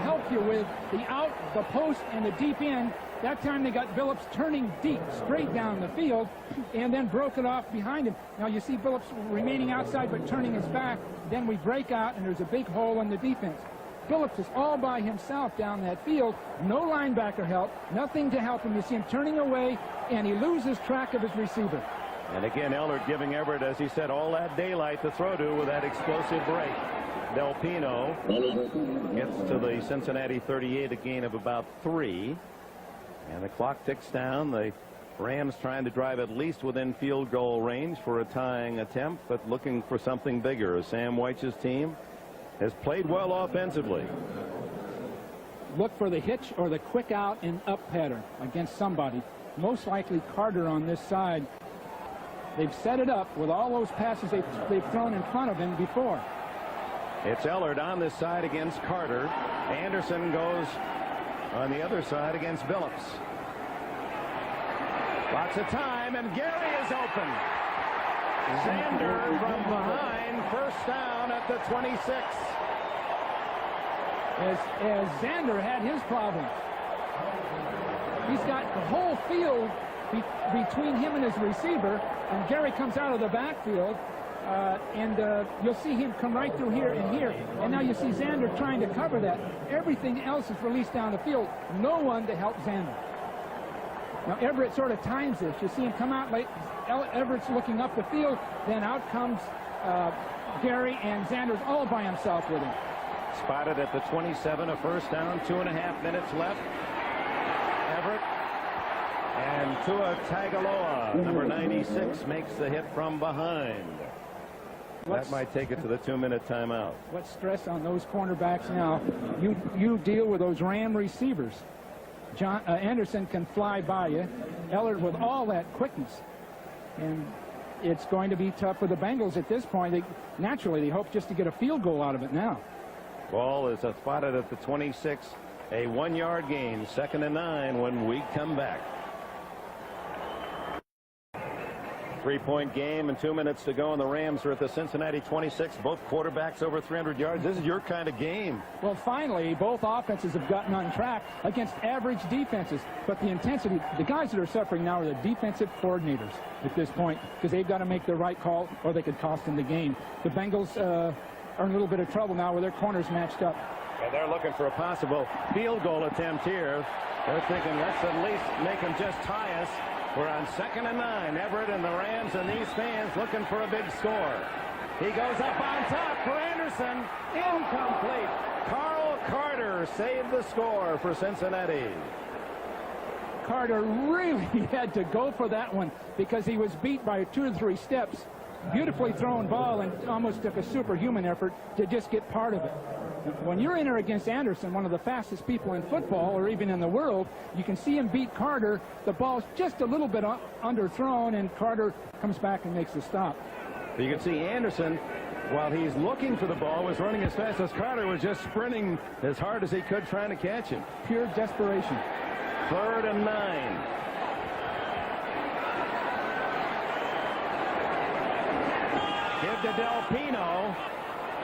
helped you with the out, the post, and the deep end. That time they got Billups turning deep, straight down the field, and then broke it off behind him. Now you see Billups remaining outside but turning his back. Then we break out, and there's a big hole in the defense. Billups is all by himself down that field. No linebacker help, nothing to help him. You see him turning away, and he loses track of his receiver.
And again, Ellard giving Everett, as he said, all that daylight to throw to with that explosive break. Del Pino gets to the Cincinnati 38, a gain of about 3. And the clock ticks down. The Rams trying to drive at least within field goal range for a tying attempt, but looking for something bigger. Sam Weich's team has played well offensively.
Look for the hitch or the quick out and up pattern against somebody. Most likely Carter on this side. They've set it up with all those passes they've thrown in front of him before.
It's Ellard on this side against Carter. Anderson goes on the other side against Billups. Lots of time, and Gary is open. Zander from behind, first down at the 26.
As Zander had his problem. He's got the whole field between him and his receiver, and Gary comes out of the backfield, and you'll see him come right through here and here, and now you see Zander trying to cover that. Everything else is released down the field. No one to help Zander. Now Everett sort of times this. You see him come out late. Everett's looking up the field, then out comes Gary, and Zander's all by himself with him.
Spotted at the 27, a first down, 2.5 minutes left. Everett. And And Tua Tagovailoa, number 96, makes the hit from behind. That might take it to the 2-minute timeout.
What stress on those cornerbacks now. You deal with those Ram receivers. Anderson can fly by you. Ellard with all that quickness. And it's going to be tough for the Bengals at this point. Naturally, they hope just to get a field goal out of it now.
Ball is spotted at the 26. A 1-yard gain. 2nd and 9 when we come back. 3-point game and 2 minutes to go, and the Rams are at the Cincinnati 26. Both quarterbacks over 300 yards. This is your kind of game.
Well, finally, both offenses have gotten on track against average defenses. But the intensity, the guys that are suffering now are the defensive coordinators at this point, because they've got to make the right call or they could cost them the game. The Bengals are in a little bit of trouble now with their corners matched up.
And they're looking for a possible field goal attempt here. They're thinking, let's at least make them just tie us. We're on 2nd and 9. Everett and the Rams and these fans looking for a big score. He goes up on top for Anderson. Incomplete. Carl Carter saved the score for Cincinnati.
Carter really had to go for that one because he was beat by 2 or 3 steps. Beautifully thrown ball, and almost took a superhuman effort to just get part of it. When you're in there against Anderson, one of the fastest people in football or even in the world, you can see him beat Carter. The ball's just a little bit underthrown, and Carter comes back and makes the stop.
You can see Anderson, while he's looking for the ball, was running as fast as Carter was just sprinting as hard as he could trying to catch him.
Pure desperation.
3rd and 9. Give to Del Pino,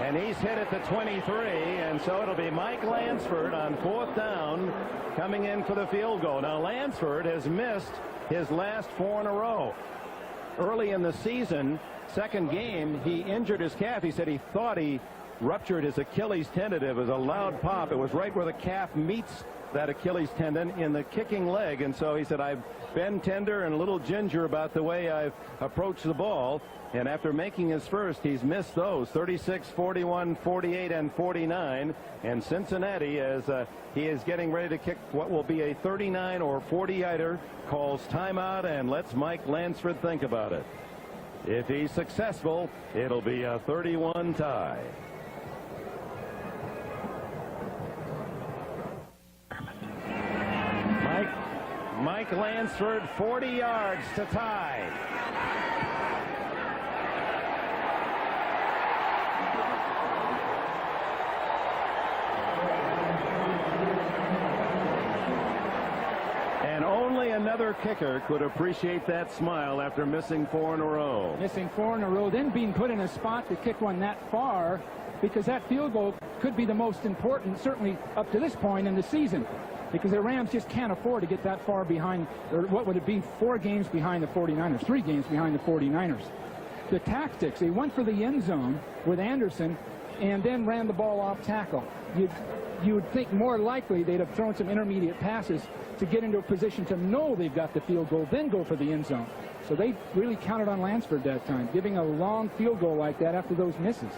and he's hit at the 23, and so it'll be Mike Lansford on 4th down coming in for the field goal. Now, Lansford has missed his last 4 in a row. Early in the season, 2nd game, he injured his calf. He said he thought he ruptured his Achilles tendon. It was a loud pop. It was right where the calf meets that Achilles tendon in the kicking leg, and so he said, I've been tender and a little ginger about the way I've approached the ball. And after making his first, he's missed those 36, 41, 48, and 49. And Cincinnati, as he is getting ready to kick what will be a 39 or 40-yarder, calls timeout and lets Mike Lansford think about it. If he's successful, it'll be a 31 tie. Mike Lansford, 40 yards to tie. And only another kicker could appreciate that smile after missing 4 in a row.
Missing 4 in a row, then being put in a spot to kick one that far, because that field goal could be the most important, certainly up to this point in the season, because the Rams just can't afford to get that far behind, or what would it be, 4 games behind the 49ers, 3 games behind the 49ers. The tactics, they went for the end zone with Anderson and then ran the ball off tackle. You would think more likely they'd have thrown some intermediate passes to get into a position to know they've got the field goal, then go for the end zone. So they really counted on Lansford that time, giving a long field goal like that after those misses.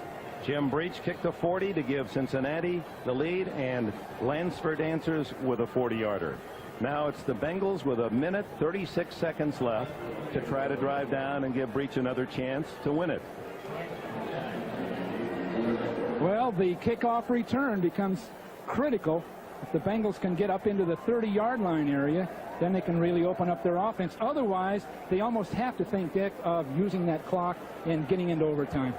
Jim Breach kicked a 40 to give Cincinnati the lead, and Lansford answers with a 40-yarder. Now it's the Bengals with 1 minute 36 seconds left to try to drive down and give Breach another chance to win it.
Well, the kickoff return becomes critical. If the Bengals can get up into the 30-yard line area, then they can really open up their offense. Otherwise, they almost have to think, Dick, of using that clock and getting into overtime.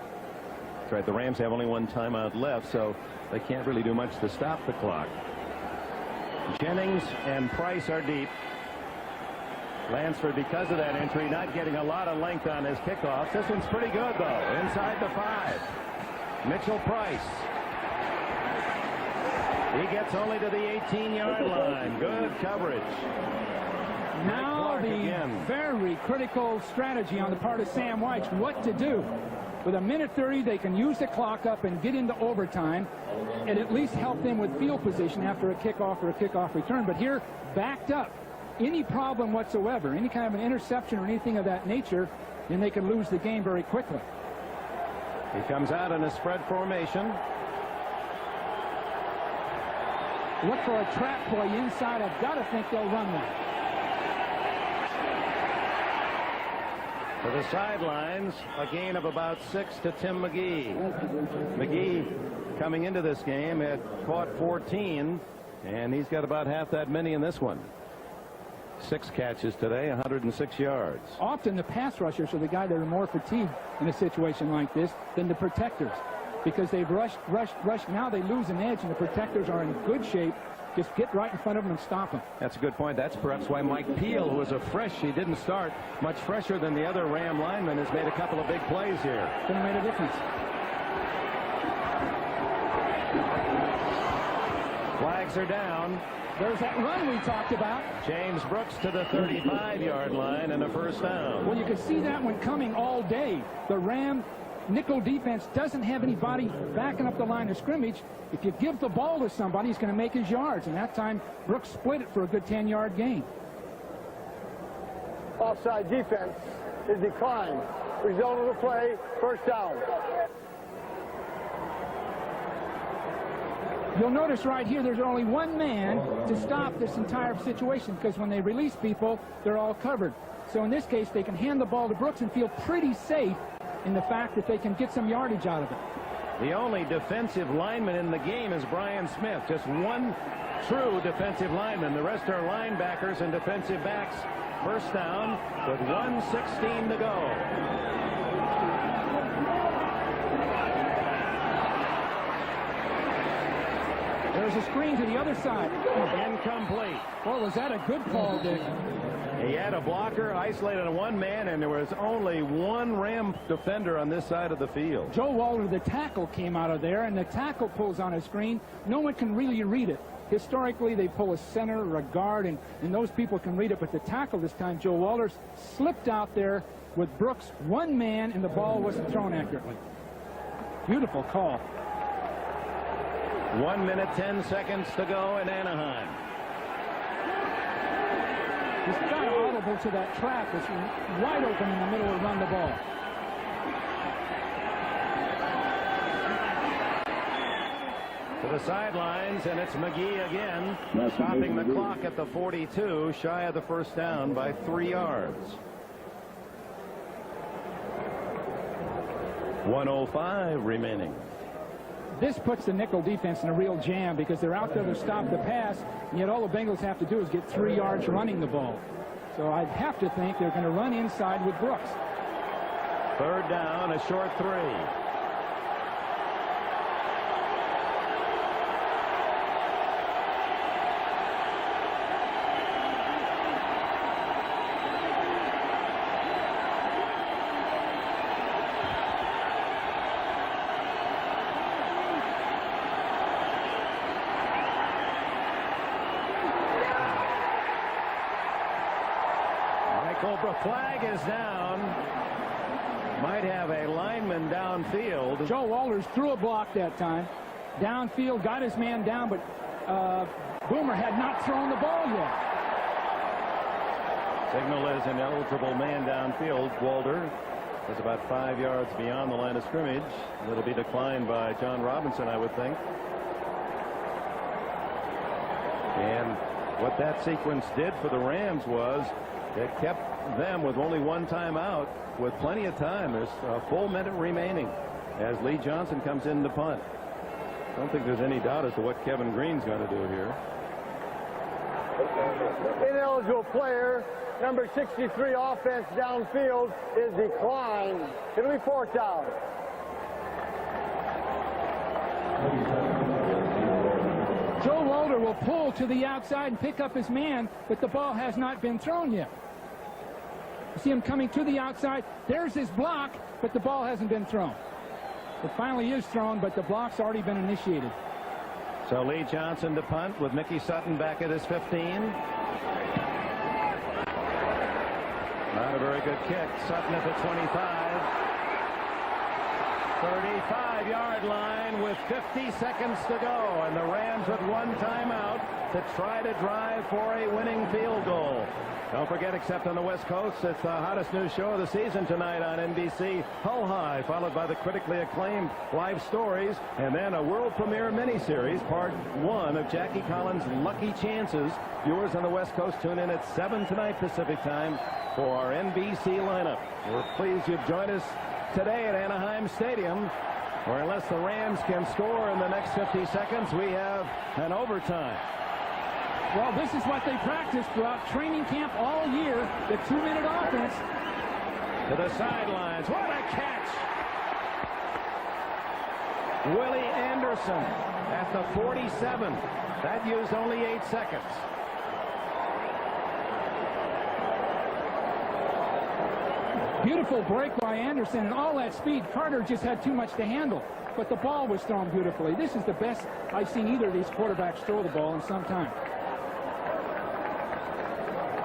That's right. The Rams have only 1 timeout left, so they can't really do much to stop the clock. Jennings and Price are deep. Lansford, because of that injury, not getting a lot of length on his kickoffs. This one's pretty good, though. Inside the 5. Mitchell Price. He gets only to the 18-yard line. Good coverage.
Now the very critical strategy on the part of Sam White, what to do. With 1 minute 30, they can use the clock up and get into overtime and at least help them with field position after a kickoff or a kickoff return. But here, backed up, any problem whatsoever, any kind of an interception or anything of that nature, then they can lose the game very quickly.
He comes out in a spread formation.
Look for a trap play inside. I've got to think they'll run one.
To the sidelines, a gain of about 6 to Tim McGee. McGee, coming into this game, had caught 14, and he's got about half that many in this one. 6 catches today, 106 yards.
Often the pass rushers are the guy that are more fatigued in a situation like this than the protectors, because they've rushed. Now they lose an edge, and the protectors are in good shape. Just get right in front of them and stop them.
That's a good point. That's perhaps why Mike Peel, who was a fresh, he didn't start, much fresher than the other Ram linemen, has made a couple of big plays here.
Could have made a difference.
Flags are down.
There's that run we talked about.
James Brooks to the 35-yard line and a first down.
Well, you could see that one coming all day. The Ram nickel defense doesn't have anybody backing up the line of scrimmage. If you give the ball to somebody, he's going to make his yards. And that time, Brooks split it for a good 10-yard gain.
Offside defense is declined. Result of the play, first down.
You'll notice right here there's only one man to stop this entire situation, because when they release people, they're all covered. So in this case, they can hand the ball to Brooks and feel pretty safe in the fact that they can get some yardage out of it.
The only defensive lineman in the game is Brian Smith. Just one true defensive lineman. The rest are linebackers and defensive backs. First down with 1:16 to go.
There's a screen to the other side.
Incomplete.
Well, was that a good call, Dick?
He had a blocker isolated on one man, and there was only one Ram defender on this side of the field.
Joe Walter, the tackle, came out of there, and the tackle pulls on a screen. No one can really read it. Historically, they pull a center or a guard, and those people can read it, but the tackle this time, Joe Walters, slipped out there with Brooks, one man, and the ball wasn't thrown accurately. Beautiful call.
1 minute, 10 seconds to go in Anaheim.
He's kind of audible to that trap. It's wide open in the middle to run the ball.
To the sidelines, and it's McGee again, stopping the clock at the 42, shy of the first down by 3 yards. 1:05 remaining.
This puts the nickel defense in a real jam, because they're out there to stop the pass, and yet all the Bengals have to do is get 3 yards running the ball. So I'd have to think they're going to run inside with Brooks.
Third down, a short 3. Flag is down. Might have a lineman downfield.
Joe Walters threw a block that time. Downfield, got his man down, but Boomer had not thrown the ball yet.
Signal is an eligible man downfield. Walter is about 5 yards beyond the line of scrimmage. It'll be declined by John Robinson, I would think. And what that sequence did for the Rams was it kept them with only one timeout with plenty of time. There's a full minute remaining as Lee Johnson comes in to punt. I don't think there's any doubt as to what Kevin Green's going to do here.
Ineligible player, number 63 offense downfield, is declined. It'll be fourth down.
Joe Walter will pull to the outside and pick up his man, but the ball has not been thrown yet. You see him coming to the outside. There's his block, but the ball hasn't been thrown. It finally is thrown, but the block's already been initiated.
So Lee Johnson to punt with Mickey Sutton back at his 15. Not a very good kick. Sutton at the 25. 35-yard line with 50 seconds to go, and the Rams with one timeout to try to drive for a winning field goal. Don't forget, except on the West Coast, it's the hottest new show of the season tonight on NBC. Hull High, followed by the critically acclaimed Life Stories, and then a world premiere miniseries, part 1 of Jackie Collins' Lucky Chances. Yours on the West Coast. Tune in at 7 tonight Pacific time for our NBC lineup. We're pleased you've joined us today at Anaheim Stadium, where unless the Rams can score in the next 50 seconds, we have an overtime.
Well, this is what they practiced throughout training camp all year, the 2-minute offense.
To the sidelines. What a catch! Willie Anderson at the 47. That used only 8 seconds.
Beautiful break by Anderson, and all that speed. Carter just had too much to handle, but the ball was thrown beautifully. This is the best I've seen either of these quarterbacks throw the ball in some time.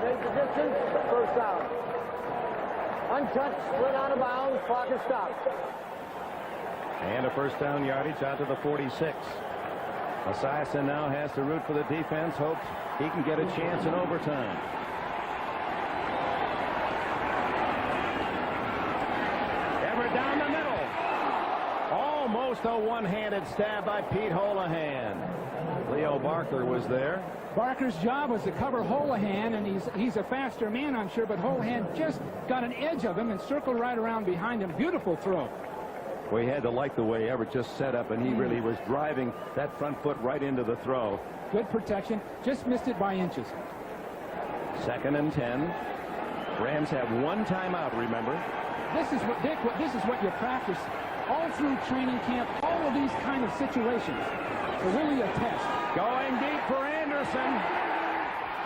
Take the distance, first down. Untouched, slid out of bounds, clock is stopped.
And a first down yardage out to the 46. Esiason now has to root for the defense, hopes he can get a chance in overtime. Everett down the middle. Almost a one-handed stab by Pete Holohan. Leo Barker was there.
Barker's job was to cover Holohan, and he's a faster man, I'm sure, but Holohan just got an edge of him and circled right around behind him. Beautiful throw.
We had to like the way Everett just set up, and he really was driving that front foot right into the throw.
Good protection. Just missed it by inches.
2nd and 10. Rams have one timeout, remember.
This is what, Dick, this is what you practice all through training camp, all of these kind of situations. So really a test.
Going deep for Anderson.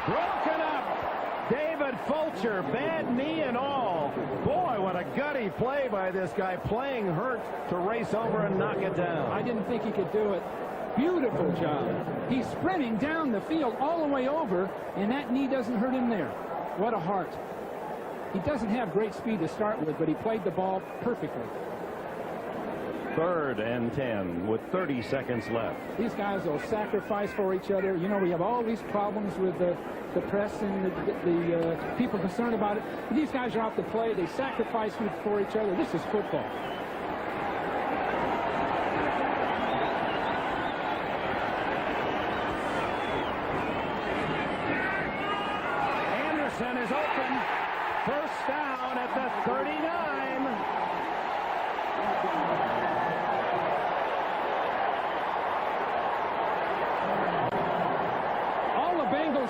Broken up. David Fulcher, bad knee and all. Boy, what a gutty play by this guy, playing hurt to race over and knock it down.
I didn't think he could do it. Beautiful job. He's sprinting down the field all the way over, and that knee doesn't hurt him there. What a heart. He doesn't have great speed to start with, but he played the ball perfectly.
3rd and 10 with 30 seconds left.
These guys will sacrifice for each other. You know, we have all these problems with the press and the people concerned about it. But these guys are out to play. They sacrifice for each other. This is football.
Anderson is open. First down at the 39.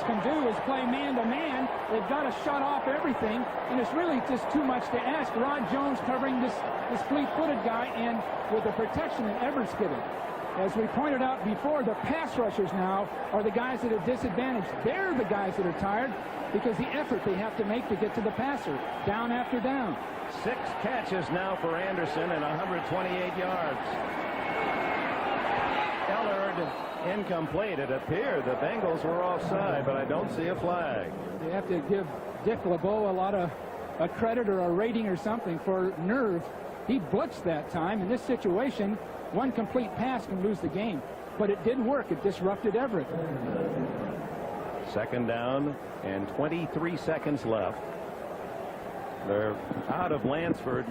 Can do is play man-to-man. They've got to shut off everything, and it's really just too much to ask. Rod Jones covering this fleet-footed guy, and with the protection that Everett's giving. As we pointed out before, the pass rushers now are the guys that are disadvantaged. They're the guys that are tired because the effort they have to make to get to the passer, down after down.
6 catches now for Anderson and 128 yards. Ellard incomplete. It appeared the Bengals were offside, but I don't see a flag.
They have to give Dick LeBeau a lot of credit or a rating or something for nerve. He blitzed that time. In this situation, one complete pass can lose the game, but it did work. It disrupted Everett.
2nd down and 23 seconds left. They're out of Lansford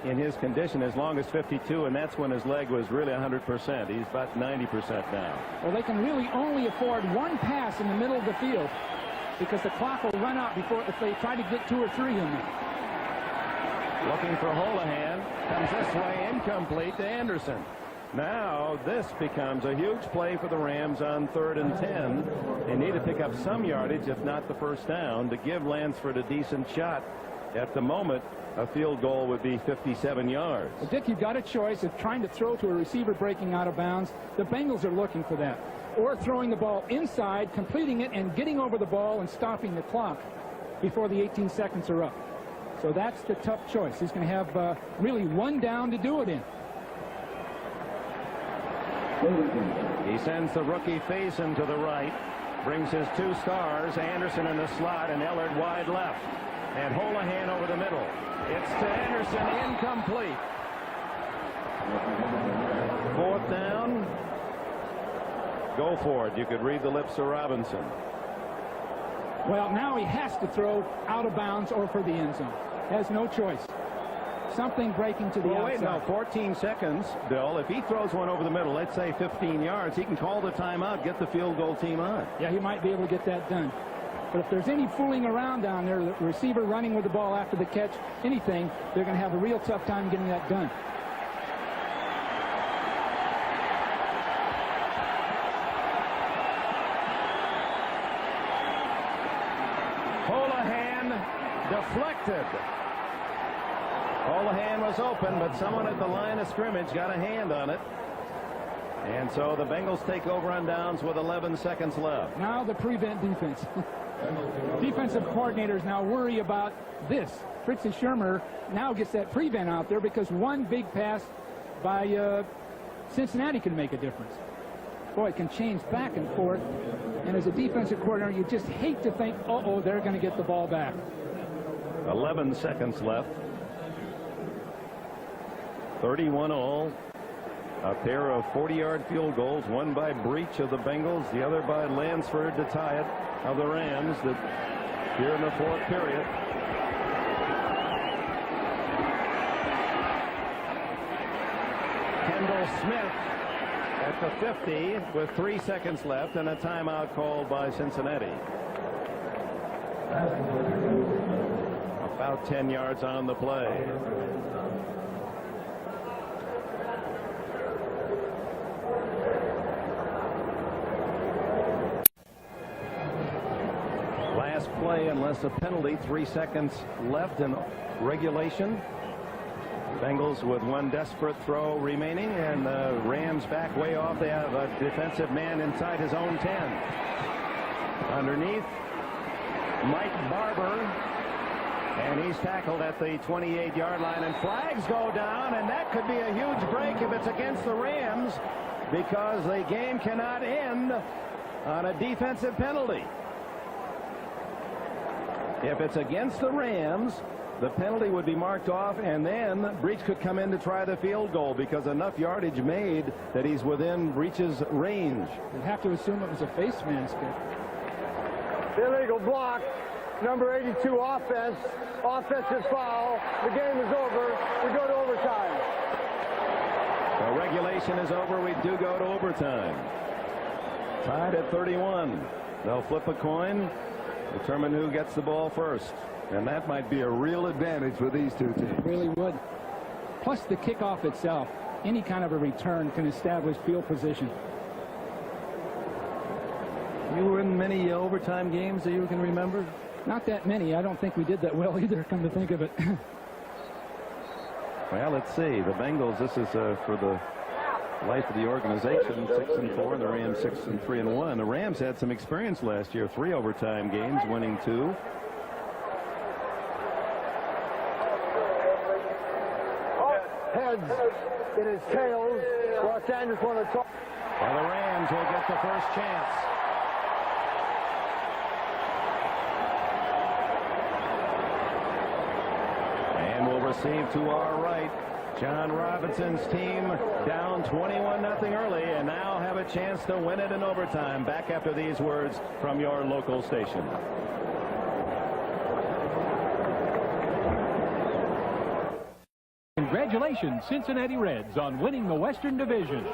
in his condition as long as 52, and that's when his leg was really 100%. He's about 90% now.
Well, they can really only afford one pass in the middle of the field because the clock will run out before if they try to get 2 or 3 in there.
Looking for Holohan. Comes this way, incomplete to Anderson. Now this becomes a huge play for the Rams on 3rd and 10. They need to pick up some yardage, if not the first down, to give Lansford a decent shot. At the moment, a field goal would be 57 yards.
Well, Dick, you've got a choice of trying to throw to a receiver breaking out of bounds. The Bengals are looking for that. Or throwing the ball inside, completing it, and getting over the ball and stopping the clock before the 18 seconds are up. So that's the tough choice. He's going to have really one down to do it in.
He sends the rookie Faison to the right. Brings his 2 stars, Anderson in the slot and Ellard wide left. And Holohan over the middle. It's to Anderson, incomplete. 4th down. Go for it. You could read the lips of Robinson.
Well, now he has to throw out of bounds or for the end zone. Has no choice. Something breaking to the outside.
Wait, no, 14 seconds, Bill. If he throws one over the middle, let's say 15 yards, he can call the timeout, get the field goal team on.
Yeah, he might be able to get that done. But if there's any fooling around down there, the receiver running with the ball after the catch, anything, they're going to have a real tough time getting that done.
Holohan deflected. Holohan was open, but someone at the line of scrimmage got a hand on it. And so the Bengals take over on downs with 11 seconds left.
Now the prevent defense. Defensive coordinators now worry about this. Fritzy Shermer now gets that prevent out there because one big pass by Cincinnati can make a difference. Boy, it can change back and forth. And as a defensive coordinator, you just hate to think, uh-oh, they're going to get the ball back.
11 seconds left. 31 all. A pair of 40-yard field goals, one by Breach of the Bengals, the other by Lansford to tie it of the Rams here in the 4th period. Kendall Smith at the 50 with 3 seconds left and a timeout called by Cincinnati. About 10 yards on the play. Last play unless a penalty. 3 seconds left in regulation. Bengals with one desperate throw remaining, and the Rams back way off. They have a defensive man inside his own 10. Underneath, Mike Barber, and he's tackled at the 28-yard line, and flags go down, and that could be a huge break if it's against the Rams, because the game cannot end on a defensive penalty. If it's against the Rams, the penalty would be marked off, and then Breach could come in to try the field goal because enough yardage made that he's within Breach's range.
You'd have to assume it was a face mask.
Illegal block. Number 82 offense. Offensive foul. The game is over. We go to overtime.
The regulation is over. We do go to overtime. Tied at 31. They'll flip a coin, determine who gets the ball first. And that might be a real advantage for these two teams.
It really would. Plus the kickoff itself. Any kind of a return can establish field position.
You were in many overtime games that you can remember?
Not that many. I don't think we did that well either, come to think of it.
Well, let's see. The Bengals, this is for the life of the organization, 6-4, and the Rams 6-3-1. The Rams had some experience last year, 3 overtime games, winning 2.
Heads, it is tails. Los Angeles won the toss.
Well, the Rams will get the first chance. And will receive to our right. John Robinson's team down 21-0 early and now have a chance to win it in overtime. Back after these words from your local station.
Congratulations, Cincinnati Reds, on winning the Western Division.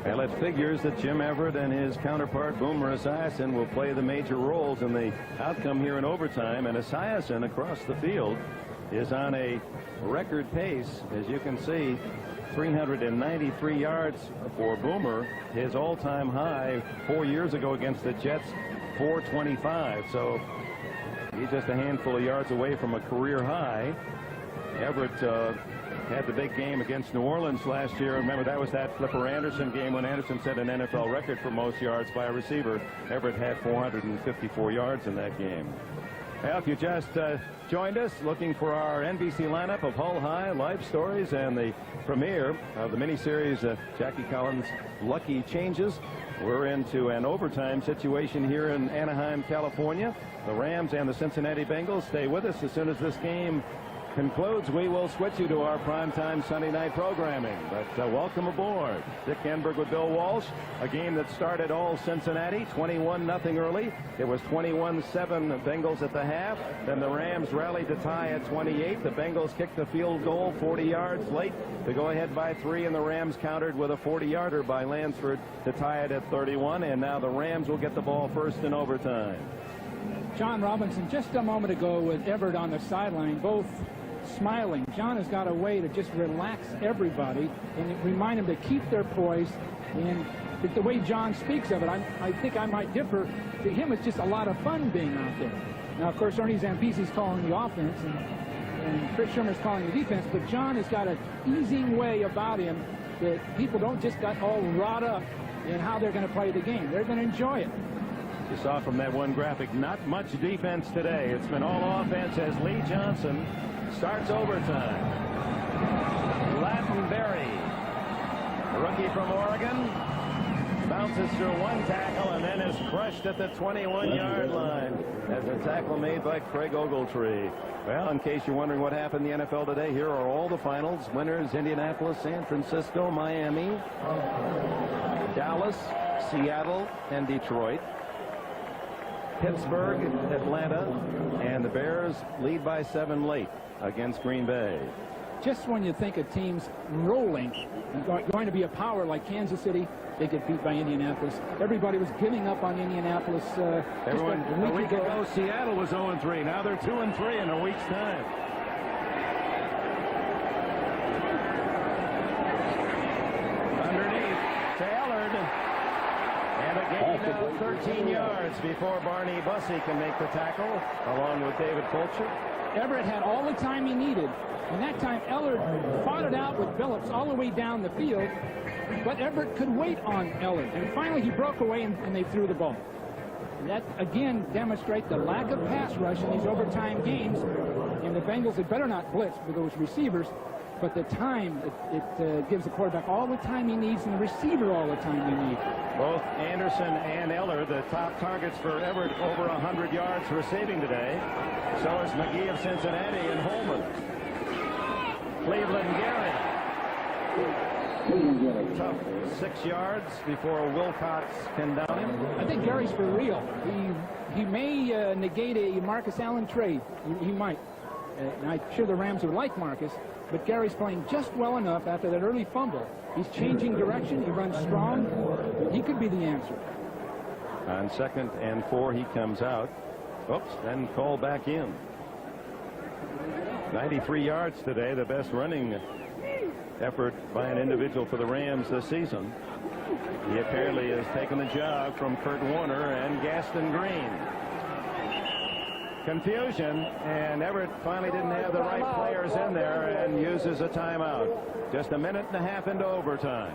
Well, it figures that Jim Everett and his counterpart Boomer Esiason will play the major roles in the outcome here in overtime. And Esiason across the field is on a record pace, as you can see, 393 yards for Boomer. His all-time high 4 years ago against the Jets, 425. So he's just a handful of yards away from a career high. Everett had the big game against New Orleans last year. Remember, that was that Flipper Anderson game when Anderson set an NFL record for most yards by a receiver. Everett had 454 yards in that game. Well, if you just joined us looking for our NBC lineup of Hull High life stories and the premiere of the miniseries Jackie Collins' Lucky Changes, we're into an overtime situation here in Anaheim, California. The Rams and the Cincinnati Bengals. Stay with us as soon as this game concludes, we will switch you to our primetime Sunday night programming. But welcome aboard. Dick Enberg with Bill Walsh. A game that started all Cincinnati, 21-0 early. It was 21-7 Bengals at the half. Then the Rams rallied to tie at 28. The Bengals kicked the field goal 40 yards late to go ahead by 3, and the Rams countered with a 40-yarder by Lansford to tie it at 31. And now the Rams will get the ball first in overtime.
John Robinson just a moment ago with Everett on the sideline, both smiling. John has got a way to just relax everybody and remind them to keep their poise. And the way John speaks of it, I think I might differ. To him, it's just a lot of fun being out there. Now, of course, Ernie Zampese's calling the offense, and Chris Shermer's calling the defense, but John has got an easing way about him that people don't just get all wrought up in how they're going to play the game. They're going to enjoy it.
You saw from that one graphic, not much defense today. It's been all offense as Lee Johnson starts overtime. Lattenberry, a rookie from Oregon, bounces through one tackle and then is crushed at the 21-yard line as a tackle made by Craig Ogletree. Well, in case you're wondering what happened in the NFL today, here are all the finals. Winners: Indianapolis, San Francisco, Miami, Dallas, Seattle, and Detroit. Pittsburgh, Atlanta, and the Bears lead by 7 late against Green Bay.
Just when you think a team's rolling and going to be a power like Kansas City, they get beat by Indianapolis. Everybody was giving up on Indianapolis.
Everyone, a week ago, Seattle was 0-3. Now they're 2-3 in a week's time. Underneath to Ellard. And a gain of 13 yards before Barney Bussey can make the tackle, along with David Fulcher.
Everett had all the time he needed, and that time Ellard fought it out with Billups all the way down the field, but Everett could wait on Ellard, and finally he broke away and they threw the ball. That again demonstrates the lack of pass rush in these overtime games, and the Bengals had better not blitz with those receivers, but the time, it gives the quarterback all the time he needs and the receiver all the time he needs.
Both Anderson and Ellard, the top targets for Everett, over 100 yards receiving today. So is McGee of Cincinnati and Holman. Cleveland Gary. Tough 6 yards before Wilcox can down him.
I think Gary's for real. He may negate a Marcus Allen trade. He might. I'm sure the Rams would like Marcus, but Gary's playing just well enough after that early fumble. He's changing direction. He runs strong. He could be the answer.
On 2nd and 4, he comes out. Oops, then called back in. 93 yards today, the best running effort by an individual for the Rams this season. He apparently has taken the job from Kurt Warner and Gaston Green. Confusion, and Everett finally didn't have the right players in there and uses a timeout. Just a minute and a half into overtime.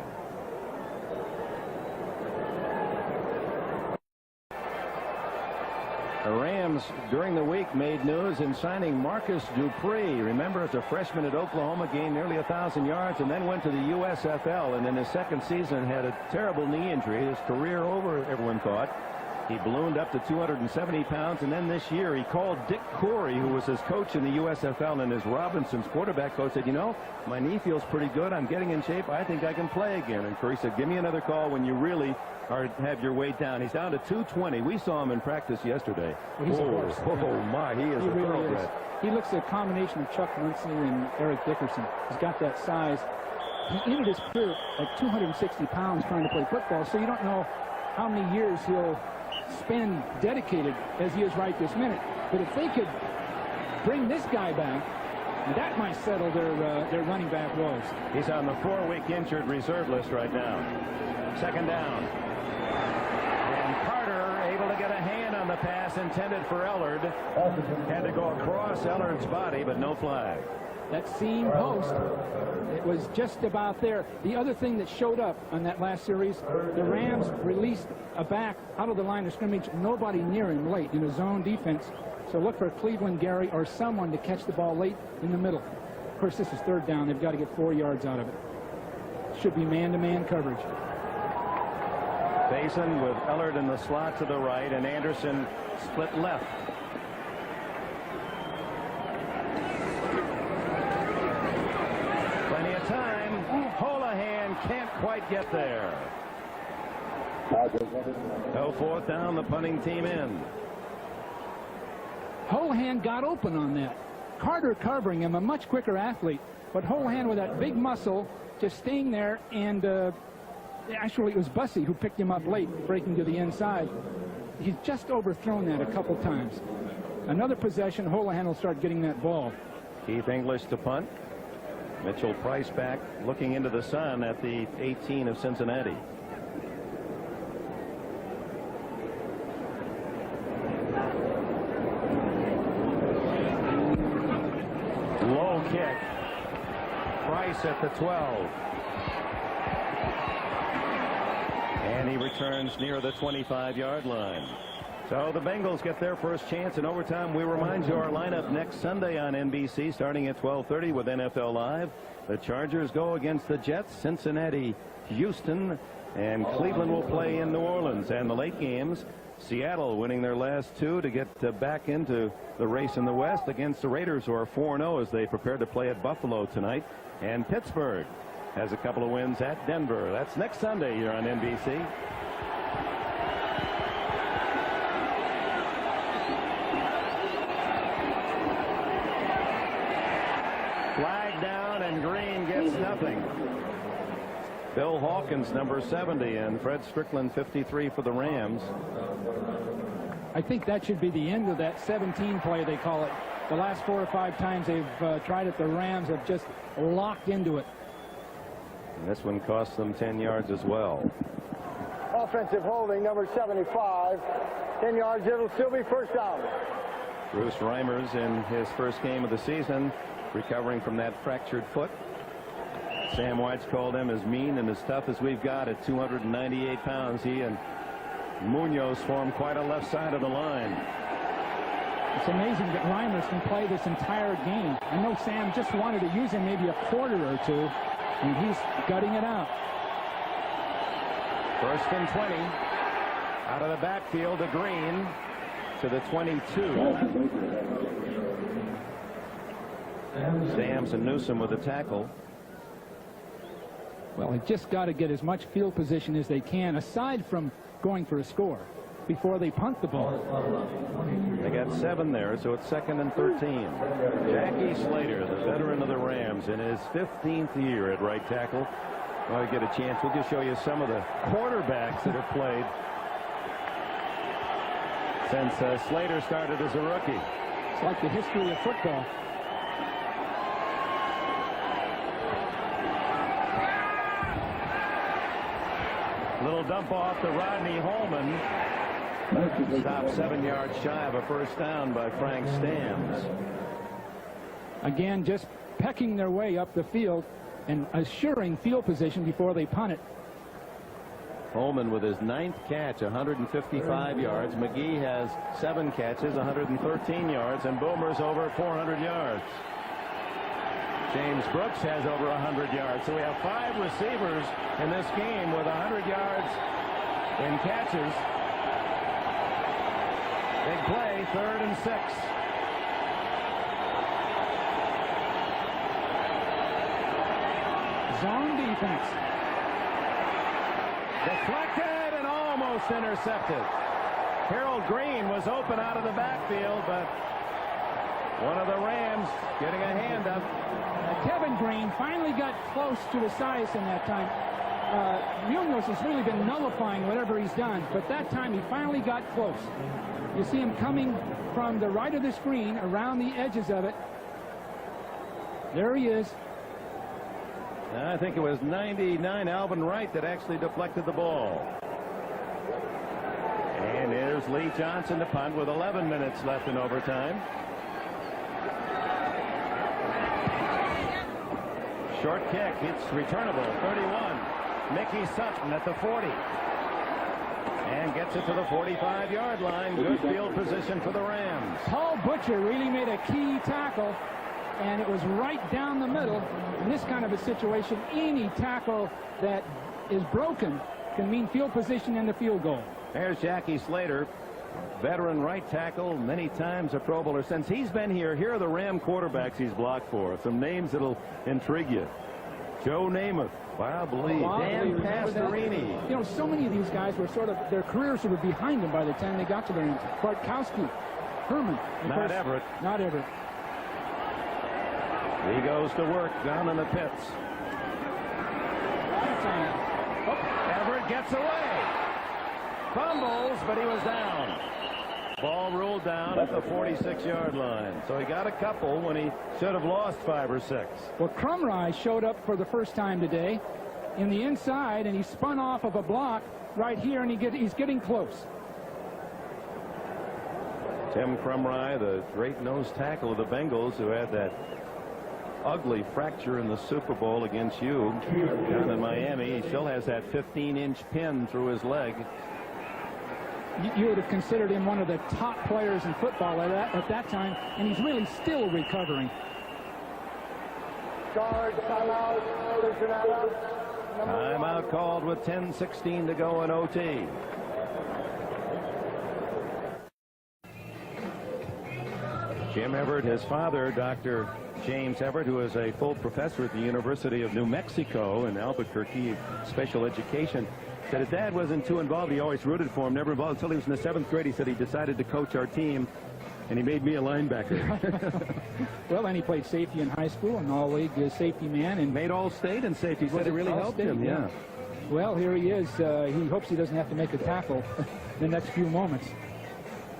The Rams during the week made news in signing Marcus Dupree. Remember, as a freshman at Oklahoma, gained nearly 1,000 yards and then went to the USFL, and in his second season had a terrible knee injury. His career over, everyone thought. He ballooned up to 270 pounds, and then this year he called Dick Corey, who was his coach in the USFL and his Robinson's quarterback coach, said, you know, my knee feels pretty good. I'm getting in shape. I think I can play again. And Corey said, give me another call when you really have your weight down. He's down to 220. We saw him in practice yesterday.
Well,
oh, my, he is a thoroughbred.
He looks like a combination of Chuck Muncie and Eric Dickerson. He's got that size. He ended his career at 260 pounds trying to play football, so you don't know how many years he'll spend dedicated as he is right this minute. But if they could bring this guy back, that might settle their running back woes.
He's on the 4-week injured reserve list right now. 2nd down. And Carter able to get a hand on the pass intended for Ellard. Had to go across Ellard's body, but no flag.
That seam post, it was just about there. The other thing that showed up on that last series, the Rams released a back out of the line of scrimmage, nobody near him late in a zone defense. So look for Cleveland Gary or someone to catch the ball late in the middle. Of course, this is 3rd down. They've got to get 4 yards out of it. Should be man-to-man coverage.
Basin with Ellard in the slot to the right, and Anderson split left. quite get there. So fourth down, the punting team in.
Holohan got open on that. Carter covering him, a much quicker athlete. But Holohan with that big muscle just staying there, and actually it was Bussey who picked him up late, breaking to the inside. He's just overthrown that a couple times. Another possession, Holohan will start getting that ball.
Keith English to punt. Mitchell Price back looking into the sun at the 18 of Cincinnati. Low kick. Price at the 12. And he returns near the 25-yard line. So the Bengals get their first chance in overtime. We remind you our lineup next Sunday on NBC starting at 12:30 with NFL Live. The Chargers go against the Jets, Cincinnati, Houston, and Cleveland will play in New Orleans. And the late games, Seattle winning their last two to get back into the race in the West against the Raiders, who are 4-0 as they prepare to play at Buffalo tonight. And Pittsburgh has a couple of wins at Denver. That's next Sunday here on NBC. Flag down, and Green gets nothing. Bill Hawkins, number 70, and Fred Strickland, 53 for the Rams.
I think that should be the end of that 17 play, they call it. The last 4 or 5 times they've tried it, the Rams have just locked into it.
And this one cost them 10 yards as well.
Offensive holding, number 75. 10 yards, it'll still be first down.
Bruce Reimers in his first game of the season, recovering from that fractured foot. Sam White's called him as mean and as tough as we've got at 298 pounds. He and Munoz form quite a left side of the line.
It's amazing that Reimers can play this entire game. I know Sam just wanted to use him maybe a quarter or two, and he's gutting it out.
First and 20. Out of the backfield to Green to the 22. Sams and Newsom with the tackle.
Well, they just got to get as much field position as they can, aside from going for a score, before they punt the ball.
They got 7 there, so it's 2nd and 13. Jackie Slater, the veteran of the Rams, in his 15th year at right tackle. When we get a chance, we'll just show you some of the quarterbacks that have played since Slater started as a rookie.
It's like the history of football.
Little dump off to Rodney Holman. Stopped 7 yards shy of a first down by Frank Stams.
Again, just pecking their way up the field and assuring field position before they punt it.
Holman with his 9th catch, 155 yards. McGee has 7 catches, 113 yards, and Boomer's over 400 yards. James Brooks has over 100 yards. So we have 5 receivers in this game with 100 yards in catches. Big play, 3rd and 6.
Zone defense.
Deflected and almost intercepted. Harold Green was open out of the backfield, but one of the Rams getting a hand up.
Kevin Green finally got close to Esiason that time. Munoz has really been nullifying whatever he's done, but that time he finally got close. You see him coming from the right of the screen around the edges of it. There he is.
I think it was 99 Alvin Wright that actually deflected the ball. And here's Lee Johnson to punt with 11 minutes left in overtime. Short kick, it's returnable, 31. Mickey Sutton at the 40. And gets it to the 45-yard line. Good field position for the Rams.
Paul Butcher really made a key tackle, and it was right down the middle. In this kind of a situation, any tackle that is broken can mean field position and the field goal.
There's Jackie Slater, veteran right tackle, many times a Pro Bowler. Since he's been here, are the Ram quarterbacks he's blocked for. Some names that'll intrigue you. Joe Namath, Wobbly. Dan Pastorini.
You know, so many of these guys were sort of, their careers were behind them by the time they got to their end. Bartkowski, Herman.
Not Everett.
Not Everett.
He goes to work down in the pits. Everett gets away. Fumbles, but he was down. Ball ruled down at the 46-yard line. So he got a couple when he should have lost 5 or 6.
Well, Crumrye showed up for the first time today in the inside, and he spun off of a block right here, and he's getting close.
Tim Crumrye, the great nose tackle of the Bengals, who had that ugly fracture in the Super Bowl against you down in Miami. He still has that 15-inch pin through his leg.
You would have considered him one of the top players in football at that time, and he's really still recovering.
Charge, timeout, Cincinnati.
Timeout called with 10:16 to go in OT. Jim Everett, his father, Dr. James Everett, who is a full professor at the University of New Mexico in Albuquerque, special education, said his dad wasn't too involved. He always rooted for him, never involved until he was in the 7th grade. He said he decided to coach our team, and he made me a linebacker.
Well, and he played safety in high school, an all-league safety man. And
made All-State in safety. He said it really helped him, yeah.
Well, here he is. He hopes he doesn't have to make a tackle the next few moments.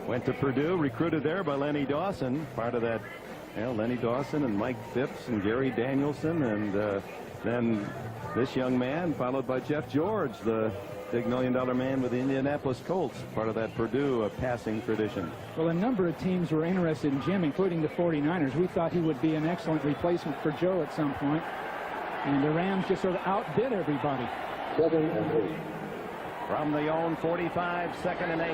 Went to Purdue, recruited there by Lenny Dawson, part of that, Lenny Dawson and Mike Phipps and Gary Danielson, and then this young man, followed by Jeff George, the big $1 million man with the Indianapolis Colts, part of that Purdue passing tradition.
Well, a number of teams were interested in Jim, including the 49ers. We thought he would be an excellent replacement for Joe at some point. And the Rams just sort of outbid everybody.
From the own 45, 2nd and 8.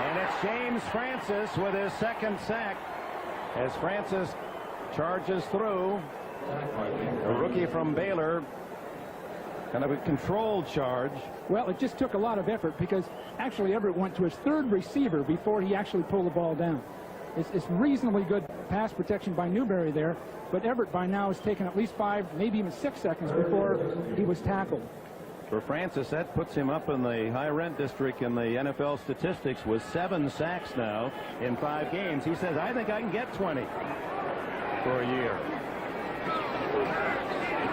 And it's James Francis with his 2nd sack as Francis charges through. A rookie from Baylor, kind of a controlled charge.
Well, it just took a lot of effort because actually Everett went to his 3rd receiver before he actually pulled the ball down. It's reasonably good pass protection by Newberry there, but Everett by now has taken at least 5, maybe even 6 seconds before he was tackled.
For Francis, that puts him up in the high rent district in the NFL statistics with 7 sacks now in 5 games. He says, I think I can get 20 for a year.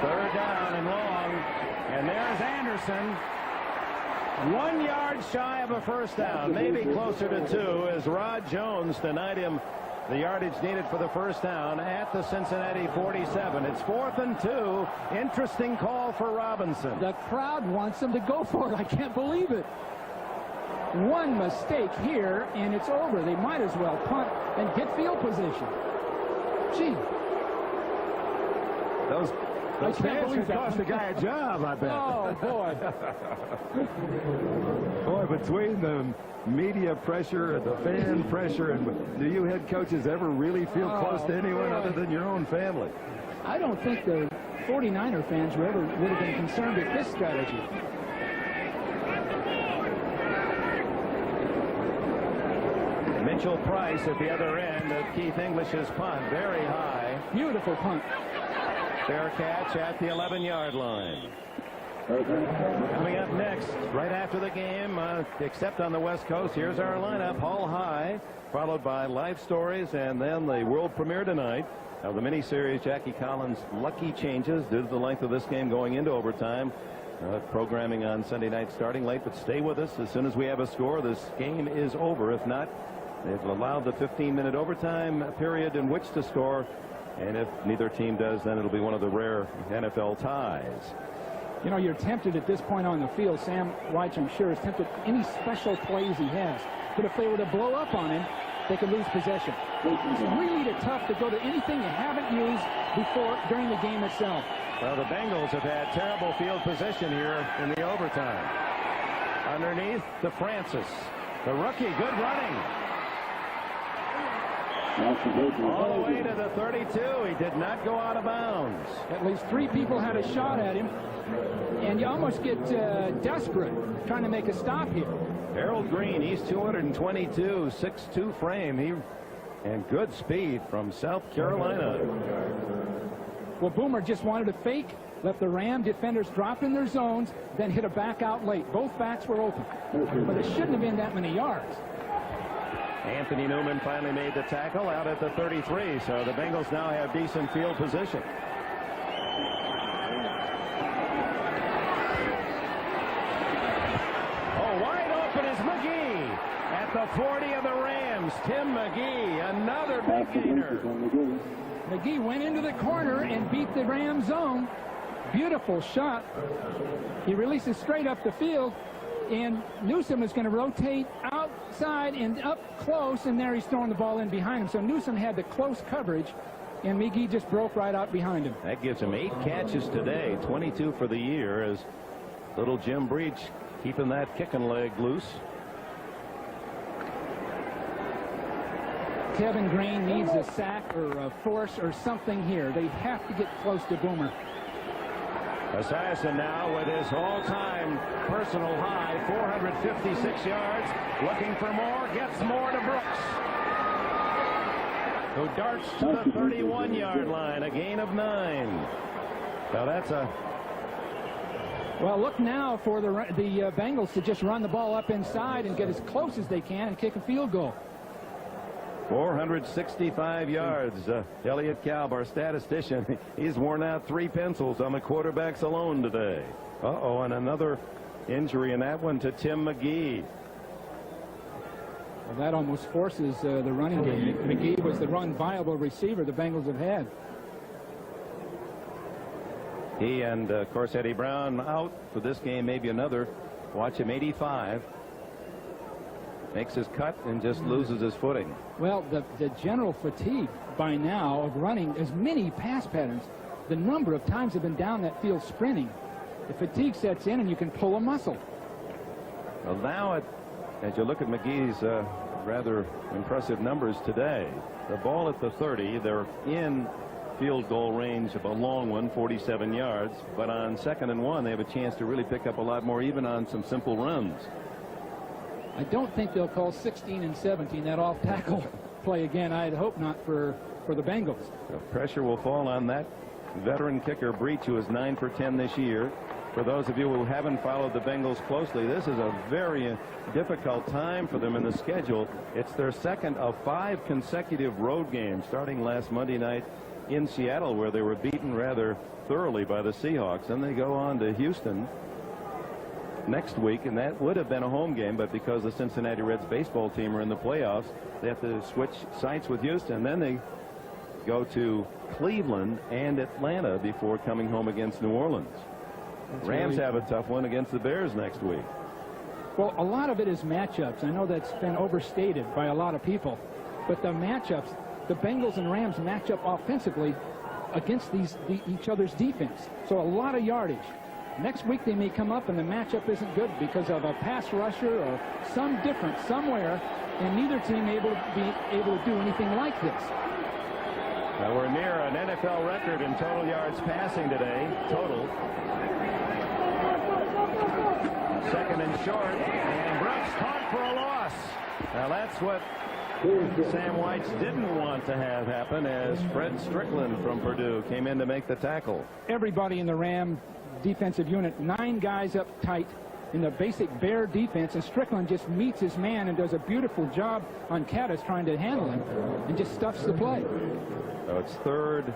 3rd down and long, and there's Anderson. 1 yard shy of a 1st down, maybe closer to 2, as Rod Jones denied him the yardage needed for the 1st down at the Cincinnati 47. It's 4th and 2. Interesting call for Robinson.
The crowd wants him to go for it. I can't believe it. One mistake here, and it's over. They might as well punt and get field position. Gee.
Those fans could cost the guy a job, I bet.
Oh, boy.
Boy, between the media pressure and the fan pressure, and do you head coaches ever really feel close to anyone other than your own family?
I don't think the 49er fans would have been concerned with this strategy.
Mitchell Price at the other end of Keith English's punt. Very high.
Beautiful punt.
Fair catch at the 11-yard line. Coming up next, right after the game, except on the West Coast, here's our lineup. Hull High, followed by Life Stories, and then the world premiere tonight of the miniseries Jackie Collins' Lucky Changes, due to the length of this game going into overtime. Programming on Sunday night starting late, but stay with us. As soon as we have a score, this game is over. If not, they've allowed the 15-minute overtime period in which to score, and if neither team does, then it'll be one of the rare NFL ties.
You know, you're tempted at this point on the field. Sam Weich, I'm sure, is tempted any special plays he has. But if they were to blow up on him, they could lose possession. It's really tough to go to anything you haven't used before during the game itself.
Well, the Bengals have had terrible field position here in the overtime. Underneath to Francis. The rookie, good running. All the way to the 32. He did not go out of bounds.
At least 3 people had a shot at him. And you almost get desperate trying to make a stop here.
Harold Green, he's 222, 6'2 frame. He And good speed from South Carolina.
Well, Boomer just wanted to fake, let the Ram defenders drop in their zones, then hit a back out late. Both backs were open, but it shouldn't have been that many yards.
Anthony Newman finally made the tackle out at the 33, so the Bengals now have decent field position. Oh, wide open is McGee at the 40 of the Rams. Tim McGee, another big gainer.
McGee went into the corner and beat the Ram zone. Beautiful shot. He releases straight up the field, and Newsom is going to rotate outside and up close, and there he's throwing the ball in behind him. So Newsom had the close coverage, and McGee just broke right out behind him.
That gives him 8 catches today, 22 for the year, as little Jim Breach keeping that kicking leg loose.
Kevin Green needs a sack or a force or something here. They have to get close to Boomer.
Esiason now with his all-time personal high, 456 yards. Looking for more, gets more to Brooks, who darts to the 31-yard line, a gain of 9. So that's a...
Well, look now for the Bengals to just run the ball up inside and get as close as they can and kick a field goal.
465 yards. Elliot Kalb, our statistician, he's worn out 3 pencils on the quarterbacks alone today. Uh-oh, and another injury, and that one to Tim McGee.
Well, that almost forces the running game. McGee was the run-viable receiver the Bengals have had.
He and, of course, Eddie Brown out for this game, maybe another. Watch him, 85. Makes his cut and just loses his footing.
Well, the general fatigue by now of running as many pass patterns, the number of times they've been down that field sprinting, the fatigue sets in and you can pull a muscle.
Well, now, as you look at McGee's rather impressive numbers today, the ball at the 30, they're in field goal range of a long one, 47 yards, but on 2nd and 1, they have a chance to really pick up a lot more, even on some simple runs.
I don't think they'll call 16 and 17 that off tackle play again. I'd hope not for the Bengals.
The pressure will fall on that veteran kicker Breach, who is 9 for 10 this year. For those of you who haven't followed the Bengals closely, this is a very difficult time for them in the schedule. It's their second of 5 consecutive road games, starting last Monday night in Seattle, where they were beaten rather thoroughly by the Seahawks. Then they go on to Houston next week, and that would have been a home game, but because the Cincinnati Reds baseball team are in the playoffs, they have to switch sites with Houston. Then they go to Cleveland and Atlanta before coming home against New Orleans. Rams have a tough one against the Bears next week.
Well, a lot of it is matchups. I know that's been overstated by a lot of people, but the matchups, the Bengals and Rams match up offensively against each other's defense. So a lot of yardage. Next week they may come up and the matchup isn't good because of a pass rusher or some difference somewhere, and neither team able to do anything like this.
Well, we're near an NFL record in total yards passing today. Total. 2nd and short, and Brooks caught for a loss. Now that's what Sam Whites didn't want to have happen, as Fred Strickland from Purdue came in to make the tackle.
Everybody in the Ram defensive unit, 9 guys up tight in the basic bear defense, and Strickland just meets his man and does a beautiful job on Caddis trying to handle him and just stuffs the play.
So it's 3rd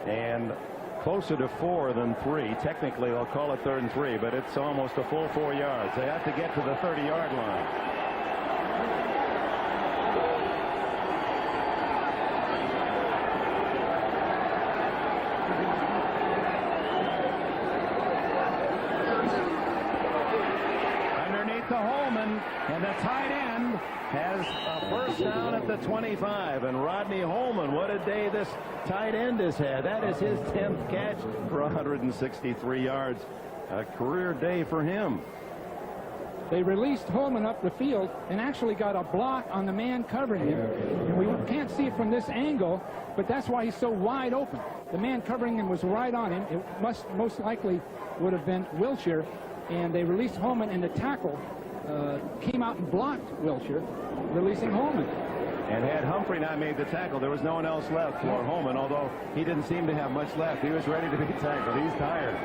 and closer to 4 than 3. Technically they'll call it 3rd and 3, but it's almost a full 4 yards. They have to get to the 30-yard line. And the tight end has a first down at the 25. And Rodney Holman, what a day this tight end has had. That is his 10th catch for 163 yards. A career day for him.
They released Holman up the field and actually got a block on the man covering him. And we can't see it from this angle, but that's why he's so wide open. The man covering him was right on him. It most likely would have been Wilshire. And they released Holman, and the tackle came out and blocked Wilshire, releasing Holman.
And had Humphrey not made the tackle, there was no one else left for Holman, although he didn't seem to have much left. He was ready to be tackled. He's tired.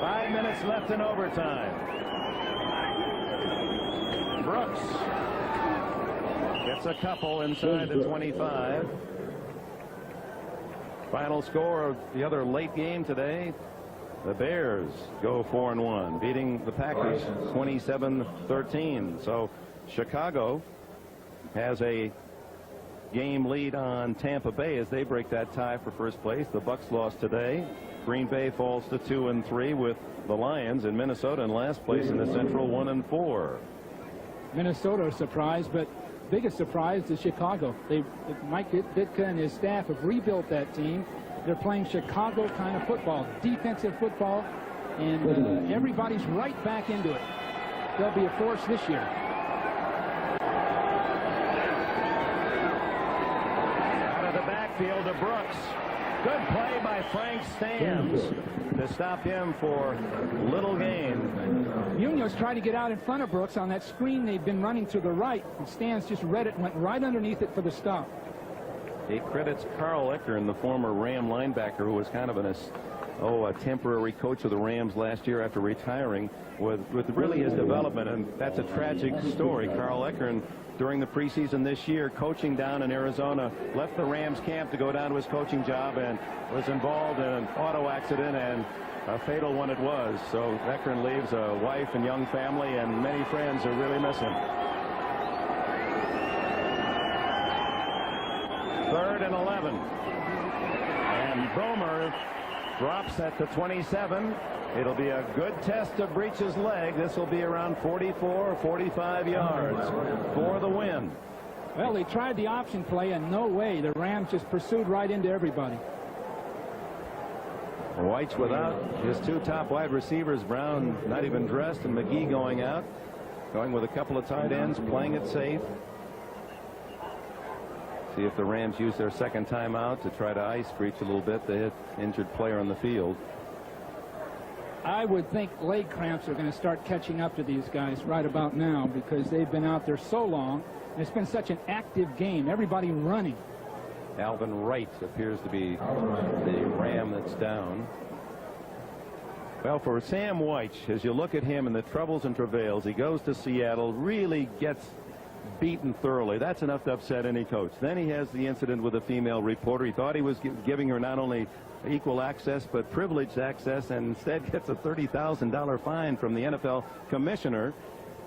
5 minutes left in overtime. Brooks gets a couple inside the 25. Final score of the other late game today. The Bears go 4-1, beating the Packers 27-13. So Chicago has a game lead on Tampa Bay as they break that tie for first place. The Bucs lost today. Green Bay falls to 2-3 with the Lions, and Minnesota in last place in the Central 1-4.
Minnesota surprised, but biggest surprise is Chicago. Mike Ditka and his staff have rebuilt that team. They're playing Chicago kind of football, defensive football, and everybody's right back into it. They'll be a force this year.
Out of the backfield to Brooks. Good play by Frank Stams to stop him for little gain.
Munoz tried to get out in front of Brooks on that screen they've been running to the right, and Stams just read it and went right underneath it for the stop.
He credits Carl Eckern, the former Ram linebacker, who was kind of a temporary coach of the Rams last year after retiring, with really his development, and that's a tragic story. Carl Eckern, during the preseason this year, coaching down in Arizona, left the Rams camp to go down to his coaching job and was involved in an auto accident, and a fatal one it was. So Eckern leaves a wife and young family and many friends who really miss him. 3rd and 11. And Bomer drops at the 27. It'll be a good test of Breach's leg. This will be around 44 or 45 yards for the win.
Well, they tried the option play, and no way. The Rams just pursued right into everybody.
White's without his two top wide receivers, Brown not even dressed, and McGee going out, going with a couple of tight ends, playing it safe. See if the Rams use their second timeout to try to ice Breach a little bit, the hit injured player on the field.
I would think leg cramps are going to start catching up to these guys right about now, because they've been out there so long, and it's been such an active game. Everybody running.
Alvin Wright appears to be the Ram that's down. Well, for Sam White, as you look at him and the troubles and travails, he goes to Seattle, really gets beaten thoroughly. That's enough to upset any coach. Then he has the incident with a female reporter. He thought he was giving her not only equal access but privileged access, and instead gets a $30,000 fine from the NFL commissioner.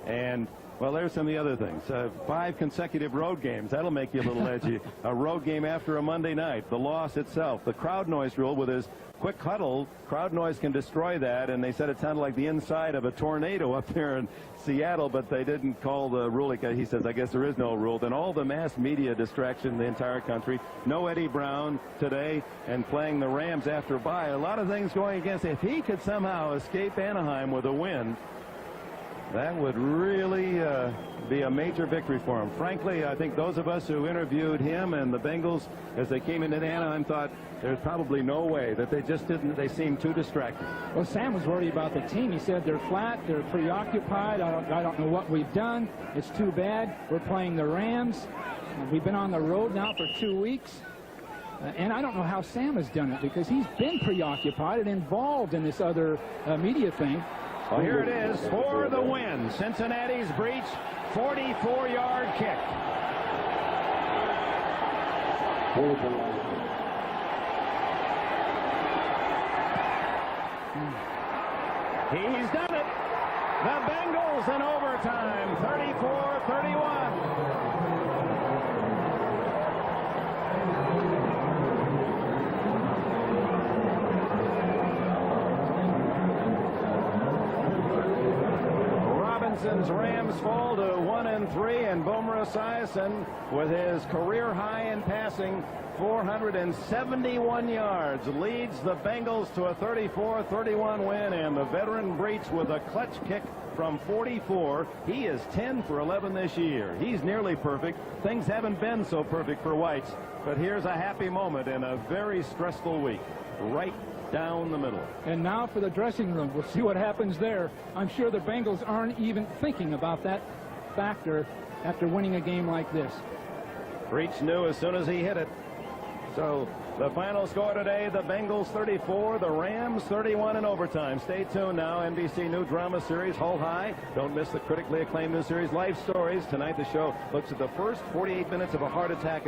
And well, there's some of the other things. 5 consecutive road games. That'll make you a little edgy. A road game after a Monday night. The loss itself. The crowd noise rule with his quick huddle. Crowd noise can destroy that. And they said it sounded like the inside of a tornado up there in Seattle, but they didn't call the rule. He says, I guess there is no rule. Then all the mass media distraction in the entire country. No Eddie Brown today, and playing the Rams after a bye. A lot of things going against him. If he could somehow escape Anaheim with a win, that would really be a major victory for him. Frankly, I think those of us who interviewed him and the Bengals as they came into Anaheim thought there's probably no way, that they just didn't. They seemed too distracted.
Well, Sam was worried about the team. He said they're flat, they're preoccupied. I don't know what we've done. It's too bad. We're playing the Rams. We've been on the road now for 2 weeks. And I don't know how Sam has done it, because he's been preoccupied and involved in this other media thing.
Well, here it is for the win. Cincinnati's Breach, 44-yard kick. He's done it. The Bengals in overtime, 34-31. Rams fall to 1-3, and Boomer Esiason, with his career high in passing, 471 yards, leads the Bengals to a 34-31 win, and the veteran Breach with a clutch kick from 44. He is 10 for 11 this year. He's nearly perfect. Things haven't been so perfect for Whites, but here's a happy moment in a very stressful week. Right down the middle.
And now for the dressing room. We'll see what happens there. I'm sure the Bengals aren't even thinking about that factor after winning a game like this.
Breach knew as soon as he hit it. So the final score today, the Bengals 34, the Rams 31 in overtime. Stay tuned now. NBC new drama series, Hull High. Don't miss the critically acclaimed new series, Life Stories. Tonight the show looks at the first 48 minutes of a heart attack.